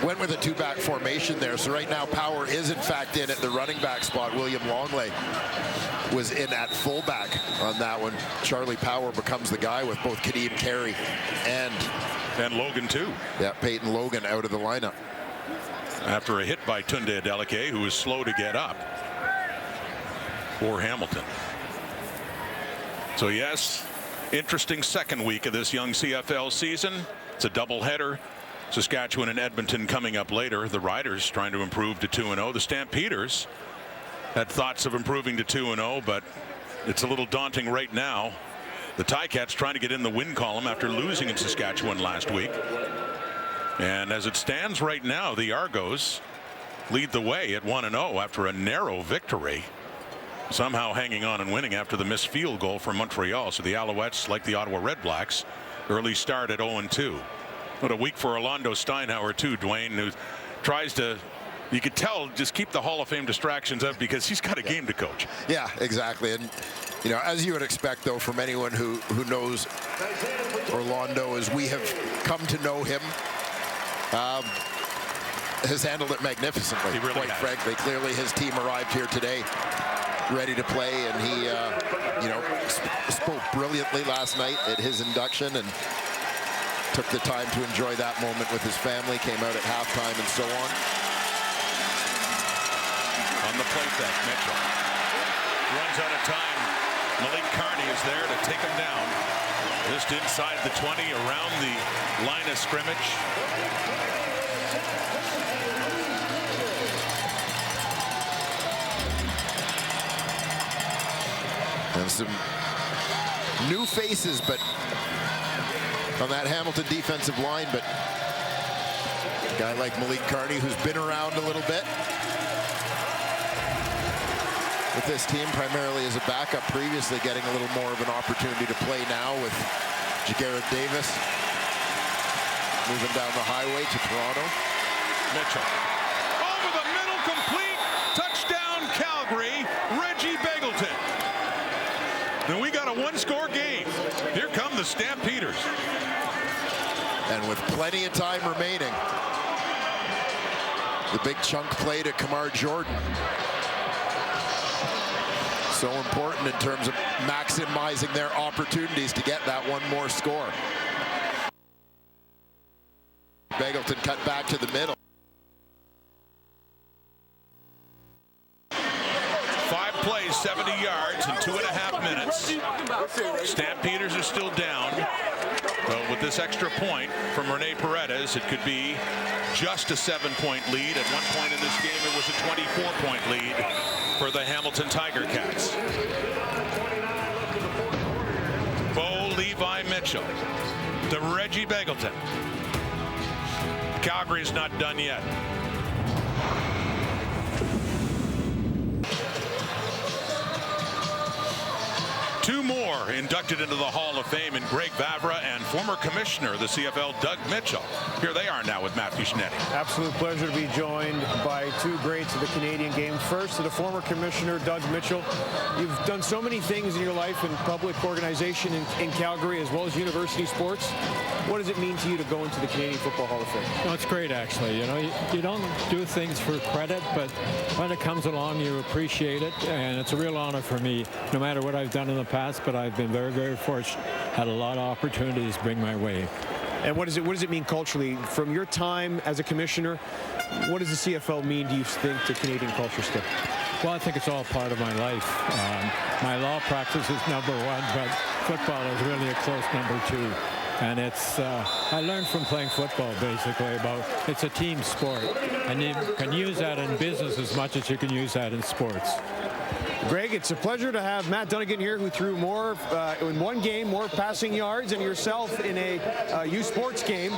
Speaker 2: went with a two-back formation there. So right now, Power is in fact in at the running back spot. William Longley was in at fullback on that one. Charlie Power becomes the guy with both Kadeem Carey and
Speaker 1: Logan too.
Speaker 2: Yeah, Peyton Logan out of the lineup
Speaker 1: after a hit by Tunde Adeleke, who was slow to get up for Hamilton. So yes, interesting second week of this young CFL season. It's a doubleheader. Saskatchewan and Edmonton coming up later. The Riders trying to improve to 2-0. The Stampeders had thoughts of improving to 2-0, but it's a little daunting right now. The Ticats trying to get in the win column after losing in Saskatchewan last week. And as it stands right now, the Argos lead the way at 1-0 after a narrow victory, somehow hanging on and winning after the missed field goal from Montreal. So the Alouettes, like the Ottawa Redblacks, early start at 0-2. What a week for Orlando Steinhauer too, Dwayne, who tries to, you could tell, just keep the Hall of Fame distractions up because he's got a game to coach.
Speaker 2: Yeah, exactly. And you know, as you would expect though, from anyone who knows Orlando as we have come to know him, has handled it magnificently.
Speaker 1: He really
Speaker 2: quite
Speaker 1: has.
Speaker 2: frankly. Clearly his team arrived here today ready to play, and he spoke brilliantly last night at his induction and took the time to enjoy that moment with his family, came out at halftime and so on.
Speaker 1: On the play deck, Mitchell runs out of time. Malik Carney is there to take him down. Just inside the 20, around the line of scrimmage.
Speaker 2: And some new faces, but on that Hamilton defensive line, but a guy like Malik Carney, who's been around a little bit with this team, primarily as a backup previously, getting a little more of an opportunity to play now with Jagarrett Davis moving down the highway to Toronto.
Speaker 1: Mitchell over the middle, complete, touchdown Calgary, Reggie Begelton. And we got a one-score game. Here come the Stampeders.
Speaker 2: And with plenty of time remaining, the big chunk play to Kamar Jordan. So important in terms of maximizing their opportunities to get that one more score. Begelton cut back to the middle.
Speaker 1: 5 plays, 70 yards in 2.5 minutes. Stampeders are still down. But with this extra point from Rene Paredes, it could be just a 7-point lead. At one point in this game, it was a 24-point lead for the Hamilton Tiger Cats. Bo Levi Mitchell to Reggie Begelton. Calgary's not done yet. Two more inducted into the Hall of Fame in Greg Vavra and former commissioner of the CFL, Doug Mitchell. Here they are now with Matthew Schnetti.
Speaker 4: Absolute pleasure to be joined by two greats of the Canadian game. First, to the former commissioner, Doug Mitchell. You've done so many things in your life in public organization in Calgary as well as university sports. What does it mean to you to go into the Canadian Football Hall of Fame?
Speaker 20: No, it's great, actually. You know, you don't do things for credit, but when it comes along, you appreciate it, and it's a real honor for me, no matter what I've done in the past, but I've been very, very fortunate. Had a lot of opportunities bring my way.
Speaker 4: And what does it mean culturally? From your time as a commissioner, what does the CFL mean, do you think, to Canadian culture still?
Speaker 20: Well, I think it's all part of my life. My law practice is number one, but football is really a close number two. And it's, I learned from playing football, basically, about it's a team sport. And you can use that in business as much as you can use that in sports.
Speaker 4: Greg, it's a pleasure to have Matt Dunnigan here, who threw more in one game, more passing yards, and yourself in a U Sports game.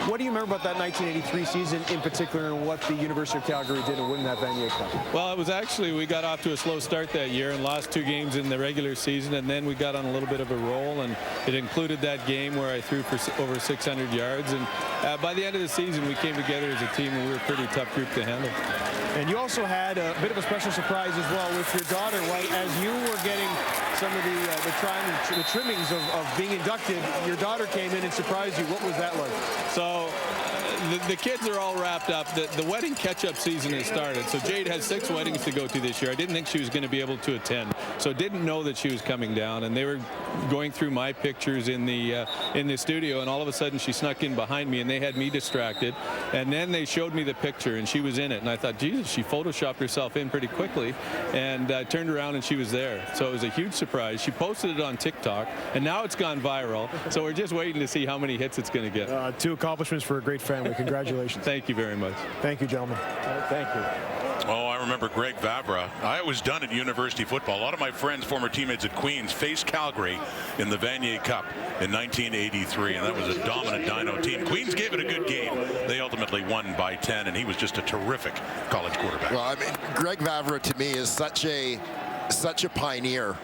Speaker 4: What do you remember about that 1983 season in particular, and what the University of Calgary did in winning that Vanier Cup?
Speaker 20: Well, it was actually, we got off to a slow start that year and lost 2 games in the regular season, and then we got on a little bit of a roll, and it included that game where I threw for over 600 yards. And by the end of the season, we came together as a team, and we were a pretty tough group to handle.
Speaker 4: And you also had a bit of a special surprise as well with your daughter. As you were getting some of the trimmings of being inducted, your daughter came in and surprised you. What was that like?
Speaker 21: So the kids are all wrapped up. The wedding catch-up season has started. So Jade has 6 weddings to go to this year. I didn't think she was going to be able to attend, so didn't know that she was coming down. And they were going through my pictures in the studio, and all of a sudden she snuck in behind me, and they had me distracted. And then they showed me the picture, and she was in it. And I thought, Jesus, she photoshopped herself in pretty quickly, and turned around and she was there. So it was a huge surprise. She posted it on TikTok, and now it's gone viral. So we're just waiting to see how many hits it's going to get.
Speaker 4: 2 accomplishments for a great family. Congratulations.
Speaker 21: Thank you very much.
Speaker 4: Thank you, gentlemen.
Speaker 21: Thank you.
Speaker 1: Oh, I remember Greg Vavra. I was done at university football. A lot of my friends, former teammates at Queens, faced Calgary in the Vanier Cup in 1983, and that was a dominant Dino team. Queens gave it a good game. They ultimately won by 10, and he was just a terrific college quarterback.
Speaker 2: Well, I mean, Greg Vavra to me is such a pioneer.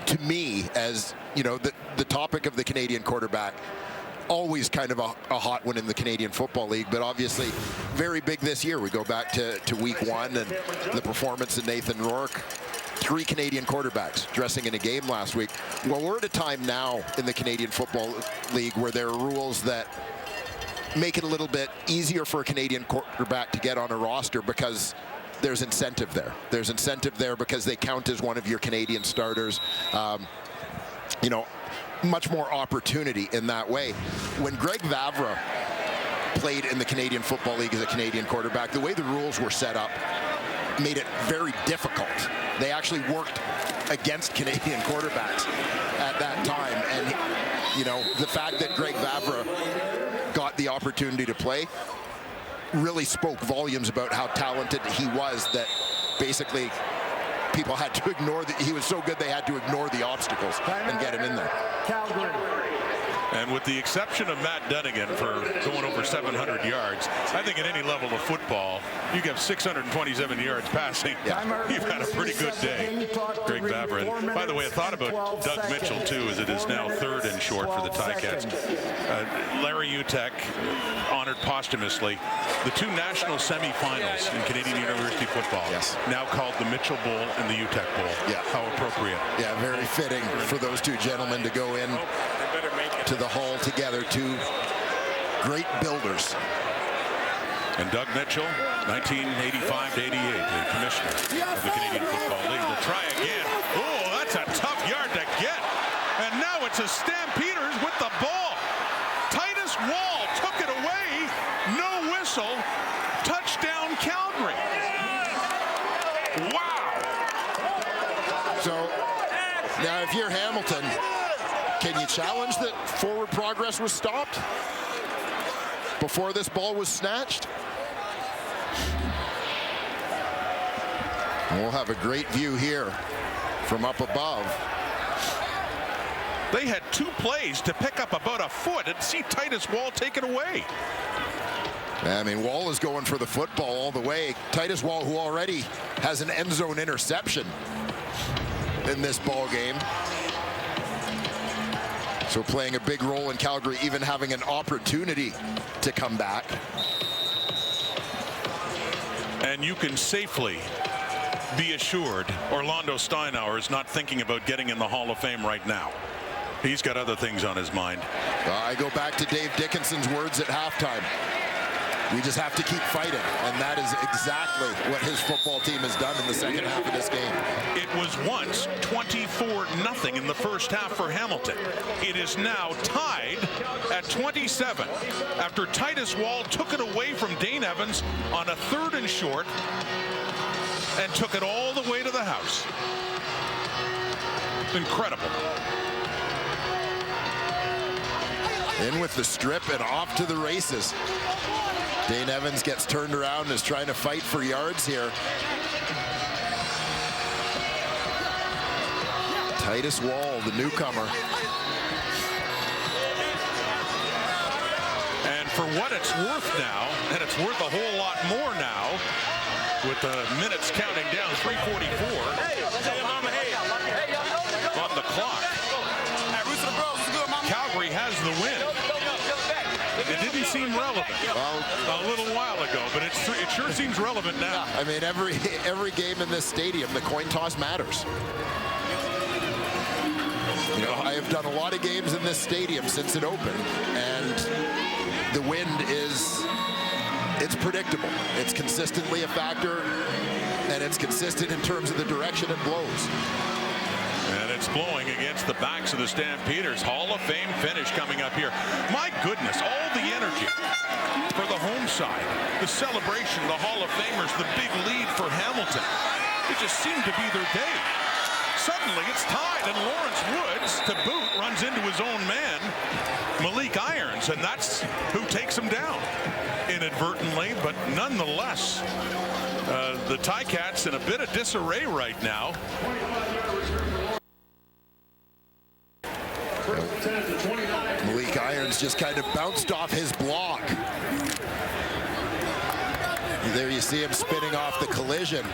Speaker 2: To me, as you know, the topic of the Canadian quarterback, always kind of a hot one in the Canadian Football League, but obviously very big this year. We go back to week 1 and the performance of Nathan Rourke. 3 Canadian quarterbacks dressing in a game last week. Well, we're at a time now in the Canadian Football League where there are rules that make it a little bit easier for a Canadian quarterback to get on a roster because there's incentive there. There's incentive there because they count as one of your Canadian starters. You know, much more opportunity in that way. When Greg Vavra played in the Canadian Football League as a Canadian quarterback, the way the rules were set up made it very difficult. They actually worked against Canadian quarterbacks at that time. And, you know, the fact that Greg Vavra got the opportunity to play really spoke volumes about how talented he was, that basically people had to ignore that he was so good they had to ignore the obstacles and get him in there.
Speaker 3: Calgary.
Speaker 1: And with the exception of Matt Dunnigan for going over 700 yards, I think at any level of football, you get 627 yards passing. Yeah. You've had a pretty good day, Greg Vavra. And by the way, I thought about Doug Mitchell, too, as it is now 3rd and short for the Ticats. Larry Utek, honored posthumously. The 2 national semifinals in Canadian University football, now called the Mitchell Bowl and the Utek Bowl.
Speaker 2: Yeah.
Speaker 1: How appropriate.
Speaker 2: Yeah, very fitting for those 2 gentlemen to go in to the hall together, 2 great builders.
Speaker 1: And Doug Mitchell, 1985 to 88, the commissioner of the Canadian Football League. Will try again. Oh, that's a tough yard to get. And now it's a Stampeders with the ball. Titus Wall took it away. No whistle. Touchdown, Calgary. Wow.
Speaker 2: So now if you're Hamilton, can you challenge that forward progress was stopped before this ball was snatched? And we'll have a great view here from up above.
Speaker 1: They had 2 plays to pick up about a foot and see Titus Wall take it away.
Speaker 2: I mean, Wall is going for the football all the way. Titus Wall, who already has an end zone interception in this ball game. So playing a big role in Calgary, even having an opportunity to come back.
Speaker 1: And you can safely be assured Orlando Steinauer is not thinking about getting in the Hall of Fame right now. He's got other things on his mind.
Speaker 2: I go back to Dave Dickinson's words at halftime. We just have to keep fighting, and that is exactly what his football team has done in the second half of this game.
Speaker 1: It was once 24-0 in the first half for Hamilton. It is now tied at 27 after Titus Wall took it away from Dane Evans on a 3rd and short and took it all the way to the house. Incredible.
Speaker 2: In with the strip and off to the races. Dane Evans gets turned around and is trying to fight for yards here. Titus Wall, the newcomer.
Speaker 1: And for what it's worth now, and it's worth a whole lot more now, with the minutes counting down, 3:44 on the clock. Calgary has the win. It didn't seem relevant a little while ago, but it sure seems relevant now.
Speaker 2: Yeah, I mean, every game in this stadium, the coin toss matters. You know, I have done a lot of games in this stadium since it opened, and the wind it's predictable. It's consistently a factor, and it's consistent in terms of the direction it blows.
Speaker 1: And it's blowing against the backs of the Stampeders. Hall of Fame finish coming up here. My goodness, all the energy for the home side. The celebration, the Hall of Famers, the big lead for Hamilton. It just seemed to be their day. Suddenly it's tied, and Lawrence Woods, to boot, runs into his own man, Malik Irons, and that's who takes him down inadvertently, but nonetheless, the Ticats in a bit of disarray right now.
Speaker 2: Malik Irons just kind of bounced off his block. There you see him spinning off the collision.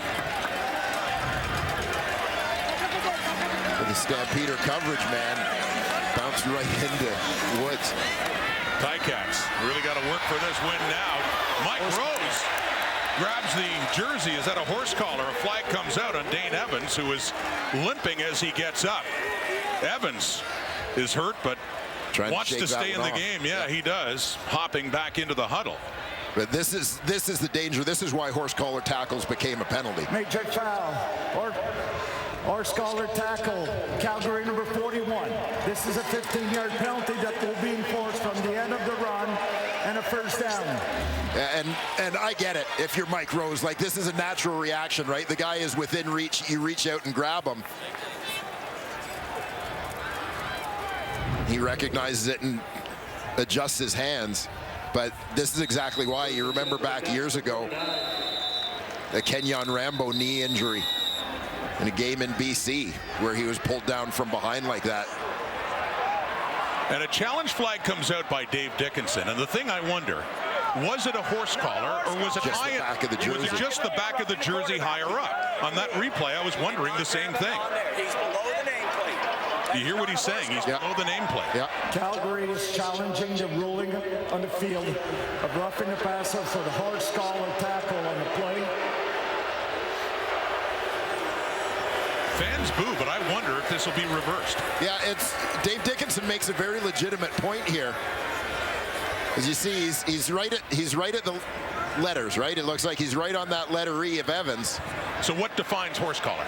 Speaker 2: The Stampeder coverage, man, bounced right into Woods.
Speaker 1: Ticats really got to work for this win now. Mike Rose grabs the jersey. Is that a horse collar? A flag comes out on Dane Evans, who is limping as he gets up. Evans is hurt, but wants to stay in the game. Yeah, he does, hopping back into the huddle.
Speaker 2: But this is the danger. This is why horse collar tackles became a penalty.
Speaker 3: Major foul. Horse collar tackle, Calgary number 41. This is a 15-yard penalty that will be enforced from the end of the run and a first down.
Speaker 2: And I get it. If you're Mike Rose, like, this is a natural reaction, right? The guy is within reach. You reach out and grab him. He recognizes it and adjusts his hands. But this is exactly why. You remember back years ago, the Kenyon Rambo knee injury in a game in BC where he was pulled down from behind like that.
Speaker 1: And a challenge flag comes out by Dave Dickinson. And the thing I wonder, was it a horse collar, or was it
Speaker 2: just the back of the jersey?
Speaker 1: Was it just the back of the jersey higher up? On that replay, I was wondering the same thing.
Speaker 5: He's below the nameplate.
Speaker 1: You hear what he's saying? He's below the nameplate.
Speaker 2: Yeah.
Speaker 3: Calgary is challenging the ruling on the field of roughing the passer for the horse collar tackle on the play.
Speaker 1: Fans boo, but I wonder if this will be reversed.
Speaker 2: Yeah, Dave Dickinson makes a very legitimate point here. As you see, he's right at the letters, right? It looks like he's right on that letter E of Evans.
Speaker 1: So what defines horse collar?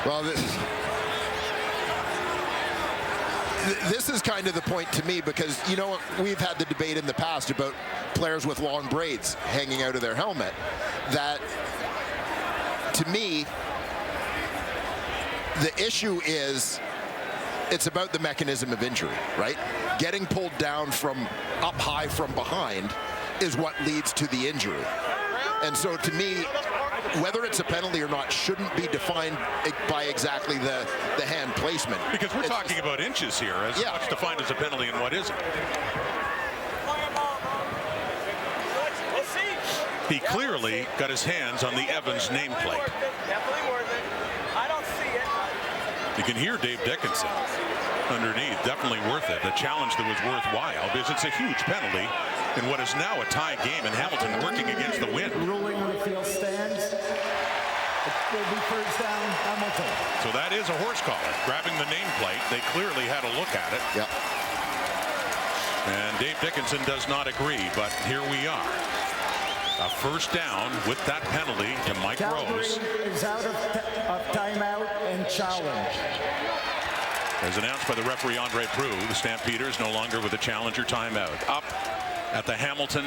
Speaker 2: Well, this is kind of the point to me, because, you know, we've had the debate in the past about players with long braids hanging out of their helmet. That, to me, the issue is it's about the mechanism of injury, right? Getting pulled down from up high from behind is what leads to the injury. And so to me, whether it's a penalty or not shouldn't be defined by exactly the hand placement.
Speaker 1: Because we're talking about inches here, as what's defined as a penalty and what isn't. He clearly got his hands on the Evans nameplate.
Speaker 5: Definitely worth it. I don't see it.
Speaker 1: You can hear Dave Dickinson underneath. Definitely worth it. A challenge that was worthwhile, because it's a huge penalty in what is now a tie game, and Hamilton working against the wind.
Speaker 3: Ruling on the field stands. It will be first down, Hamilton.
Speaker 1: So that is a horse collar. Grabbing the nameplate, they clearly had a look at it.
Speaker 2: Yeah.
Speaker 1: And Dave Dickinson does not agree, but here we are. A first down with that penalty to Mike Rose.
Speaker 3: Calgary is out of timeout and challenge.
Speaker 1: As announced by the referee Andre Proulx, the Stampeders no longer with a challenge or timeout. Up at the Hamilton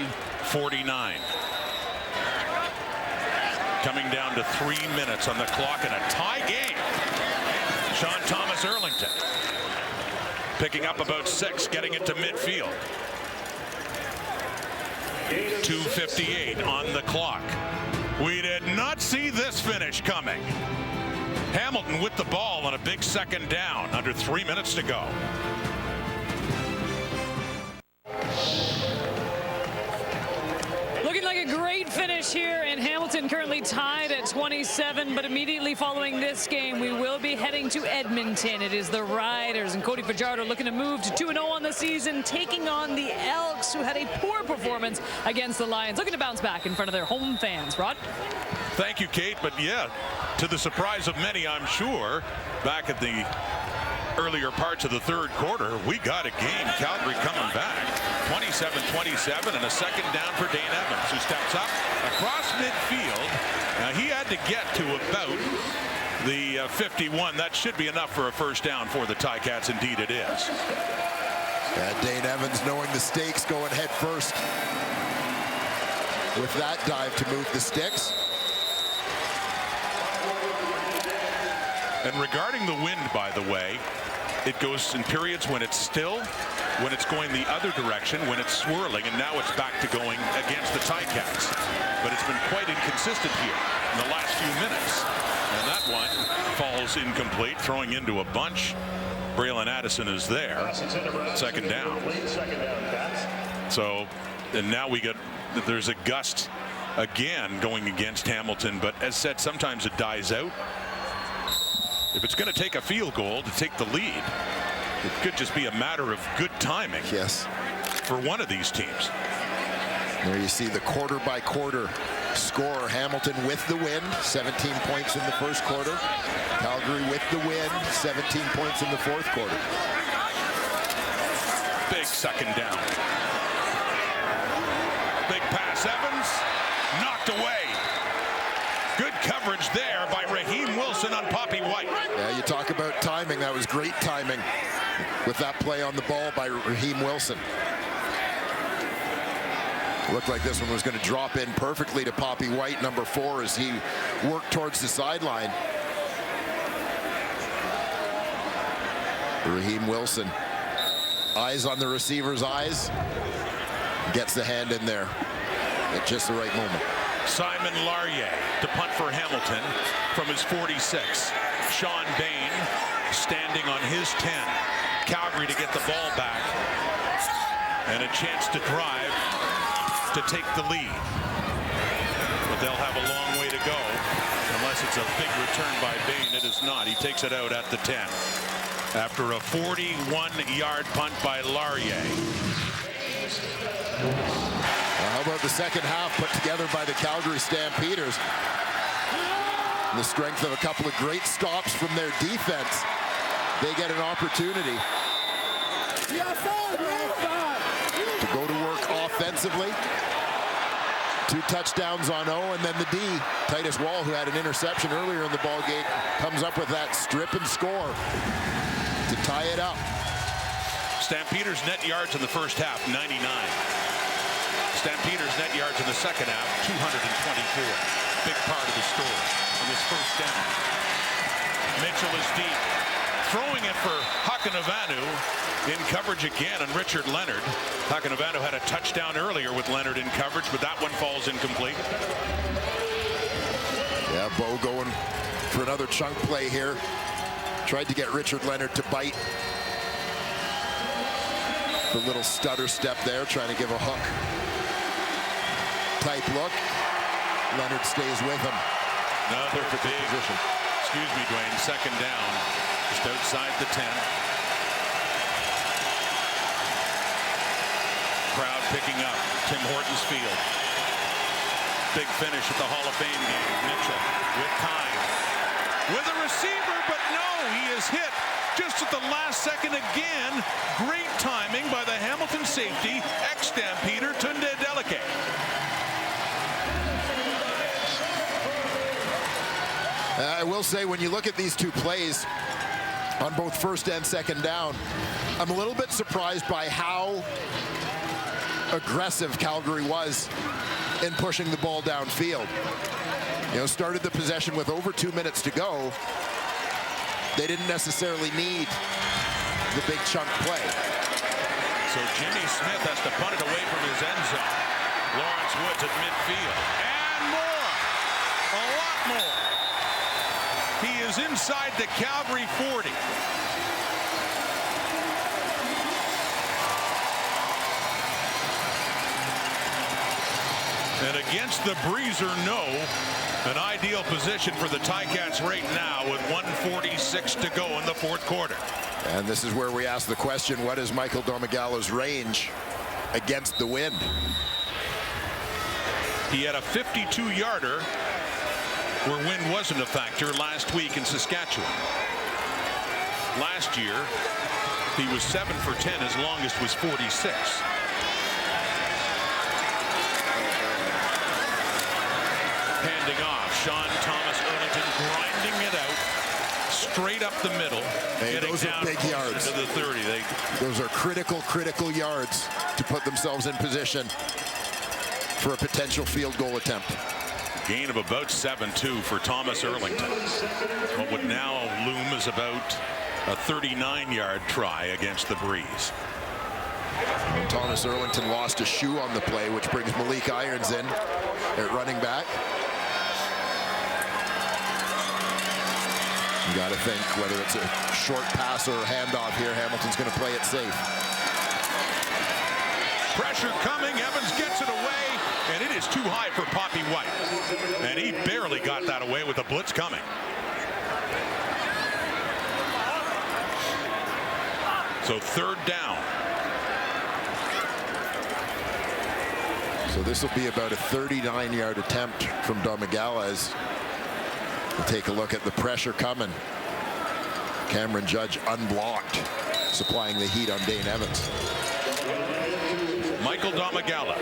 Speaker 1: 49. Coming down to 3 minutes on the clock in a tie game. Sean Thomas Erlington picking up about 6, getting it to midfield. 2:58 on the clock. We did not see this finish coming. Hamilton with the ball on a big second down, under 3 minutes to go.
Speaker 9: Looking like a great finish here, and Hamilton Hamilton currently tied at 27, but immediately following this game, we will be heading to Edmonton. It is the Riders, and Cody Fajardo looking to move to 2-0 on the season, taking on the Elks, who had a poor performance against the Lions, looking to bounce back in front of their home fans. Rod?
Speaker 1: Thank you, Kate. But yeah, to the surprise of many, I'm sure, back at the earlier parts of the third quarter, we got a game. Calgary coming back, 27-27, and a second down for Dane Evans, who steps up across midfield. He had to get to about the 51. That should be enough for a first down for the Ticats. Indeed, it is.
Speaker 2: Dane Evans, knowing the stakes, going head first with that dive to move the sticks.
Speaker 1: And regarding the wind, by the way, it goes in periods when it's still, when it's going the other direction, when it's swirling, and now it's back to going against the Ticats. But it's been quite inconsistent here in the last few minutes. And that one falls incomplete, throwing into a bunch. Braylon Addison is there. Second down. So, and now we get, there's a gust again going against Hamilton, but as said, sometimes it dies out. If it's going to take a field goal to take the lead, it could just be a matter of good timing.
Speaker 2: Yes.
Speaker 1: For one of these teams.
Speaker 2: There you see the quarter by quarter score. Hamilton with the win, 17 points in the first quarter. Calgary with the win, 17 points in the fourth quarter.
Speaker 1: Big second down. Big pass, Evans, knocked away. Good coverage there by Raheem Wilson on Poppy White.
Speaker 2: Yeah, you talk about timing. That was great timing with that play on the ball by Raheem Wilson. Looked like this one was going to drop in perfectly to Poppy White, number 4, as he worked towards the sideline. Raheem Wilson, eyes on the receiver's eyes, gets the hand in there at just the right moment.
Speaker 1: Simon Larrier to punt for Hamilton from his 46. Sean Bain standing on his 10. Calgary to get the ball back and a chance to drive to take the lead. But they'll have a long way to go unless it's a big return by Bain. It is not. He takes it out at the 10 after a 41-yard punt by Larrier.
Speaker 2: How about the second half put together by the Calgary Stampeders? The strength of a couple of great stops from their defense. They get an opportunity to go to work offensively. 2 touchdowns on O, and then the D, Titus Wall, who had an interception earlier in the ball game, comes up with that strip and score to tie it up.
Speaker 1: Stampeders net yards in the first half, 99. Stampeders net yards in the second half, 224. Big part of the story on this first down. Mitchell is deep, throwing it for Hakanavanu in coverage again on Richard Leonard. Hakanavanu had a touchdown earlier with Leonard in coverage, but that one falls incomplete.
Speaker 2: Yeah, Bo going for another chunk play here. Tried to get Richard Leonard to bite. The little stutter step there, trying to give a hook type look. Leonard stays with him.
Speaker 1: Another big position. Excuse me, Dwayne. Second down, just outside the 10. Crowd picking up Tim Hortons Field. Big finish at the Hall of Fame game. Mitchell with time, with a receiver, but no, he is hit just at the last second again. Great timing by the Hamilton safety, ex-Stampeder Tunde Adeleke.
Speaker 2: I will say, when you look at these two plays on both first and second down, I'm a little bit surprised by how aggressive Calgary was in pushing the ball downfield. You know, started the possession with over 2 minutes to go. They didn't necessarily need the big chunk play.
Speaker 1: So Jimmy Smith has to punt it away from his end zone. Lawrence Woods at midfield. And more. A lot more. He is inside the Calgary 40. And But against the breeze or no, an ideal position for the Ticats right now with 1:46 to go in the fourth quarter.
Speaker 2: And this is where we ask the question, what is Michael Domagala's range against the wind?
Speaker 1: He had a 52-yarder where wind wasn't a factor last week in Saskatchewan. Last year, he was 7 for 10. His longest was 46. Handing off. Sean Thomas Erlington grinding it out. Straight up the middle.
Speaker 2: Hey, those are big yards.
Speaker 1: To the 30.
Speaker 2: Those are critical yards to put themselves in position for a potential field goal attempt.
Speaker 1: Gain of about 7-2 for Thomas Erlington. What would now loom is about a 39-yard try against the breeze.
Speaker 2: And Thomas Erlington lost a shoe on the play, which brings Malik Irons in at running back. You got to think whether it's a short pass or a handoff here, Hamilton's going to play it safe.
Speaker 1: Pressure coming. Evans gets it away, and it is too high for Poppy White. And he barely got that away with the blitz coming. So third down.
Speaker 2: So this will be about a 39-yard attempt from Domagala as we take a look at the pressure coming. Cameron Judge unblocked, supplying the heat on Dane Evans.
Speaker 1: Michael Domagala,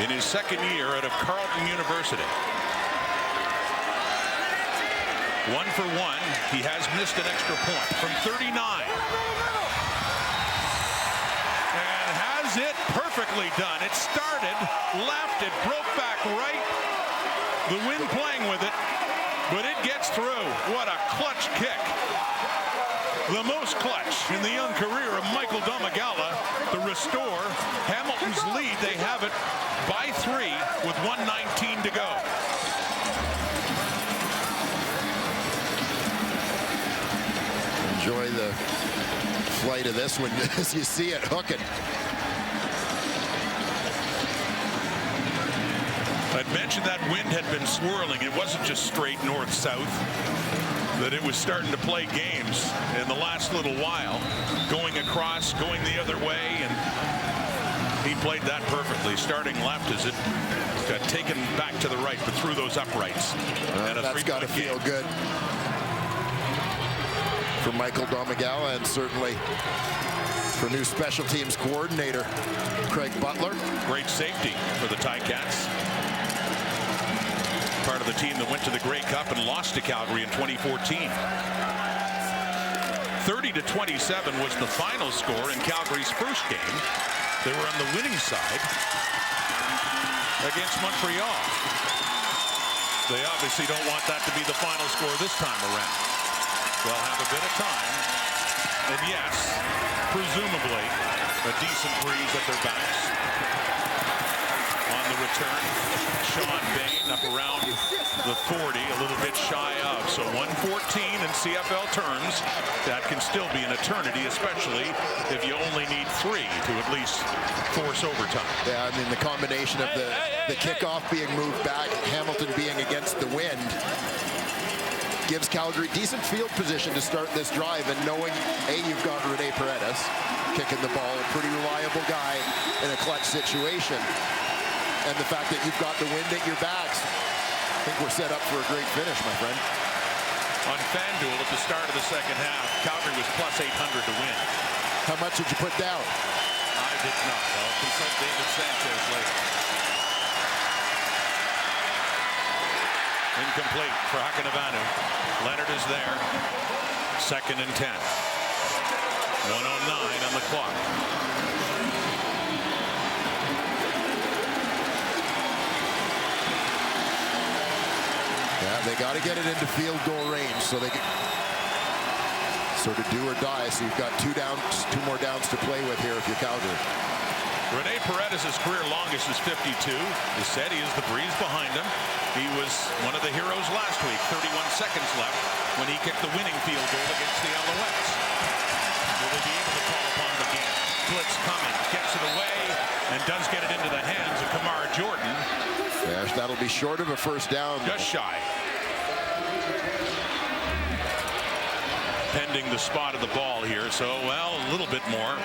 Speaker 1: in his second year out of Carleton University. 1 for 1. He has missed an extra point from 39. And has it perfectly done. It started left, it broke back right. The wind playing with it, but it gets through. What a clutch kick. The most clutch in the young career of Michael Domagala to restore Hamilton's lead. They have it by 3 with 1:19 to go.
Speaker 2: Enjoy the flight of this one as you see it hooking.
Speaker 1: I'd mentioned that wind had been swirling. It wasn't just straight north-south. That it was starting to play games in the last little while, going across, going the other way, and he played that perfectly. Starting left as it got taken back to the right, but through those uprights. And
Speaker 2: that's got to feel good for Michael Domagala, and certainly for new special teams coordinator Craig Butler.
Speaker 1: Great safety for the Ticats. Part of the team that went to the Grey Cup and lost to Calgary in 2014. 30-27 was the final score in Calgary's first game. They were on the winning side against Montreal. They obviously don't want that to be the final score this time around. They'll have a bit of time. And yes, presumably a decent breeze at their backs. On the return, Sean Bain up around the 40, a little bit shy of. So 1:14 in CFL terms. That can still be an eternity, especially if you only need 3 to at least force overtime.
Speaker 2: Yeah, I mean, the combination of the kickoff being moved back, Hamilton being against the wind, gives Calgary decent field position to start this drive, and knowing, you've got Rene Paredes kicking the ball, a pretty reliable guy in a clutch situation. And the fact that you've got the wind at your backs, I think we're set up for a great finish, my friend.
Speaker 1: On FanDuel at the start of the second half, Calgary was plus 800 to win.
Speaker 2: How much did you put down?
Speaker 1: I did not. I'll consult David Sanchez later. Incomplete for Hakanavanu. Leonard is there. 2nd and 10. 1:09 on the clock.
Speaker 2: Yeah, they got to get it into field goal range so they can sort of do or die. So you've got 2 more downs to play with here if you're Calgary.
Speaker 1: Rene Paredes' career longest is 52. He said he is the breeze behind him. He was one of the heroes last week. 31 seconds left when he kicked the winning field goal against the Alouettes. Will they be able to call upon him again? Blitz coming, gets it away, and does
Speaker 2: That'll be short of a first down.
Speaker 1: Just shy. Pending the spot of the ball here, so, well, a little bit more,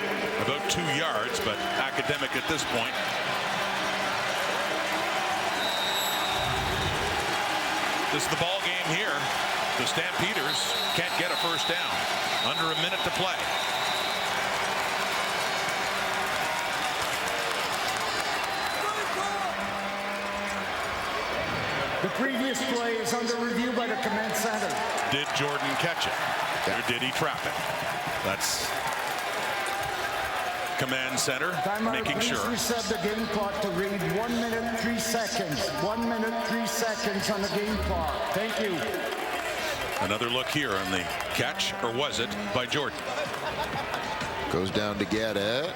Speaker 1: about 2 yards, but academic at this point. This is the ball game here. The Stampeders can't get a first down. Under a minute to play.
Speaker 3: The previous play is under review by the command center.
Speaker 1: Did Jordan catch it? Or did he trap it? That's command center making sure.
Speaker 3: Please reset the game clock to read 1 minute 3 seconds. 1 minute 3 seconds on the game clock. Thank you.
Speaker 1: Another look here on the catch, or was it, by Jordan?
Speaker 2: Goes down to get it.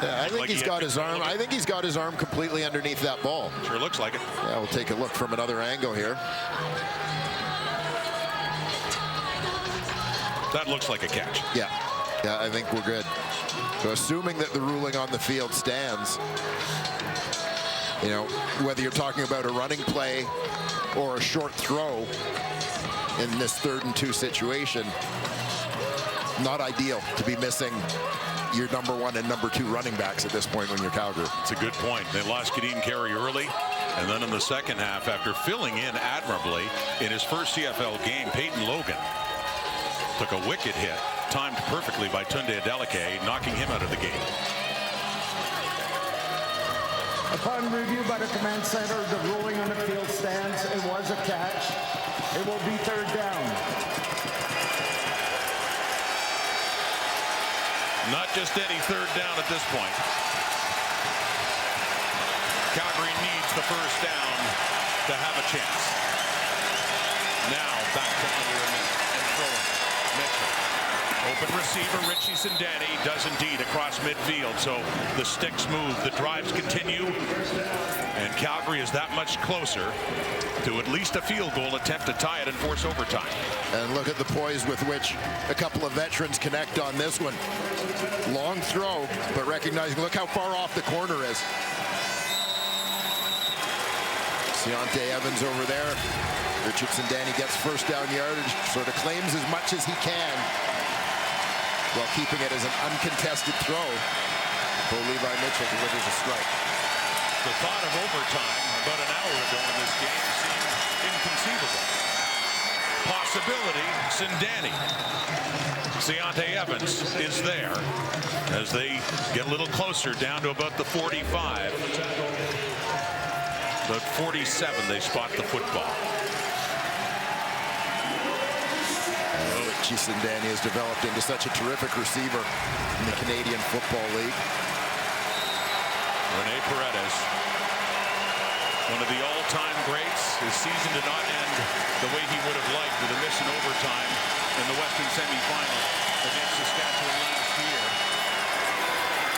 Speaker 2: Yeah, I think he's got his arm. I think he's got his arm completely underneath that ball.
Speaker 1: Sure looks like it.
Speaker 2: Yeah, we'll take a look from another angle here.
Speaker 1: That looks like a catch.
Speaker 2: Yeah, I think we're good. So assuming that the ruling on the field stands, you know, whether you're talking about a running play or a short throw in this 3rd and 2 situation, not ideal to be missing your number 1 and number 2 running backs at this point when you're Calgary.
Speaker 1: It's a good point. They lost Gideon Carey early, and then in the second half, after filling in admirably in his first CFL game, Peyton Logan took a wicked hit, timed perfectly by Tunde Adeleke, knocking him out of the game.
Speaker 3: Upon review by the command center, the ruling on the field stands. It was a catch. It will be 3rd down.
Speaker 1: Not just any 3rd down at this point. Calgary needs the first down to have a chance. Now back to under a minute and throwing. Mitchell. Open receiver, Richie Sindani does indeed across midfield. So the sticks move, the drives continue, and Calgary is that much closer to at least a field goal attempt to tie it and force overtime.
Speaker 2: And look at the poise with which a couple of veterans connect on this one. Long throw, but recognizing, look how far off the corner is. Deontay Evans over there. Richardson Danny gets first down yardage, sort of claims as much as he can while keeping it as an uncontested throw. Bo Levi Mitchell delivers a strike.
Speaker 1: The thought of overtime about an hour ago in this game seemed inconceivable. Possibility, Sindani. Deontay Evans is there as they get a little closer down to about the 45. About 47, they spot the football.
Speaker 2: Richie Sindani has developed into such a terrific receiver in the Canadian Football League.
Speaker 1: Rene Paredes, one of the all-time greats. His season did not end the way he would have liked with a miss in overtime in the Western semifinal against Saskatchewan last year.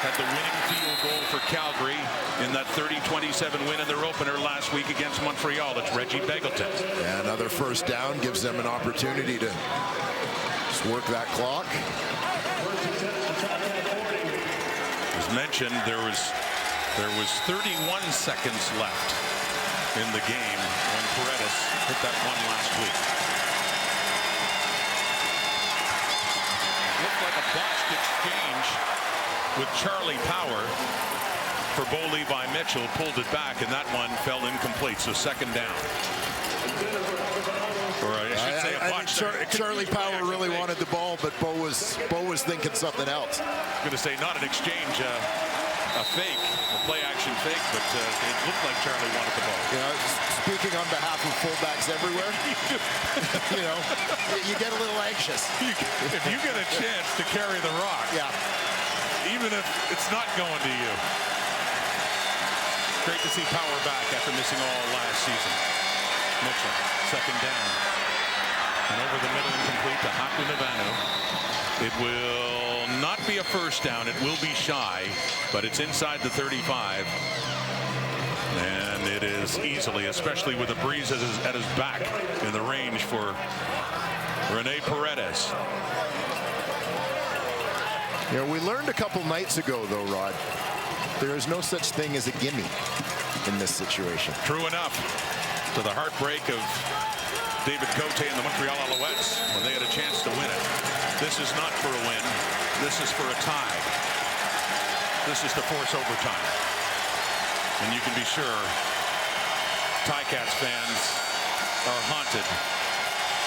Speaker 1: Had the winning field goal for Calgary in that 30-27 win in their opener last week against Montreal. It's Reggie Begelton.
Speaker 2: Yeah, another first down gives them an opportunity to just work that clock.
Speaker 1: As mentioned, there was 31 seconds left in the game when Paredes hit that one last week. Looked like a botched exchange with Charlie Power for Bo Levi Mitchell, pulled it back, and that one fell incomplete, so 2nd down. Or I should say a botch.
Speaker 2: Charlie Power really wanted the ball, but Bo was thinking something else.
Speaker 1: I'm going to say not an exchange, a fake, a play-action fake, but it looked like Charlie wanted the ball.
Speaker 2: You know, speaking on behalf of fullbacks everywhere, you know, you get a little anxious.
Speaker 1: If you get a chance to carry the rock,
Speaker 2: yeah,
Speaker 1: even if it's not going to you. Great to see Power back after missing all last season. Mitchell, 2nd down. And over the middle, incomplete to Haku Navanu. It will not be a first down. It will be shy, but it's inside the 35. And it is easily, especially with a breeze at his back, in the range for Rene Paredes.
Speaker 2: You know, we learned a couple nights ago, though, Rod, there is no such thing as a gimme. in this situation.
Speaker 1: True enough. To the heartbreak of David Cote and the Montreal Alouettes when they had a chance to win it. This is not for a win. This is for a tie. This is to force overtime. And you can be sure Ticats fans are haunted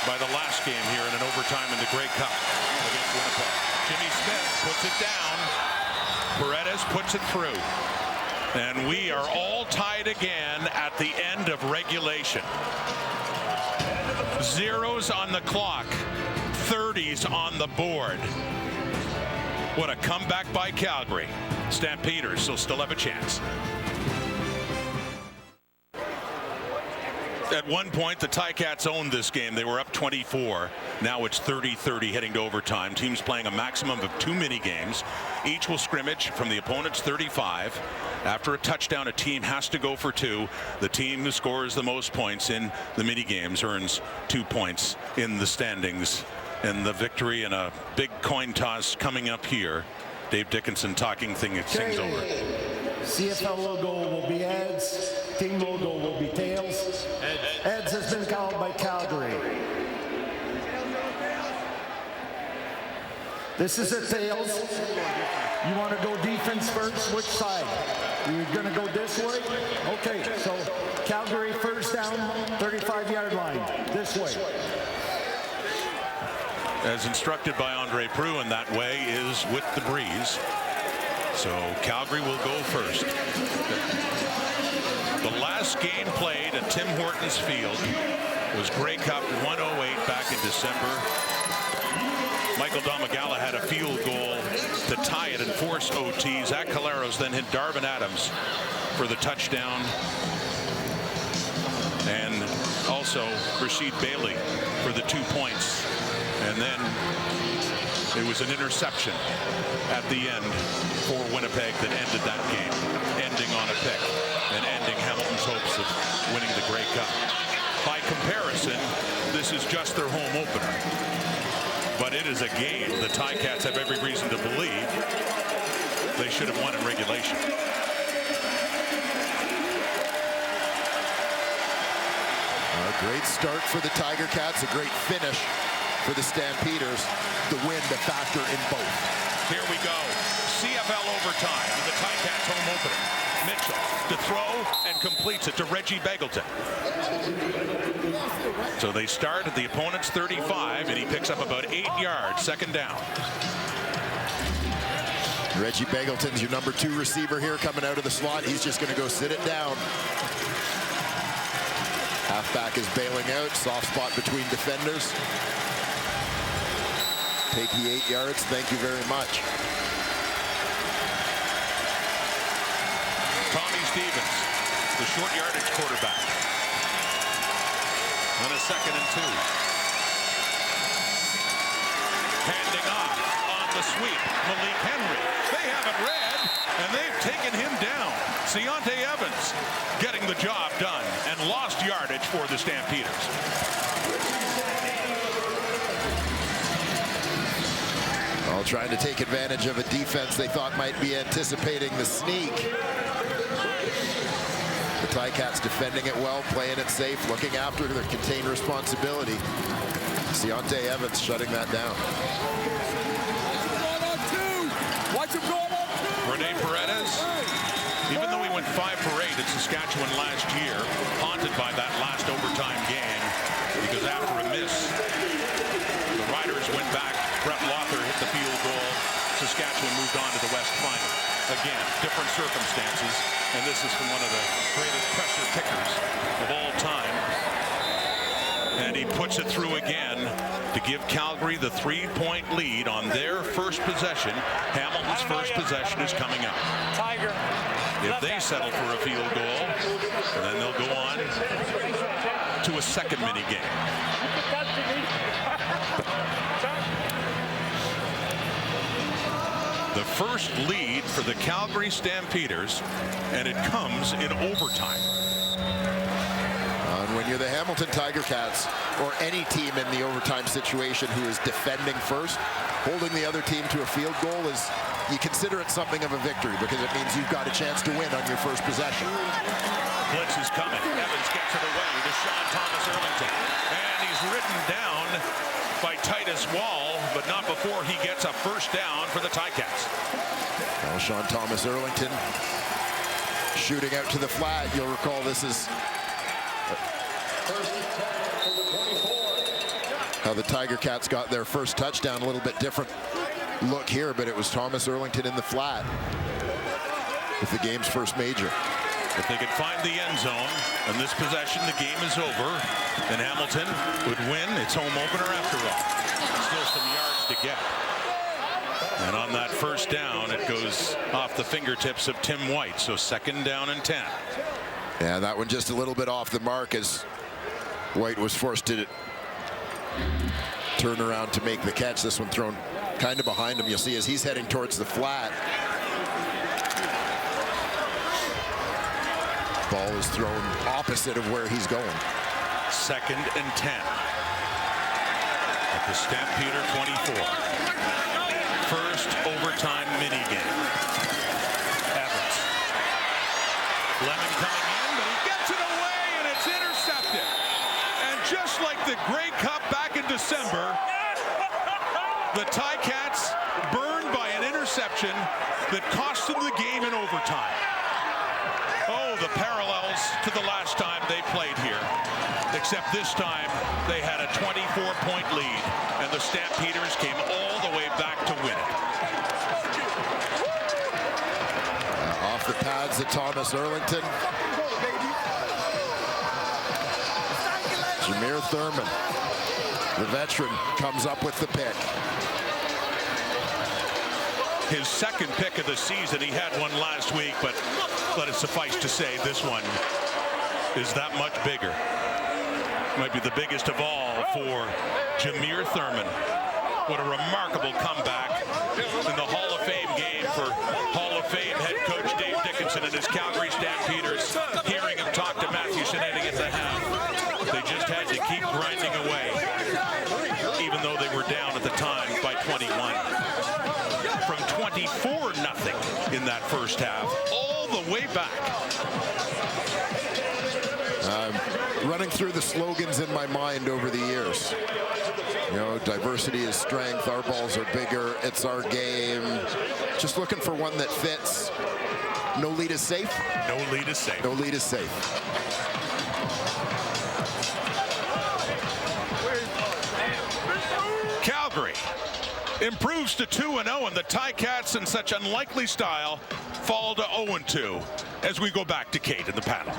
Speaker 1: by the last game here in an overtime in the Grey Cup against Winnipeg. Jimmy Smith puts it down. Paredes puts it through. And we are all tied again at the end of regulation. Zeros on the clock, 30s on the board. What a comeback by Calgary. Stampeders will still have a chance. At one point, the Ticats owned this game. They were up 24. Now it's 30-30 heading to overtime. Teams playing a maximum of 2 mini games. Each will scrimmage from the opponent's 35. After a touchdown, a team has to go for 2. The team who scores the most points in the mini games earns 2 points in the standings. And the victory and a big coin toss coming up here. Dave Dickinson talking things over.
Speaker 3: CFL logo will be heads. Team logo will be tails. Heads has been called by Calgary. This is a tails. You want to go defense first? Which side? You're going to go this way? Okay, so Calgary first down, 35-yard line. This way.
Speaker 1: As instructed by Andre Prue, and that way is with the breeze. So Calgary will go first. The last game played at Tim Hortons Field was Grey Cup 108 back in December. Michael Domagala had a field goal to tie it and force OT. Zach Caleros then hit Darvin Adams for the touchdown. And also Rasheed Bailey for the 2 points. And then it was an interception at the end for Winnipeg that ended that game, ending on a pick and ending Hamilton's hopes of winning the Grey Cup. By comparison, this is just their home opener. But it is a game the Ticats have every reason to believe they should have won in regulation.
Speaker 2: A great start for the Tiger Cats, a great finish for the Stampeders. The win to factor in both.
Speaker 1: Here we go. CFL overtime in the Ticats home opener. Mitchell to throw and completes it to Reggie Begelton. So they start at the opponent's 35 and he picks up about 8 yards, second down.
Speaker 2: Reggie Begelton's your number 2 receiver here coming out of the slot. He's just going to go sit it down. Halfback is bailing out. Soft spot between defenders. Take the 8 yards. Thank you very much.
Speaker 1: Tommy Stevens, the short yardage quarterback. On a 2nd and 2. Handing off on the sweep. Malik Henry. They have it read, and they've taken him down. Deontay Evans getting the job done and lost yardage for the Stampeders.
Speaker 2: All trying to take advantage of a defense they thought might be anticipating the sneak. The Ticats defending it well, playing it safe, looking after their contained responsibility. Deontay Evans shutting that down.
Speaker 5: Watch him going on 2.
Speaker 1: Rene Paredes, even though he went 5 for 8 at Saskatchewan last year, haunted by that last overtime game, because after a miss, the Riders went back. Brett Lothar hit the field goal. Saskatchewan moved on to the West Final. Again, different circumstances, and this is from one of the greatest pressure kickers of all time. And he puts it through again to give Calgary the 3-point lead on their first possession. Hamilton's first possession is coming up.
Speaker 5: Tiger.
Speaker 1: If they settle for a field goal, then they'll go on to a second mini game. The first lead for the Calgary Stampeders, and it comes in overtime.
Speaker 2: And when you're the Hamilton Tiger Cats, or any team in the overtime situation who is defending first, holding the other team to a field goal is, you consider it something of a victory because it means you've got a chance to win on your first possession.
Speaker 1: Blitz is coming. Evans gets it away to Sean Thomas Erlington. And he's ridden down by Titus Wall, but not before he gets a first down for the Ticats.
Speaker 2: Well, Sean Thomas Erlington shooting out to the flat. You'll recall this is how the Tiger Cats got their first touchdown. A little bit different look here, but it was Thomas Erlington in the flat with the game's first major.
Speaker 1: If they could find the end zone in this possession, the game is over, and Hamilton would win its home opener after all. Still some yards to get. And on that first down, it goes off the fingertips of Tim White, so 2nd down and 10.
Speaker 2: Yeah, that one just a little bit off the mark as White was forced to turn around to make the catch. This one thrown kind of behind him. You'll see as he's heading towards the flat. Ball is thrown opposite of where he's going.
Speaker 1: 2nd and 10 at the Stampeder 24. First overtime mini game. Evans. Lemon coming in, but he gets it away, and it's intercepted. And just like the Grey Cup back in December, the Ticats burned by an interception that cost them the game in overtime. Oh, the parallels to the last time they played here. Except this time, they had a 24-point lead, and the Stampeders came all the way back to win it.
Speaker 2: Off the pads of Thomas Erlington. Jameer Thurman, the veteran, comes up with the pick.
Speaker 1: His 2nd pick of the season. He had one last week, but let it suffice to say this one is that much bigger. Might be the biggest of all for Jameer Thurman. What a remarkable comeback in the Hall of Fame game for Hall of Fame head coach Dave Dickinson and his Calgary Stampeders. Hearing him talk to Matthew Sinetti at the half, they just had to keep grinding away, even though they were down at the time by 21. From 24-0 in that first half, all the way back.
Speaker 2: Running through the slogans in my mind over the years. You know, diversity is strength, our balls are bigger, it's our game. Just looking for one that fits. No lead is safe.
Speaker 1: No lead is safe.
Speaker 2: No lead is safe.
Speaker 1: Calgary improves to 2-0, and the Ticats in such unlikely style fall to 0-2 as we go back to Kate in the panel.